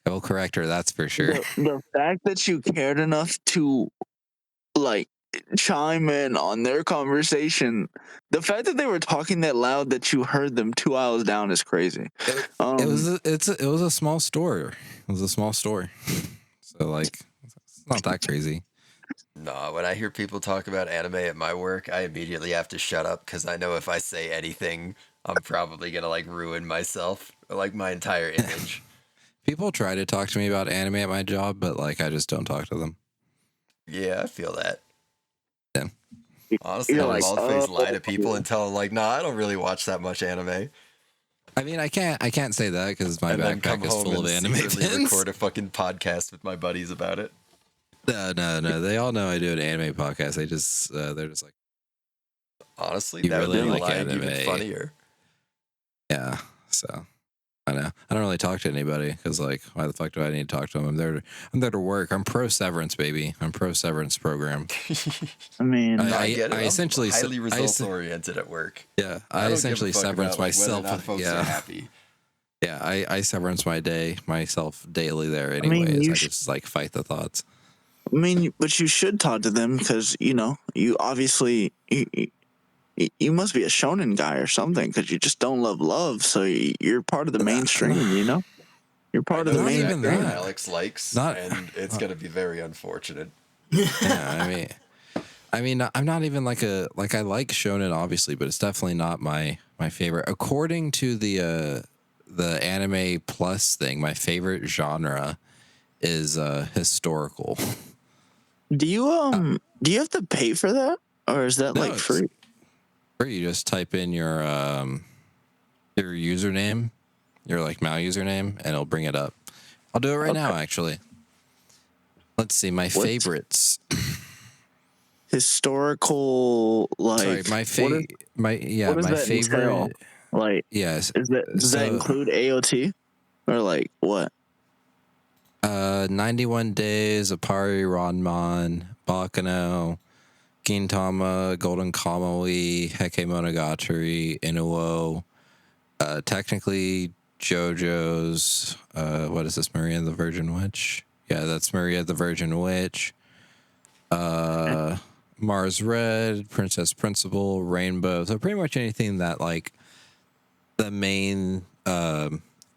I will correct her, that's for sure. the fact that you cared enough to like chime in on their conversation, the fact that they were talking that loud that you heard them 2 hours down is crazy. It was a small store. It was a small store. So like it's not that crazy. No, when I hear people talk about anime at my work, I immediately have to shut up because I know if I say anything, I'm probably gonna like ruin myself or like my entire image. People try to talk to me about anime at my job, but like I just don't talk to them. Yeah, I feel that. Yeah. Honestly, You're I'll like, bald-faced lie to oh. people and tell them like, nah, I don't really watch that much anime. I mean, I can't say that because my And then come backpack is home full of and anime secretly pins. record a fucking podcast with my buddies about it. No. They all know I do an anime podcast. They're just like, Honestly, You that would really make like lying even anime. funnier. yeah. So I know I don't really talk to anybody because like, why the fuck do I need to talk to them? I'm there to work. I'm pro Severance, baby. I'm pro Severance program. I mean, I get it. I I'm essentially highly I results oriented at work. Yeah, I don't give a essentially fuck severance about, like, whether or myself. not folks are happy. Yeah, I severance myself daily there. Anyways, I just like fight the thoughts. I mean, but you should talk to them because you obviously you must be a shonen guy or something because you just don't love. So you're part of the mainstream. You're part of the Not mainstream. even Exactly what that. Alex likes, Not- and it's gonna be very unfortunate. Yeah, I mean, I'm not even like I like shonen obviously, but it's definitely not my favorite. According to the Anime Plus thing, my favorite genre is historical. Do you have to pay for that or is that No, like it's free? Or you just type in your username, your like Mal username, and it'll bring it up. I'll do it right now, actually. Let's see my favorites. Historical, like Sorry, my what does that favorite. entail? Like, Yes. does that include AOT or like what? 91 Days, Apari Ranman, Bakano, Gintama, Golden Kamuy, Heike Monogatari, Inuo, technically JoJo's, what is this, Maria the Virgin Witch? Yeah, that's Maria the Virgin Witch. Mars Red, Princess Principal, Rainbow. So pretty much anything that like the main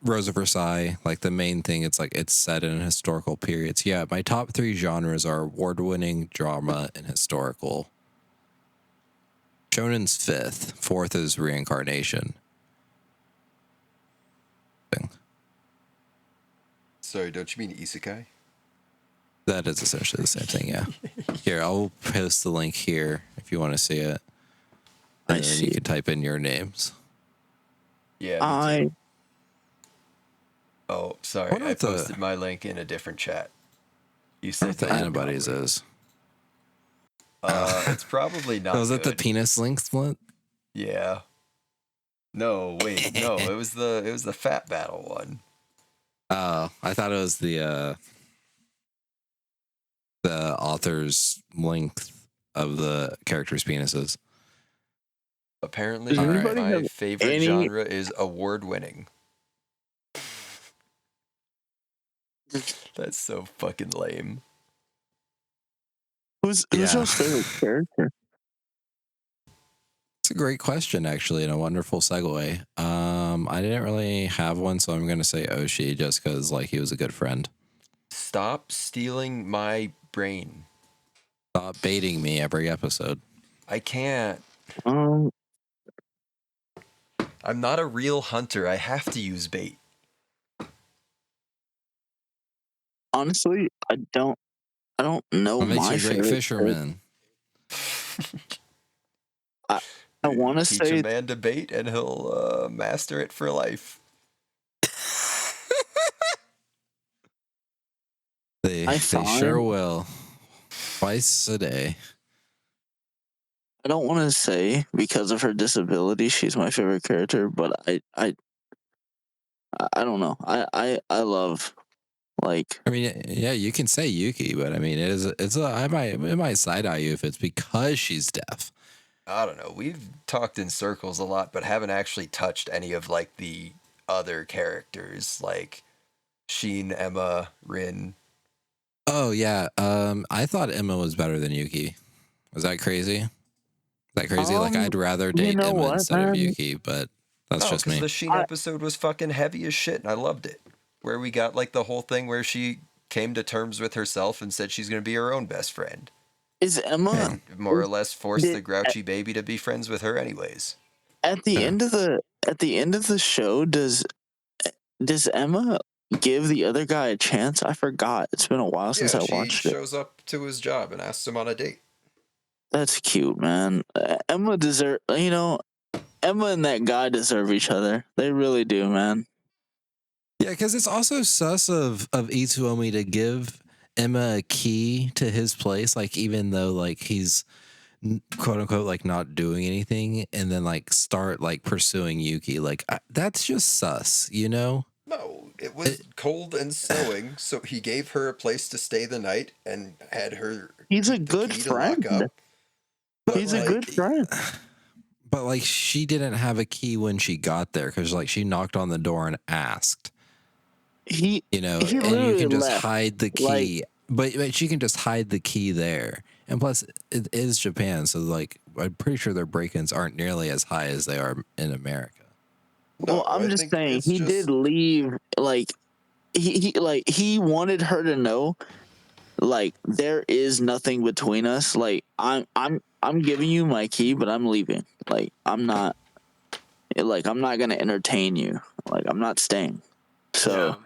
Rose of Versailles, like the main thing, it's like it's set in historical periods. Yeah, my top 3 genres are award-winning, drama, and historical. Shonen's 5th. 4th is reincarnation. Sorry, don't you mean isekai? That is essentially the same thing, yeah. Here, I'll post the link here if you want to see it. And then you can type in your names. Yeah, me too. Oh, sorry. I posted my link in a different chat. You said the antibodies is. It's probably not. Was it the penis link split? Yeah. No, wait, no. It was the fat battle one. Oh, I thought it was the author's length of the characters' penises. Apparently, Does my favorite genre is award-winning. That's so fucking lame. Who's your favorite character? great question, actually, and a wonderful segue. I didn't really have one, so I'm going to say Oshi just because, like, he was a good friend. Stop stealing my brain. Stop baiting me every episode. I can't. Um, I'm not a real hunter. I have to use bait. honestly, I don't know What makes my you a great favorite. fisherman? I I want to Teach a say man to bait, and he'll master it for life. They sure find will. Twice a day. I don't want to say because of her disability she's my favorite character, but I don't know. I love like I mean, yeah, you can say Yuki, but I mean, it might side eye you if it's because she's deaf. I don't know. We've talked in circles a lot, but haven't actually touched any of like the other characters, like Sheen, Emma, Rin. Oh yeah, I thought Emma was better than Yuki. Was that crazy? Is that crazy? Like, I'd rather you date know Emma what, instead of man? Yuki, but that's No, just because me. the Sheen I episode was fucking heavy as shit, and I loved it. Where we got like the whole thing where she came to terms with herself and said she's gonna be her own best friend, is Emma and more or less forced did the grouchy baby to be friends with her anyways. at the Yeah. end of the show does Emma give the other guy a chance? I forgot. It's been a while since Yeah, I she watched it. shows up to his job and asks him on a date. That's cute, man. Emma deserve, Emma and that guy deserve each other. They really do, man. Yeah, because it's also sus of Itsuomi to give Emma a key to his place, like even though like he's quote unquote like not doing anything, and then like start like pursuing Yuki. Like that's just sus, you know? No, it was cold and snowing, so he gave her a place to stay the night and had her He's a keep the good key to lock friend. up. But He's a good like, friend. But like she didn't have a key when she got there because like she knocked on the door and asked, He you know, he and you literally can just left. hide the Like key. But she can just hide the key there. And plus, it is Japan, so like I'm pretty sure their break-ins aren't nearly as high as they are in America. well, no, I'm I just think saying it's he did just leave. Like he wanted her to know. Like there is nothing between us. Like I'm giving you my key, but I'm leaving. Like I'm not gonna entertain you. Like I'm not staying. So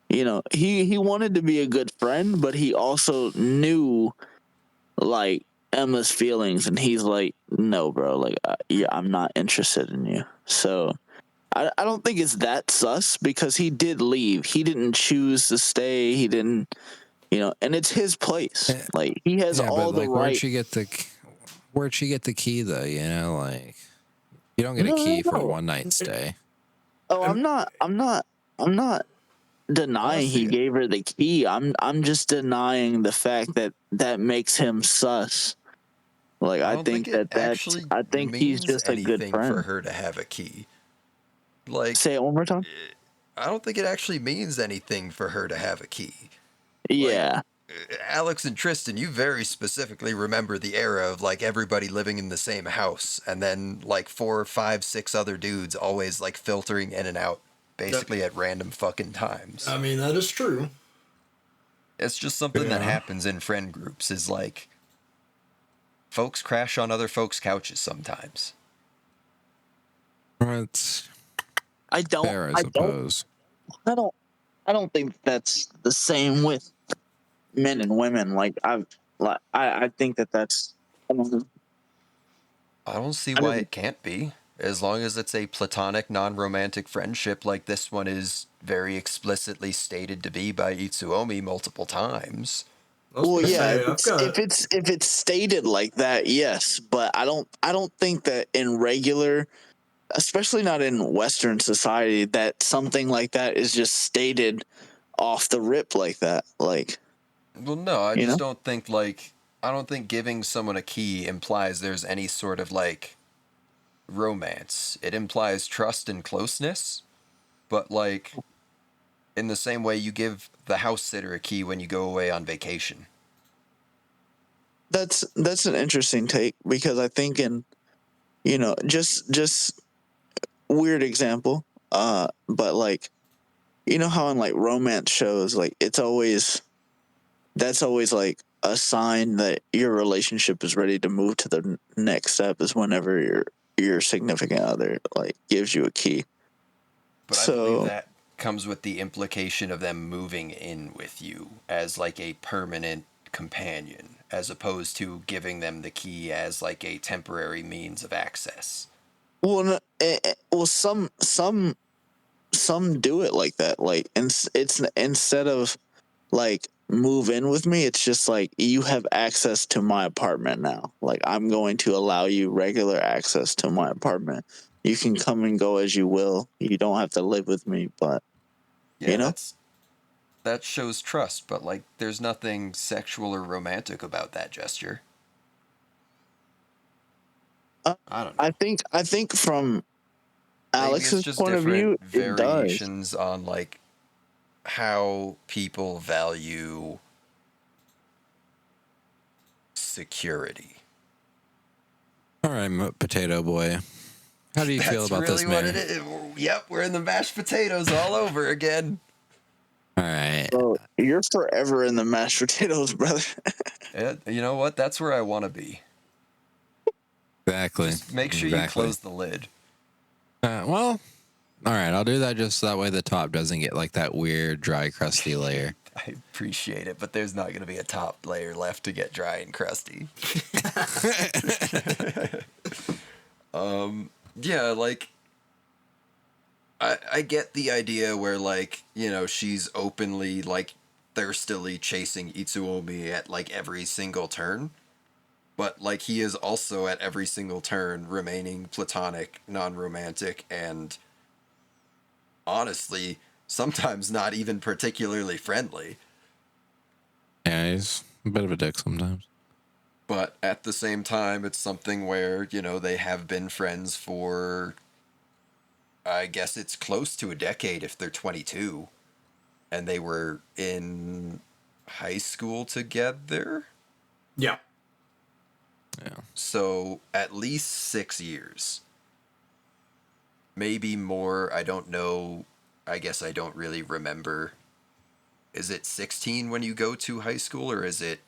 he wanted to be a good friend, but he also knew like Emma's feelings, and he's like, no, bro, like yeah, I'm not interested in you. So I don't think it's that sus because he did leave. He didn't choose to stay. He didn't, and it's his place. Eh, Like he has Yeah, but all the like right. where'd she get the key though? You know, like you don't get a No, no, key for a no. one night stay. Oh, I'm not denying he honestly, gave her the key. I'm just denying the fact that that makes him sus. Like I I don't think think it that's actually I think he's means just a good anything for friend. her to have a key. Like, Say it one more time. I don't think it actually means anything for her to have a key. Like, Yeah, Alex and Tristan, you very specifically remember the era of like everybody living in the same house, and then like 4, 5, 6 other dudes always like filtering in and out, basically at random fucking times. I mean, that is true. It's just something that Yeah. happens in friend groups. Is like folks crash on other folks' couches sometimes. It's I don't fair, I I don't suppose. I don't I don't think that's the same with men and women. I think that's I don't know. I don't see I why don't it can't be. As long as it's a platonic, non romantic friendship like this one is very explicitly stated to be by Itsuomi multiple times. I was well gonna yeah say I've got. if it's stated like that, yes, but I don't think that in regular, especially not in Western society, that something like that is just stated off the rip like that. Like, Well, no, I you just know? don't think, like, I don't think giving someone a key implies there's any sort of, like, romance. It implies trust and closeness, but, like, in the same way you give the house sitter a key when you go away on vacation. That's an interesting take because I think just weird example. But like, how in like romance shows, like that's always like a sign that your relationship is ready to move to the next step is whenever your significant other like gives you a key. But I believe So, that comes with the implication of them moving in with you as like a permanent companion, as opposed to giving them the key as like a temporary means of access. well, no, well, some do it like that. Like, and it's instead of like move in with me, it's just like you have access to my apartment now. Like, I'm going to allow you regular access to my apartment. You can come and go as you will. You don't have to live with me, but you Yeah, know. that shows trust, but like there's nothing sexual or romantic about that gesture. Uh, I don't I know. think from Maybe it's Alex's just point of different view, it does. variations on like how people value security. All right, potato boy. How do you feel That's about this really what it marriage? is. Yep, we're in the mashed potatoes all over again. All right. Bro, you're forever in the mashed potatoes, brother. You know what? That's where I want to be. Exactly. Just make sure you Exactly. close the lid. Well, all right. I'll do that just so that way the top doesn't get like that weird, dry, crusty layer. I appreciate it, but there's not going to be a top layer left to get dry and crusty. Yeah, like I get the idea where like, she's openly like thirstily chasing Itsuomi at like every single turn. But like he is also at every single turn remaining platonic, non-romantic, and honestly, sometimes not even particularly friendly. Yeah, he's a bit of a dick sometimes. But at the same time, it's something where, they have been friends for, I guess it's close to a decade if they're 22. And they were in high school together. Yeah. Yeah. So at least 6 years. Maybe more. I don't know. I guess I don't really remember. Is it 16 when you go to high school, or is it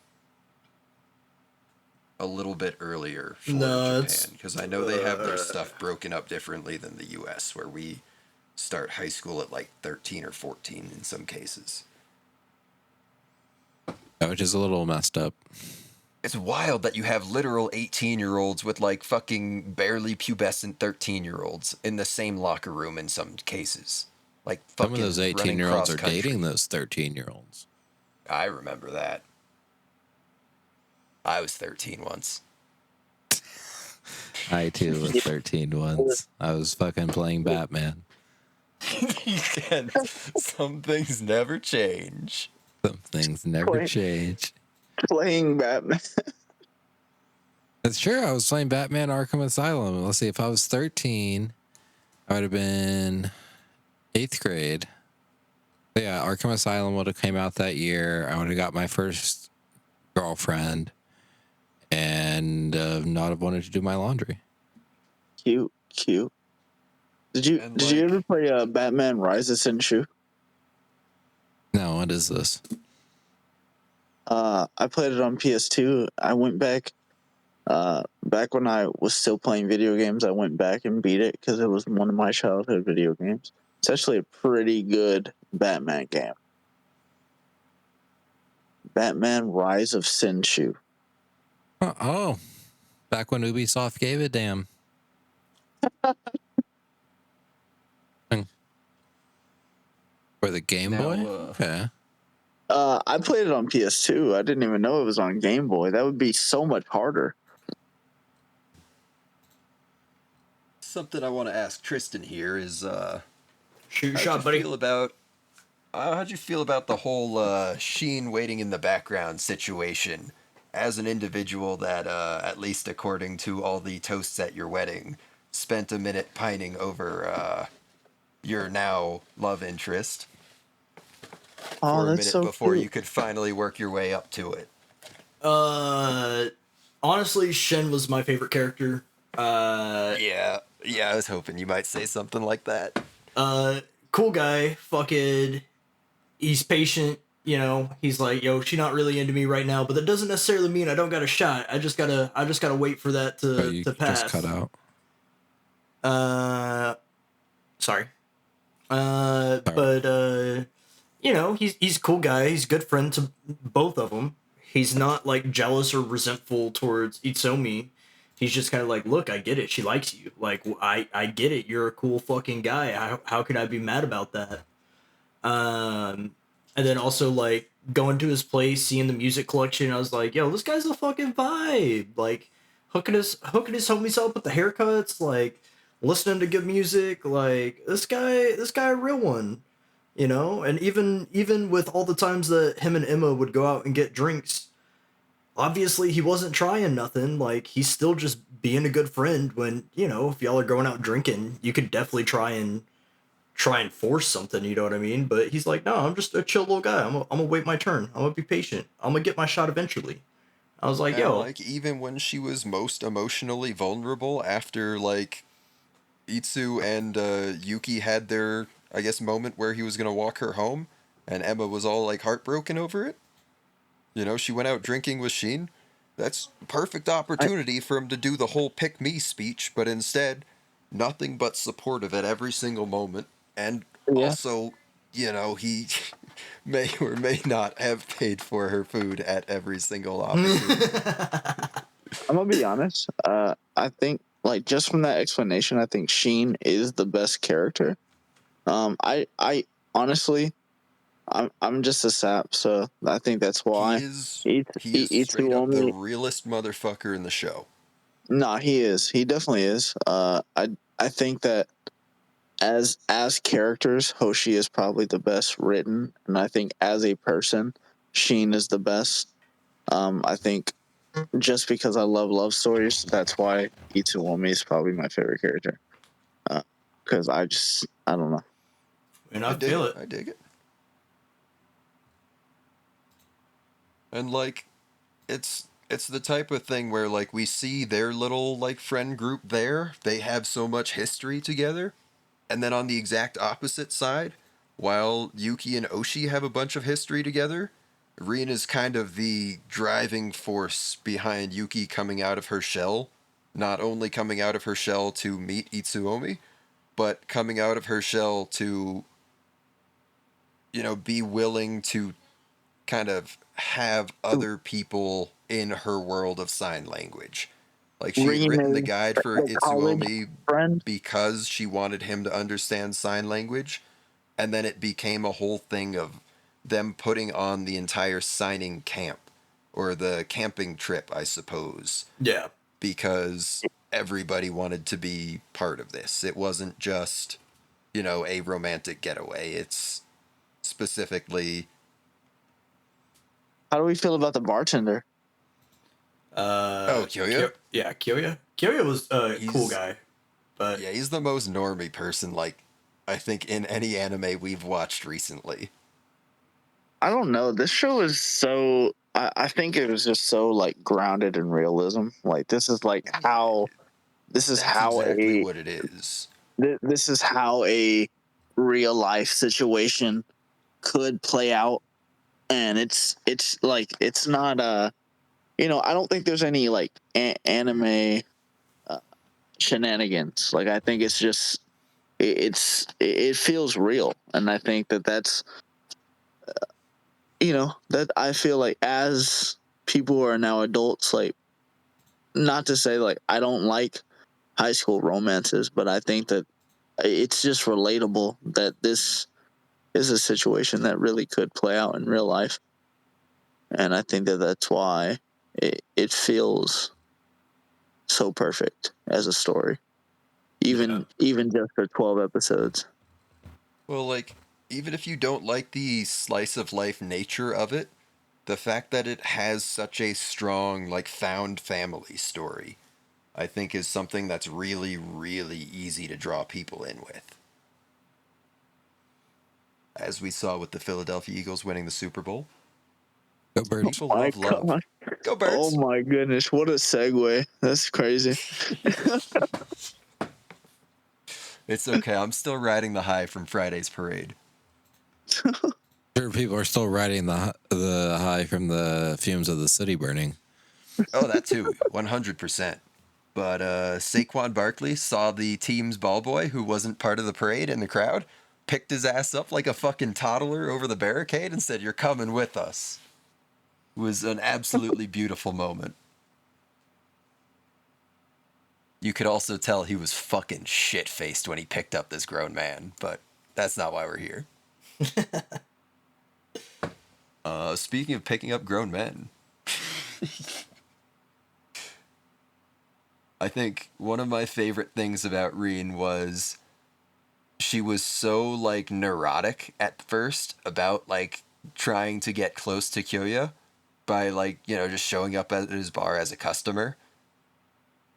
a little bit earlier for No, Japan? it's Because I know they have their stuff broken up differently than the US, where we start high school at like 13 or 14 in some cases. Which is a little messed up. It's wild that you have literal 18-year-olds with like fucking barely pubescent 13-year-olds in the same locker room in some cases. Like Some fucking of those running 18-year-olds are cross-country. dating those 13-year-olds. I remember that. I was 13 once. I too was 13 once. I was fucking playing Batman. And some things never change. Some things never Play- change. Playing Batman. It's true. I was playing Batman Arkham Asylum. Let's see. If I was 13, I would have been 8th grade. But yeah, Arkham Asylum would have came out that year. I would have got my first girlfriend and not have wanted to do my laundry. Cute. Did you And, ever play Batman Rise of Senshu? No, what is this? I played it on PS2. I went back when I was still playing video games. I went back and beat it because it was one of my childhood video games. It's actually a pretty good Batman game. Batman Rise of Senshu. Oh, back when Ubisoft gave a damn. For the Game Now, Boy? Okay. I played it on PS2. I didn't even know it was on Game Boy. That would be so much harder. something I want to ask Tristan here is, shoot your shot, buddy. How'd you feel about the whole Sheen waiting in the background situation as an individual that, at least according to all the toasts at your wedding, spent a minute pining over your now love interest Oh, for a that's minute so before cute. you could finally work your way up to it? Honestly, Shen was my favorite character Yeah, I was hoping you might say something like that. Cool guy, fucking, he's patient. You know, he's like, yo, she not really into me right now, but that doesn't necessarily mean I don't got a shot. I just gotta wait for that Oh, to you pass. just cut out. Sorry. Sorry. But you know, he's a cool guy. He's a good friend to both of them. He's not like jealous or resentful towards Itsuomi. He's just kind of like, look, I get it. She likes you. Like, I get it. You're a cool fucking guy. How could I be mad about that? And then also like going to his place, seeing the music collection. I was like, yo, this guy's a fucking vibe. Like hooking his homies up with the haircuts. Like listening to good music. Like this guy a real one. You know, and even with all the times that him and Emma would go out and get drinks, obviously he wasn't trying nothing. Like he's still just being a good friend. When you know, if y'all are going out drinking, you could definitely try and force something, you know what I mean? But he's like, no, I'm just a chill little guy. I'm gonna wait my turn. I'm gonna be patient. I'm gonna get my shot eventually. I was like, And yo, like even when she was most emotionally vulnerable after like Itsu and Yuki had their, I guess, moment where he was gonna walk her home, and Emma was all like heartbroken over it. You know, she went out drinking with Sheen. That's perfect opportunity for him to do the whole pick me speech, but instead, nothing but supportive at every single moment. And Yeah. also, you know, he may or may not have paid for her food at every single opportunity. I'm gonna be honest. I think like just from that explanation, I think Sheen is the best character. I honestly, I'm just a sap, so I think that's why. He is straight up the Itsuomi, realest motherfucker in the show. no, he is. He definitely is. I think that as characters, Hoshi is probably the best written, and I think as a person, Sheen is the best. I think just because I love stories, that's why Itsuomi is probably my favorite character. Because I don't know. and I I dig feel it. it. I dig it. And like it's the type of thing where like we see their little like friend group there. They have so much history together. And then on the exact opposite side, while Yuki and Oshi have a bunch of history together, Rin is kind of the driving force behind Yuki coming out of her shell. Not only coming out of her shell to meet Itsuomi, but coming out of her shell to, you know, be willing to kind of have other people in her world of sign language. Like she had Rin written the is guide for the college Itsuomi friend. because she wanted him to understand sign language, and then it became a whole thing of them putting on the entire signing camp or the camping trip, I suppose, Yeah. because everybody wanted to be part of this. It wasn't just, you know, a romantic getaway. It's specifically How do we feel about the bartender? Kyoya. Yeah, Kyoya. Kyoya was a cool He's guy, but Yeah, he's the most normie person, like, I think in any anime we've watched recently. I don't know. This show is so. I think it was just so like grounded in realism. Like this is like how this is That's how exactly a what it is. this is how a real life situation could play out, and it's like it's not you know, I don't think there's any like anime uh, shenanigans. Like I think it's just it feels real, and I think that that's you know that I feel like as people who are now adults, like not to say like I don't like high school romances, but I think that it's just relatable that this is a situation that really could play out in real life, and I think that that's why it feels so perfect as a story, yeah. even just for 12 episodes. Well, like, even if you don't like the slice of life nature of it, the fact that it has such a strong, like, found family story, I think is something that's really, really easy to draw people in with. As we saw with the Philadelphia Eagles winning the Super Bowl, Go Birds. people My love love. God. Go Oh Birds. my goodness, what a segue. That's crazy. It's okay. I'm still riding the high from Friday's parade. Sure, people are still riding the high from the fumes of the city burning. Oh, that too, 100%. But Saquon Barkley saw the team's ball boy who wasn't part of the parade in the crowd, picked his ass up like a fucking toddler over the barricade and said, "You're coming with us." It was an absolutely beautiful moment. You could also tell he was fucking shit-faced when he picked up this grown man, but that's not why we're here. Speaking of picking up grown men, I think one of my favorite things about Reen was she was so like neurotic at first about like trying to get close to Kyoya by like, you know, just showing up at his bar as a customer.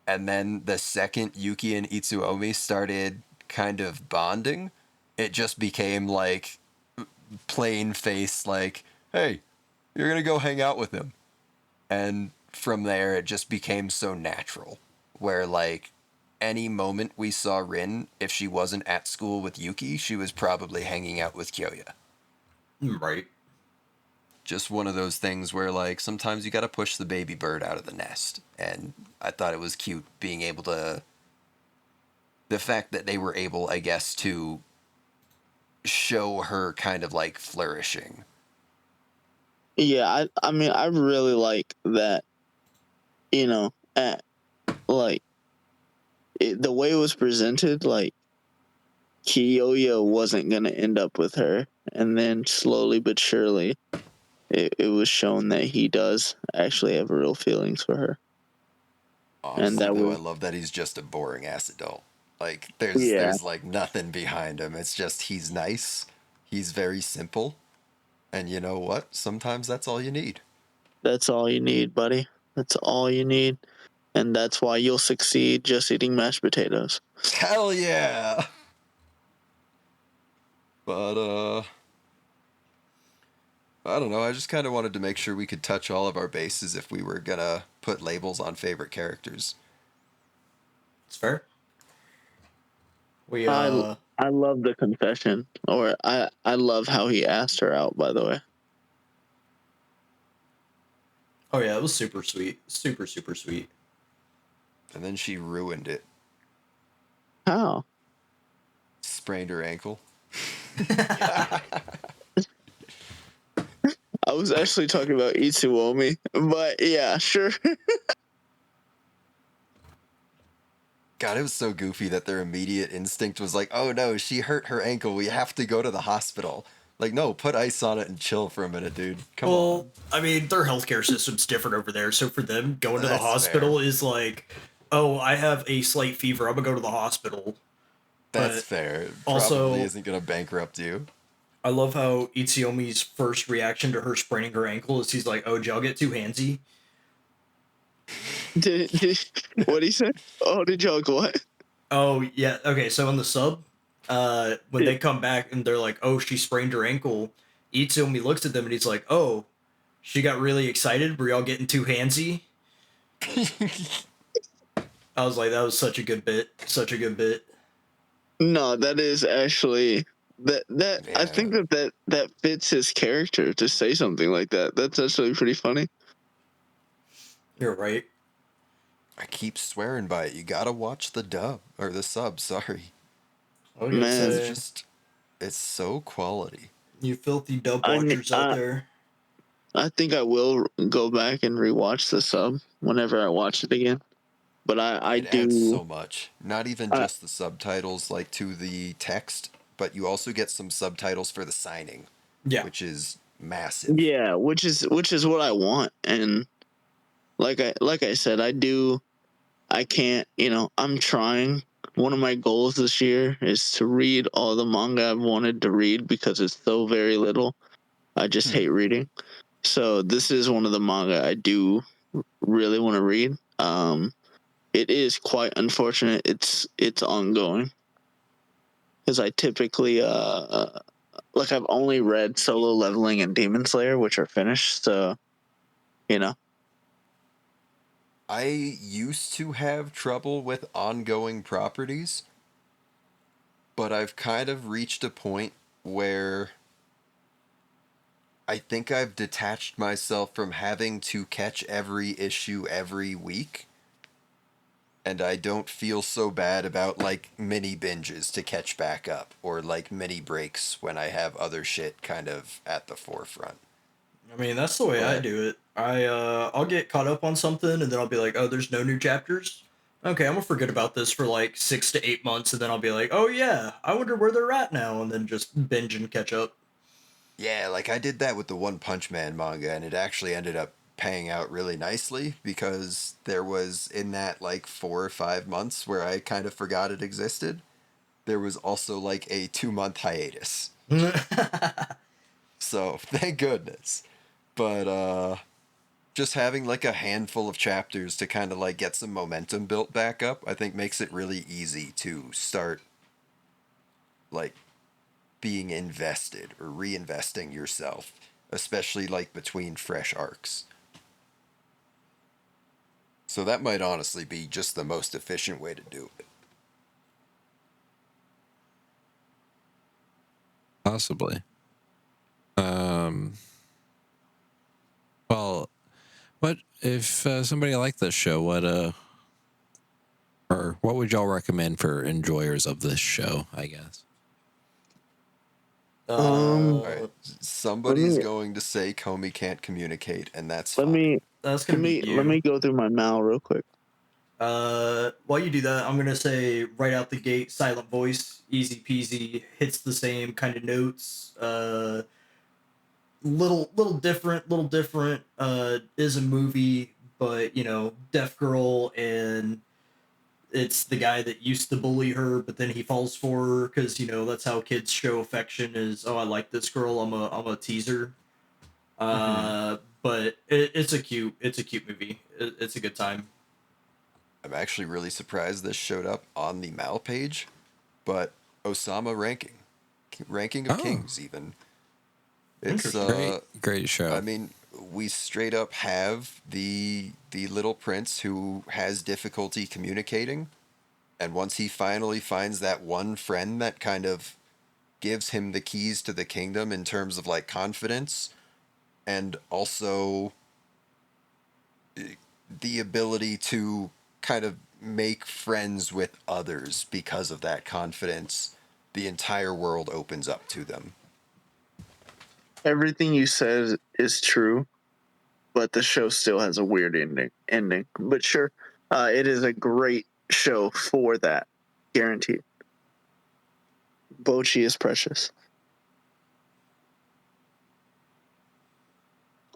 And then the second Yuki and Itsuomi started kind of bonding, it just became like plain face like, "Hey, you're going to go hang out with him." And from there it just became so natural where like any moment we saw Rin, if she wasn't at school with Yuki, she was probably hanging out with Kyoya. Right. Just one of those things where like sometimes you got to push the baby bird out of the nest. And I thought it was cute being able to, the fact that they were able, I guess, to show her kind of like flourishing. Yeah, I mean, I really like that, you know, like the way it was presented, like Kiyoya wasn't gonna end up with her, and then slowly but surely, it was shown that he does actually have real feelings for her, and Honestly that though, was I love that he's just a boring ass adult. Like yeah, there's like nothing behind him. It's just he's nice. He's very simple. And you know what? Sometimes that's all you need. that's all you need, buddy. That's all you need, and that's why you'll succeed just eating mashed potatoes. Hell yeah. But I don't know. I just kind of wanted to make sure we could touch all of our bases if we were gonna put labels on favorite characters. It's fair. We I I love the confession, or I love how he asked her out. By the way, oh yeah, it was super sweet. Super, super sweet. And then she ruined it. how? Sprained her ankle. I was actually talking about Itsuomi, but yeah, sure. God, it was so goofy that their immediate instinct was like, "Oh no, she hurt her ankle. We have to go to the hospital." Like, no, put ice on it and chill for a minute, dude. Come Well, on. I mean, their healthcare system's different over there, so for them, going to the That's hospital fair. is like, oh, I have a slight fever. I'm gonna go to the hospital. That's But fair. It probably also, isn't gonna bankrupt you. I love how Itsuomi's first reaction to her spraining her ankle is he's like, "Oh, did y'all get too handsy?" did what he said? Oh, did y'all go what? Oh yeah, okay. So in the sub, when they come back and they're like, "Oh, she sprained her ankle," Itsuomi looks at them and he's like, "Oh, she got really excited. Were y'all getting too handsy?" I was like, "That was such a good bit. Such a good bit." No, that is actually that I Yeah. think that fits his character to say something like that. That's actually pretty funny. You're right. I keep swearing by it. You gotta watch the dub or the sub. Sorry, I was gonna Man, it's say, just it's so quality. you filthy dub I ne- watchers out there. I think I will go back and rewatch the sub whenever I watch it again. But I It adds do so much. Not even I, just the subtitles like to the text, but you also get some subtitles for the signing, Yeah. which is massive. yeah, which is what I want. And like I said, I can't, I'm trying. One of my goals this year is to read all the manga I've wanted to read because it's so very little. I just Hmm. hate reading. So this is one of the manga I do really want to read. It is quite unfortunate. It's ongoing because I typically like I've only read Solo Leveling and Demon Slayer, which are finished. So you know, I used to have trouble with ongoing properties, but I've kind of reached a point where I think I've detached myself from having to catch every issue every week. And I don't feel so bad about like mini binges to catch back up or like mini breaks when I have other shit kind of at the forefront. I mean, that's the way I But do it. I'll get caught up on something and then I'll be like, oh, there's no new chapters. Okay, I'm gonna forget about this for like 6 to 8 months, and then I'll be like, oh yeah, I wonder where they're at now, and then just binge and catch up. yeah, like I did that with the One Punch Man manga, and it actually ended up paying out really nicely because there was in that like 4 or 5 months where I kind of forgot it existed. There was also like a 2 month hiatus. So thank goodness. But just having like a handful of chapters to kind of like get some momentum built back up, I think makes it really easy to start like being invested or reinvesting yourself, especially like between fresh arcs. So that might honestly be just the most efficient way to do it. Possibly. Um. Well, what if somebody liked this show? Or what would y'all recommend for enjoyers of this show? I guess. All right, Uh, Let somebody's me going to say Comey can't communicate, and that's let fine. me that's gonna be let you. me go through my mail real quick. While you do that, I'm gonna say right out the gate, silent voice, easy peasy, hits the same kind of notes. Little different. Is a movie, but you know, deaf girl, and it's the guy that used to bully her, but then he falls for her because you know that's how kids show affection. Is oh, I like this girl. I'm a teaser. Mm-hmm. But it's a cute movie. It's a good time. I'm actually really surprised this showed up on the Mal page, but Osama ranking of Oh, kings even. It's Interesting. great I show. mean, we straight up have the little prince who has difficulty communicating, and once he finally finds that one friend that kind of gives him the keys to the kingdom in terms of like confidence and also the ability to kind of make friends with others because of that confidence, the entire world opens up to them. Everything you said is true, but the show still has a weird ending. But sure, it is a great show for that, guaranteed. Bochi is precious.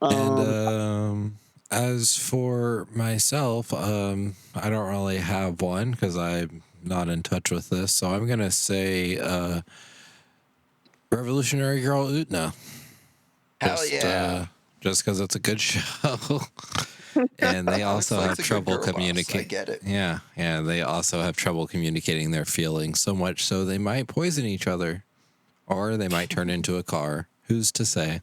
And Um, as for myself, I don't really have one because I'm not in touch with this. So I'm gonna say Revolutionary Girl Utna. Hell yeah. Just because it's a good show. And they Alex also have likes a good trouble girl boss. I communicating. get it. Yeah, they also have trouble communicating their feelings so much so they might poison each other, or they might turn into a car. Who's to say?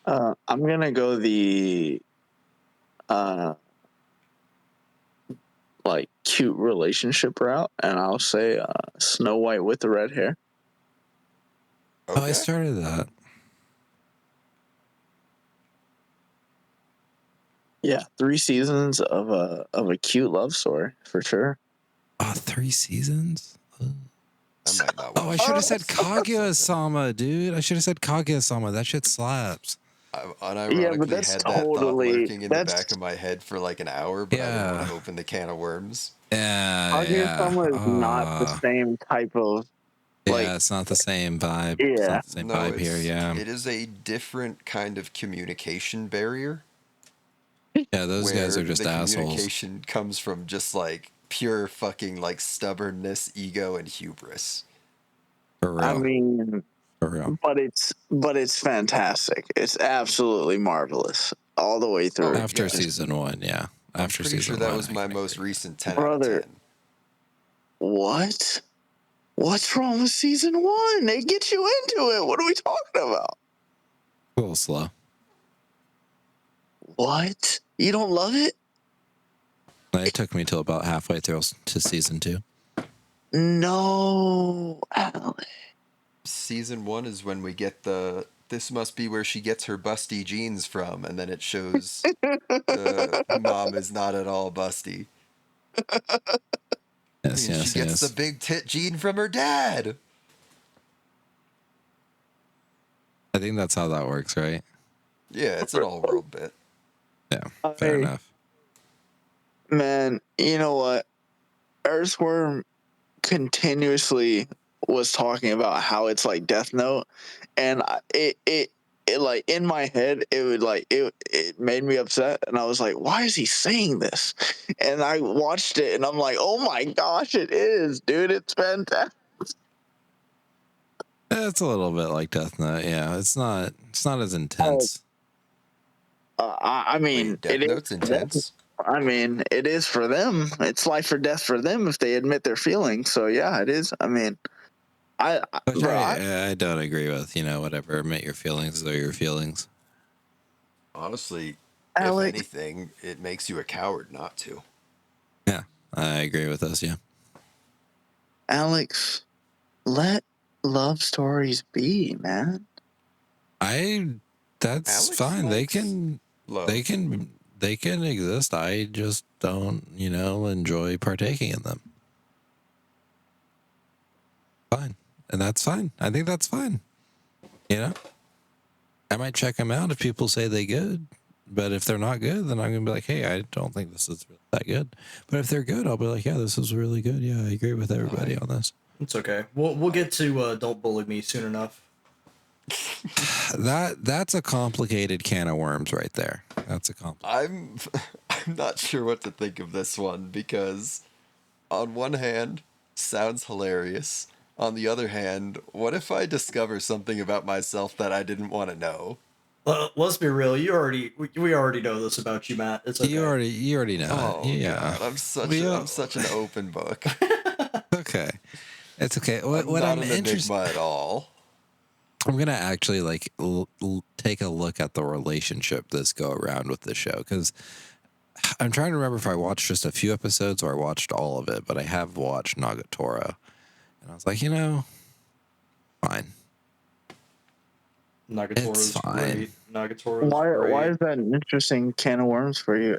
I'm gonna go the uh like cute relationship route, and I'll say Snow White with the red hair. Oh, I Okay. started that. Yeah, 3 seasons of a cute love story for sure. Oh, 3 seasons. I might not Oh, I watch should the have said last season. Kaguya-sama, dude. I should have said Kaguya-sama. That shit slaps. I Yeah, but unironically that's had that thought totally lurking in the that's back of my head for like an hour, but I didn't want Yeah. to open the can of worms. Yeah. Kaguya-sama is not the same type of like Yeah, it's not the same vibe. It's yeah. not the same No, vibe here, yeah. it is a different kind of communication barrier Yeah, those guys where are just the assholes. communication comes from just like pure fucking like stubbornness, ego, and hubris. For I real. mean, For real. but it's fantastic. It's absolutely marvelous all the way Oh through. After yeah, Just season one, yeah. I'm After pretty sure season that one, was I my can most agree. recent 10 out of brother, 10. what? What's wrong with season one? They get you into it. What are we talking about? A little slow. What? You don't love it? It took me till about halfway through to season 2. No, Alex. Season 1 is when we get the "this must be where she gets her busty jeans from," and then it shows the mom is not at all busty. Yes, And she yes, gets the yes. big tit gene from her dad. I think that's how that works, right? Yeah, it's an all-world bit. Yeah, fair enough. Man, you know what? Earthworm continuously was talking about how it's like Death Note, and it like in my head it would like it made me upset, and I was like, why is he saying this? And I watched it, and I'm like, oh my gosh, it is, dude, it's fantastic. It's a little bit like Death Note. Yeah, it's not as intense. I mean, Wait, Death it is. Note's intense? I mean, it is for them. It's life or death for them if they admit their feelings. So yeah, it is. I mean, Which bro, I don't agree with. Whatever. Admit your feelings, they're your feelings. Honestly, if Alex, anything, it makes you a coward not to. Yeah, I agree with this. Yeah. Alex, let love stories be, man. That's Alex fine. likes love. They can exist. I just don't, enjoy partaking in them. Fine. And that's fine. I think that's fine. I might check them out if people say they good, but if they're not good, then I'm going to be like, hey, I don't think this is really that good. But if they're good, I'll be like, yeah, this is really good. Yeah, I agree with everybody on this. It's okay. We'll get to Don't Bully Me soon enough. That's a complicated can of worms right there. That's a I'm not sure what to think of this one because on one hand, sounds hilarious. On the other hand, what if I discover something about myself that I didn't want to know? Let's be real. We already know this about you, Matt. It's okay. You already know Oh it. Yeah. God, I'm such an open book. Okay. It's okay. What Not I'm an interested enigma at all. I'm gonna actually take a look at the relationship this go around with the show because I'm trying to remember if I watched just a few episodes or I watched all of it, but I have watched Nagatoro, and I was like, fine. Nagatoro's It's fine. great. Nagatoro's Why great. is that an interesting can of worms for you,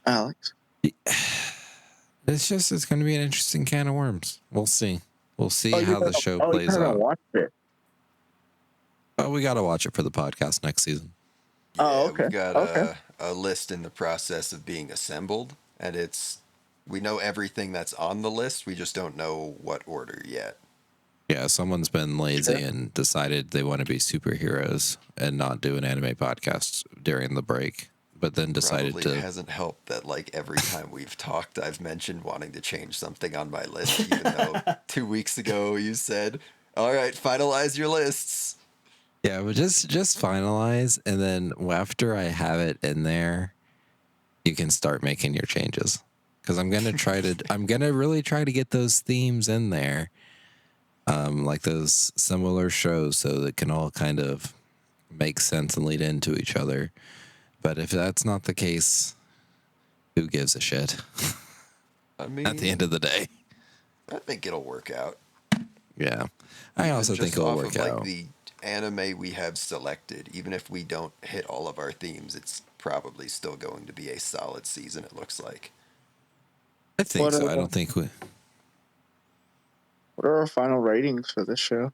Alex? It's going to be an interesting can of worms. We'll see. We'll see how the show plays you haven't out. watched it. Oh, we got to watch it for the podcast next season. Yeah, okay. We've got Okay. a list in the process of being assembled, and we know everything that's on the list. We just don't know what order yet. Yeah, someone's been lazy and decided they want to be superheroes and not do an anime podcast during the break, but then decided Probably to. hasn't helped that like every time we've talked, I've mentioned wanting to change something on my list, even though 2 weeks ago you said, "All right, finalize your lists." Yeah, but just finalize, and then after I have it in there, you can start making your changes. Because I'm gonna really try to get those themes in there, like those similar shows, so that can all kind of make sense and lead into each other. But if that's not the case, who gives a shit? I mean, At the end of the day, I think it'll work out. yeah. I also think it'll work out. Like the anime we have selected, even if we don't hit all of our themes, it's probably still going to be a solid season. It looks like. I think so. I don't think we. What are our final ratings for this show?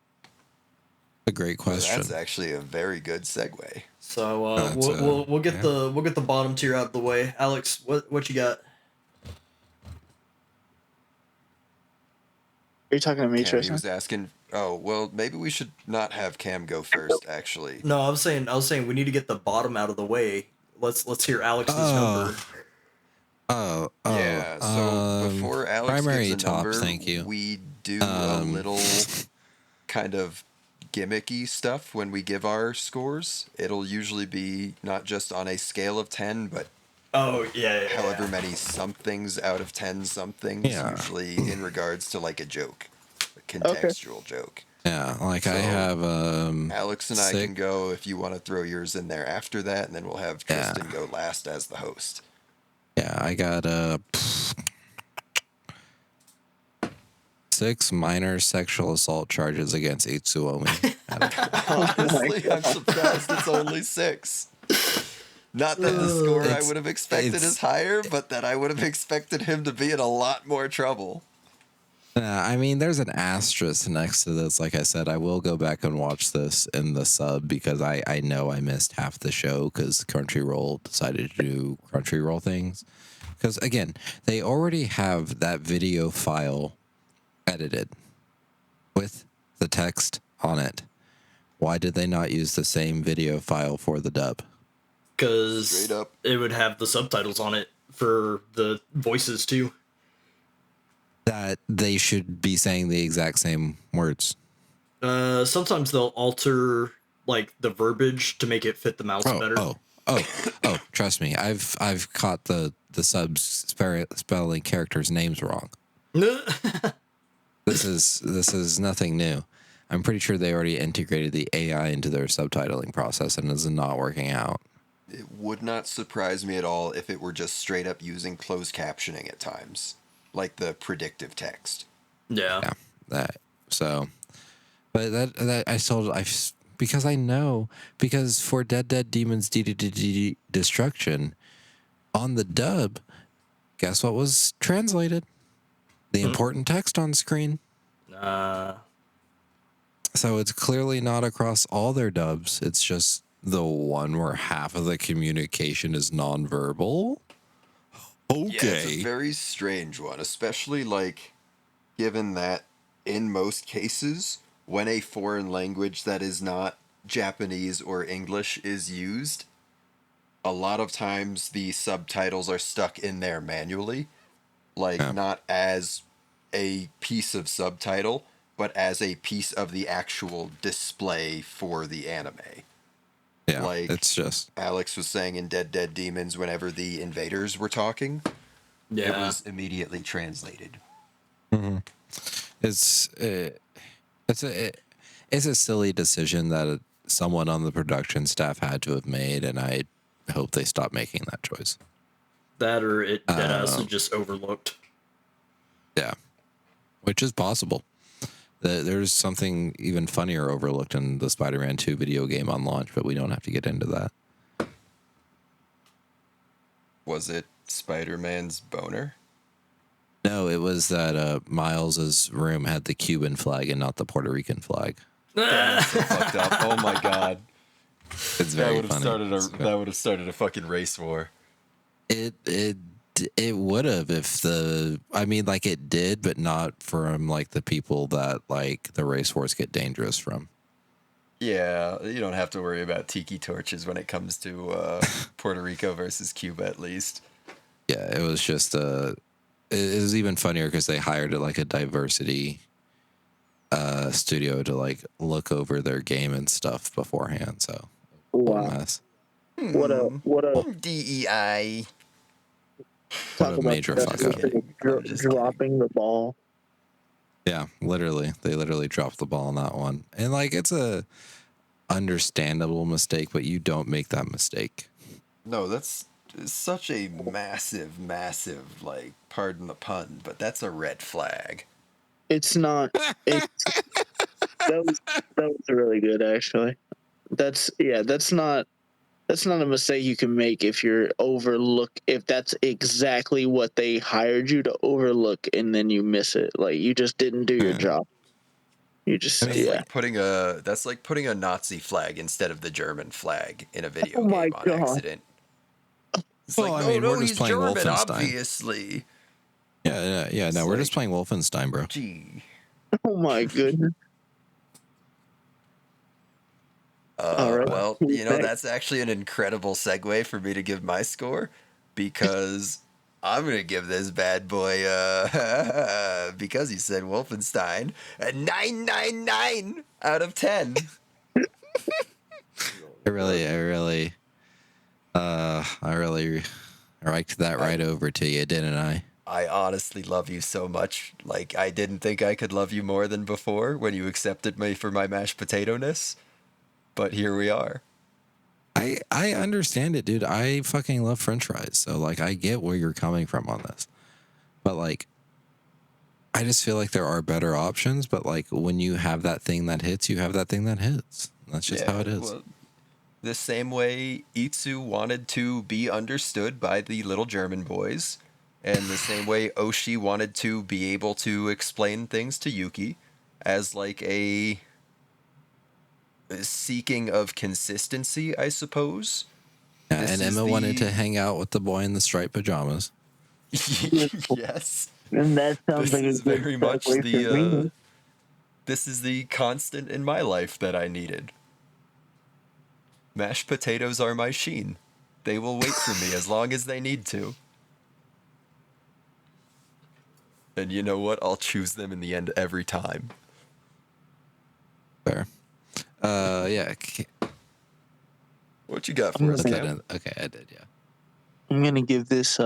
A great question. That's actually a very good segue. So we'll get the bottom tier out of the way. Alex, what you got? Are you talking to me, Cam, he Tristan? was asking. Oh well, maybe we should not have Cam go first. Actually, No, I was saying we need to get the bottom out of the way. Let's hear Alex's number. yeah. So before Alex primary gives a top, number, thank you. we do a little kind of gimmicky stuff when we give our scores. It'll usually be not just on a scale of 10, but however many somethings out of 10 somethings, usually in regards to like a joke, a contextual joke. Yeah, like I So, have Alex and I sick- can go if you want to throw yours in there after that, and then we'll have Yeah. Tristan go last as the host. Yeah, I got 6 minor sexual assault charges against Itsuomi. Honestly, I'm surprised it's only 6. Not that the score I would have expected is higher, but that I would have expected him to be in a lot more trouble. I mean, there's an asterisk next to this. Like I said, I will go back and watch this in the sub because I know I missed half the show because Crunchyroll decided to do Crunchyroll things. Because again, they already have that video file edited with the text on it. Why did they not use the same video file for the dub? Because Straight up. it would have the subtitles on it for the voices too. That they should be saying the exact same words. Sometimes they'll alter like the verbiage to make it fit the mouse better. Oh! Trust me, I've caught the subs spelling characters' names wrong. This is nothing new. I'm pretty sure they already integrated the AI into their subtitling process and is not working out. It would not surprise me at all if it were just straight up using closed captioning at times, like the predictive text. Yeah. But that I told because I know because for Dead Demons Destruction on the dub, guess what was translated? The important text on screen. So it's clearly not across all their dubs. It's just the one where half of the communication is nonverbal. Okay. Yeah, it's a very strange one, especially like given that in most cases, when a foreign language that is not Japanese or English is used, a lot of times the subtitles are stuck in there manually, like not as a piece of subtitle, but as a piece of the actual display for the anime. Yeah, Like it's just Alex was saying in Dead Demons, whenever the invaders were talking, it was immediately translated. it's a silly decision that someone on the production staff had to have made, and I hope they stop making that choice. That or it deadass is just overlooked. Yeah, which is possible. There's something even funnier overlooked in the Spider-Man 2 video game on launch, but we don't have to get into that. Was it Spider-Man's boner? No, it was that Miles's room had the Cuban flag and not the Puerto Rican flag. That's so fucked up. Oh my god. It's very funny. That would have started a fucking race war. It would have if it did, but not from like the people that like the race wars get dangerous from. Yeah, you don't have to worry about tiki torches when it comes to Puerto Rico versus Cuba, at least. Yeah, it was just it was even funnier because they hired like a diversity studio to like look over their game and stuff beforehand. So what a mess. What a DEI. What a major fuck up. Dropping the ball. Yeah, literally. They literally dropped the ball on that one. And like it's a understandable mistake, but you don't make that mistake. No, that's such a massive, like, pardon the pun, but that's a red flag. It's not. That was really good, actually. That's not a mistake you can make if if that's exactly what they hired you to overlook and then you miss it. Like you just didn't do your job. You just That's like putting a Nazi flag instead of the German flag in a video game on accident. It's Well, like, I mean, we're just he's playing German, Wolfenstein. obviously. Yeah. No, we're just playing Wolfenstein, bro. Gee. Oh my goodness. All right. Well, that's actually an incredible segue for me to give my score because I'm going to give this bad boy, because he said Wolfenstein, a 9.99 out of 10. I really liked that right over to you, didn't I? I honestly love you so much. Like, I didn't think I could love you more than before when you accepted me for my mashed potato-ness, but here we are. I understand it, dude. I fucking love French fries, so like I get where you're coming from on this, but like I just feel like there are better options. But like when you have that thing that hits, you have that thing that hits. That's just how it is. Well, the same way Itsu wanted to be understood by the little German boys, and the same way Oshi wanted to be able to explain things to Yuki as like a seeking of consistency, I suppose. Yeah, This and is Emma wanted the- to hang out with the boy in the striped pajamas. Yes. And that sounds This like a is good very much segue for me. this is the constant in my life that I needed. Mashed potatoes are my sheen. They will wait for me as long as they need to. And you know what? I'll choose them in the end every time. Fair. Yeah. What you got I'm for us, Put gonna- that Cam? in. Okay, I did. Yeah. I'm gonna give this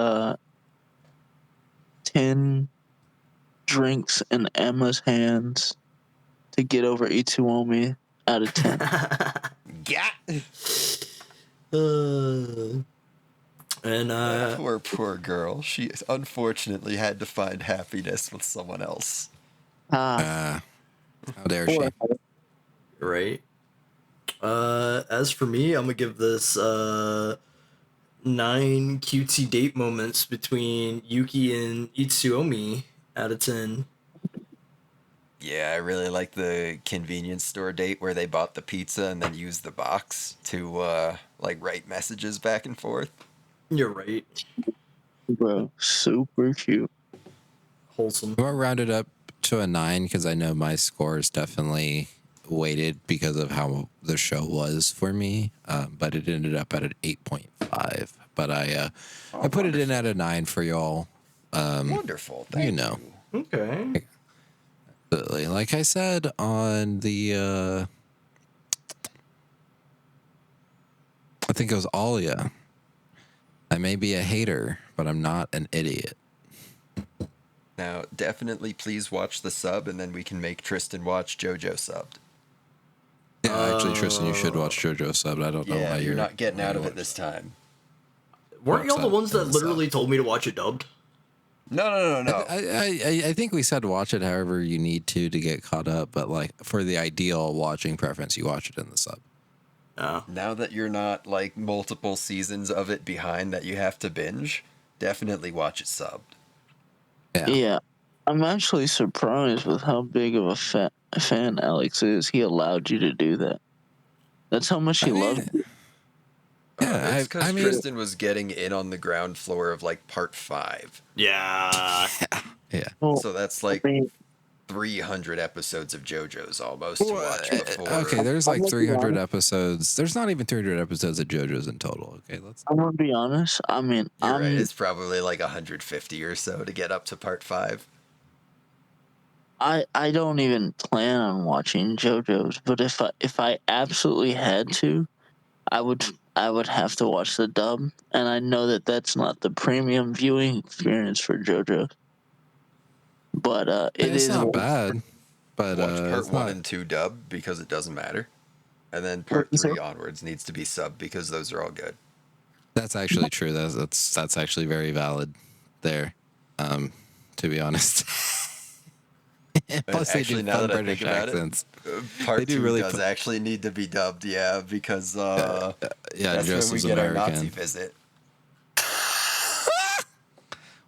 10 drinks in Emma's hands to get over Itsuomi out of 10. Yeah. And That poor girl. She unfortunately had to find happiness with someone else. Ah, How dare she? poor. right. As for me, I'm gonna give this 9 cutesy date moments between Yuki and Itsuomi out of 10. Yeah, I really like the convenience store date where they bought the pizza and then used the box to like write messages back and forth. You're right. Bro, super cute. Wholesome. I'm gonna round it up to a 9 because I know my score is definitely weighted because of how the show was for me. But it ended up at an 8.5. But I put it in at a 9 for y'all. Wonderful. Thank you know. Okay. Absolutely. Like I said on the, I think it was Alia. I may be a hater, but I'm not an idiot. Now, definitely please watch the sub and then we can make Tristan watch JoJo subbed. Yeah, actually, Tristan, you should watch JoJo sub. I don't know Yeah, why you're not getting why out you of it watch this that. time. Weren't y'all the Sub, ones that and literally sub. told me to watch it dubbed? No. I think we said watch it however you need to get caught up, but like for the ideal watching preference, you watch it in the sub. Oh. Now that you're not like multiple seasons of it behind that you have to binge, definitely watch it subbed. Yeah. I'm actually surprised with how big of a fan Alex is. He allowed you to do that. That's how much he loves you. Yeah, It's because I mean- Tristan was getting in on the ground floor of like part 5. Yeah. Yeah. Well, So that's I like mean, 300 episodes of JoJo's almost to watch before. Okay, there's I'm like gonna be 300 honest. episodes. There's not even 300 episodes of JoJo's in total. Okay, let's. I'm gonna be honest. I mean, You're I'm right. It's probably like 150 or so to get up to part 5. I don't even plan on watching JoJo's, but if I absolutely had to, I would have to watch the dub, and I know that that's not the premium viewing experience for JoJo. But it It's is not bad, but Watch part it's 1 not. and 2 dub because it doesn't matter. And then What part you say? 3 onwards needs to be sub because those are all good. That's actually true. That's actually very valid there. To be honest. Plus, they actually, do now fun that I British think about it, accents. Part They do 2 really does put- actually need to be dubbed, yeah, because Yeah, that's just when we as get our Nazi American. visit.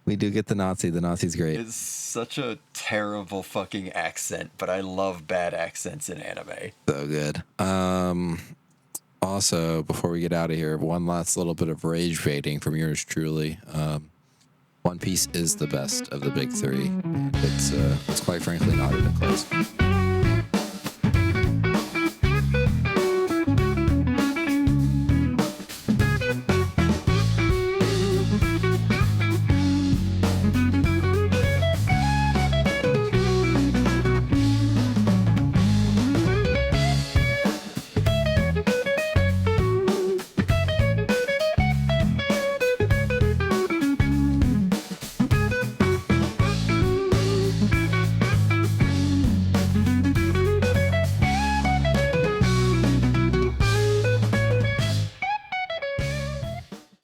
We do get the Nazi. The Nazi's great. It's such a terrible fucking accent, but I love bad accents in anime. So good. Also, before we get out of here, one last little bit of rage baiting from yours truly. One Piece is the best of the big three. And it's quite frankly not even close.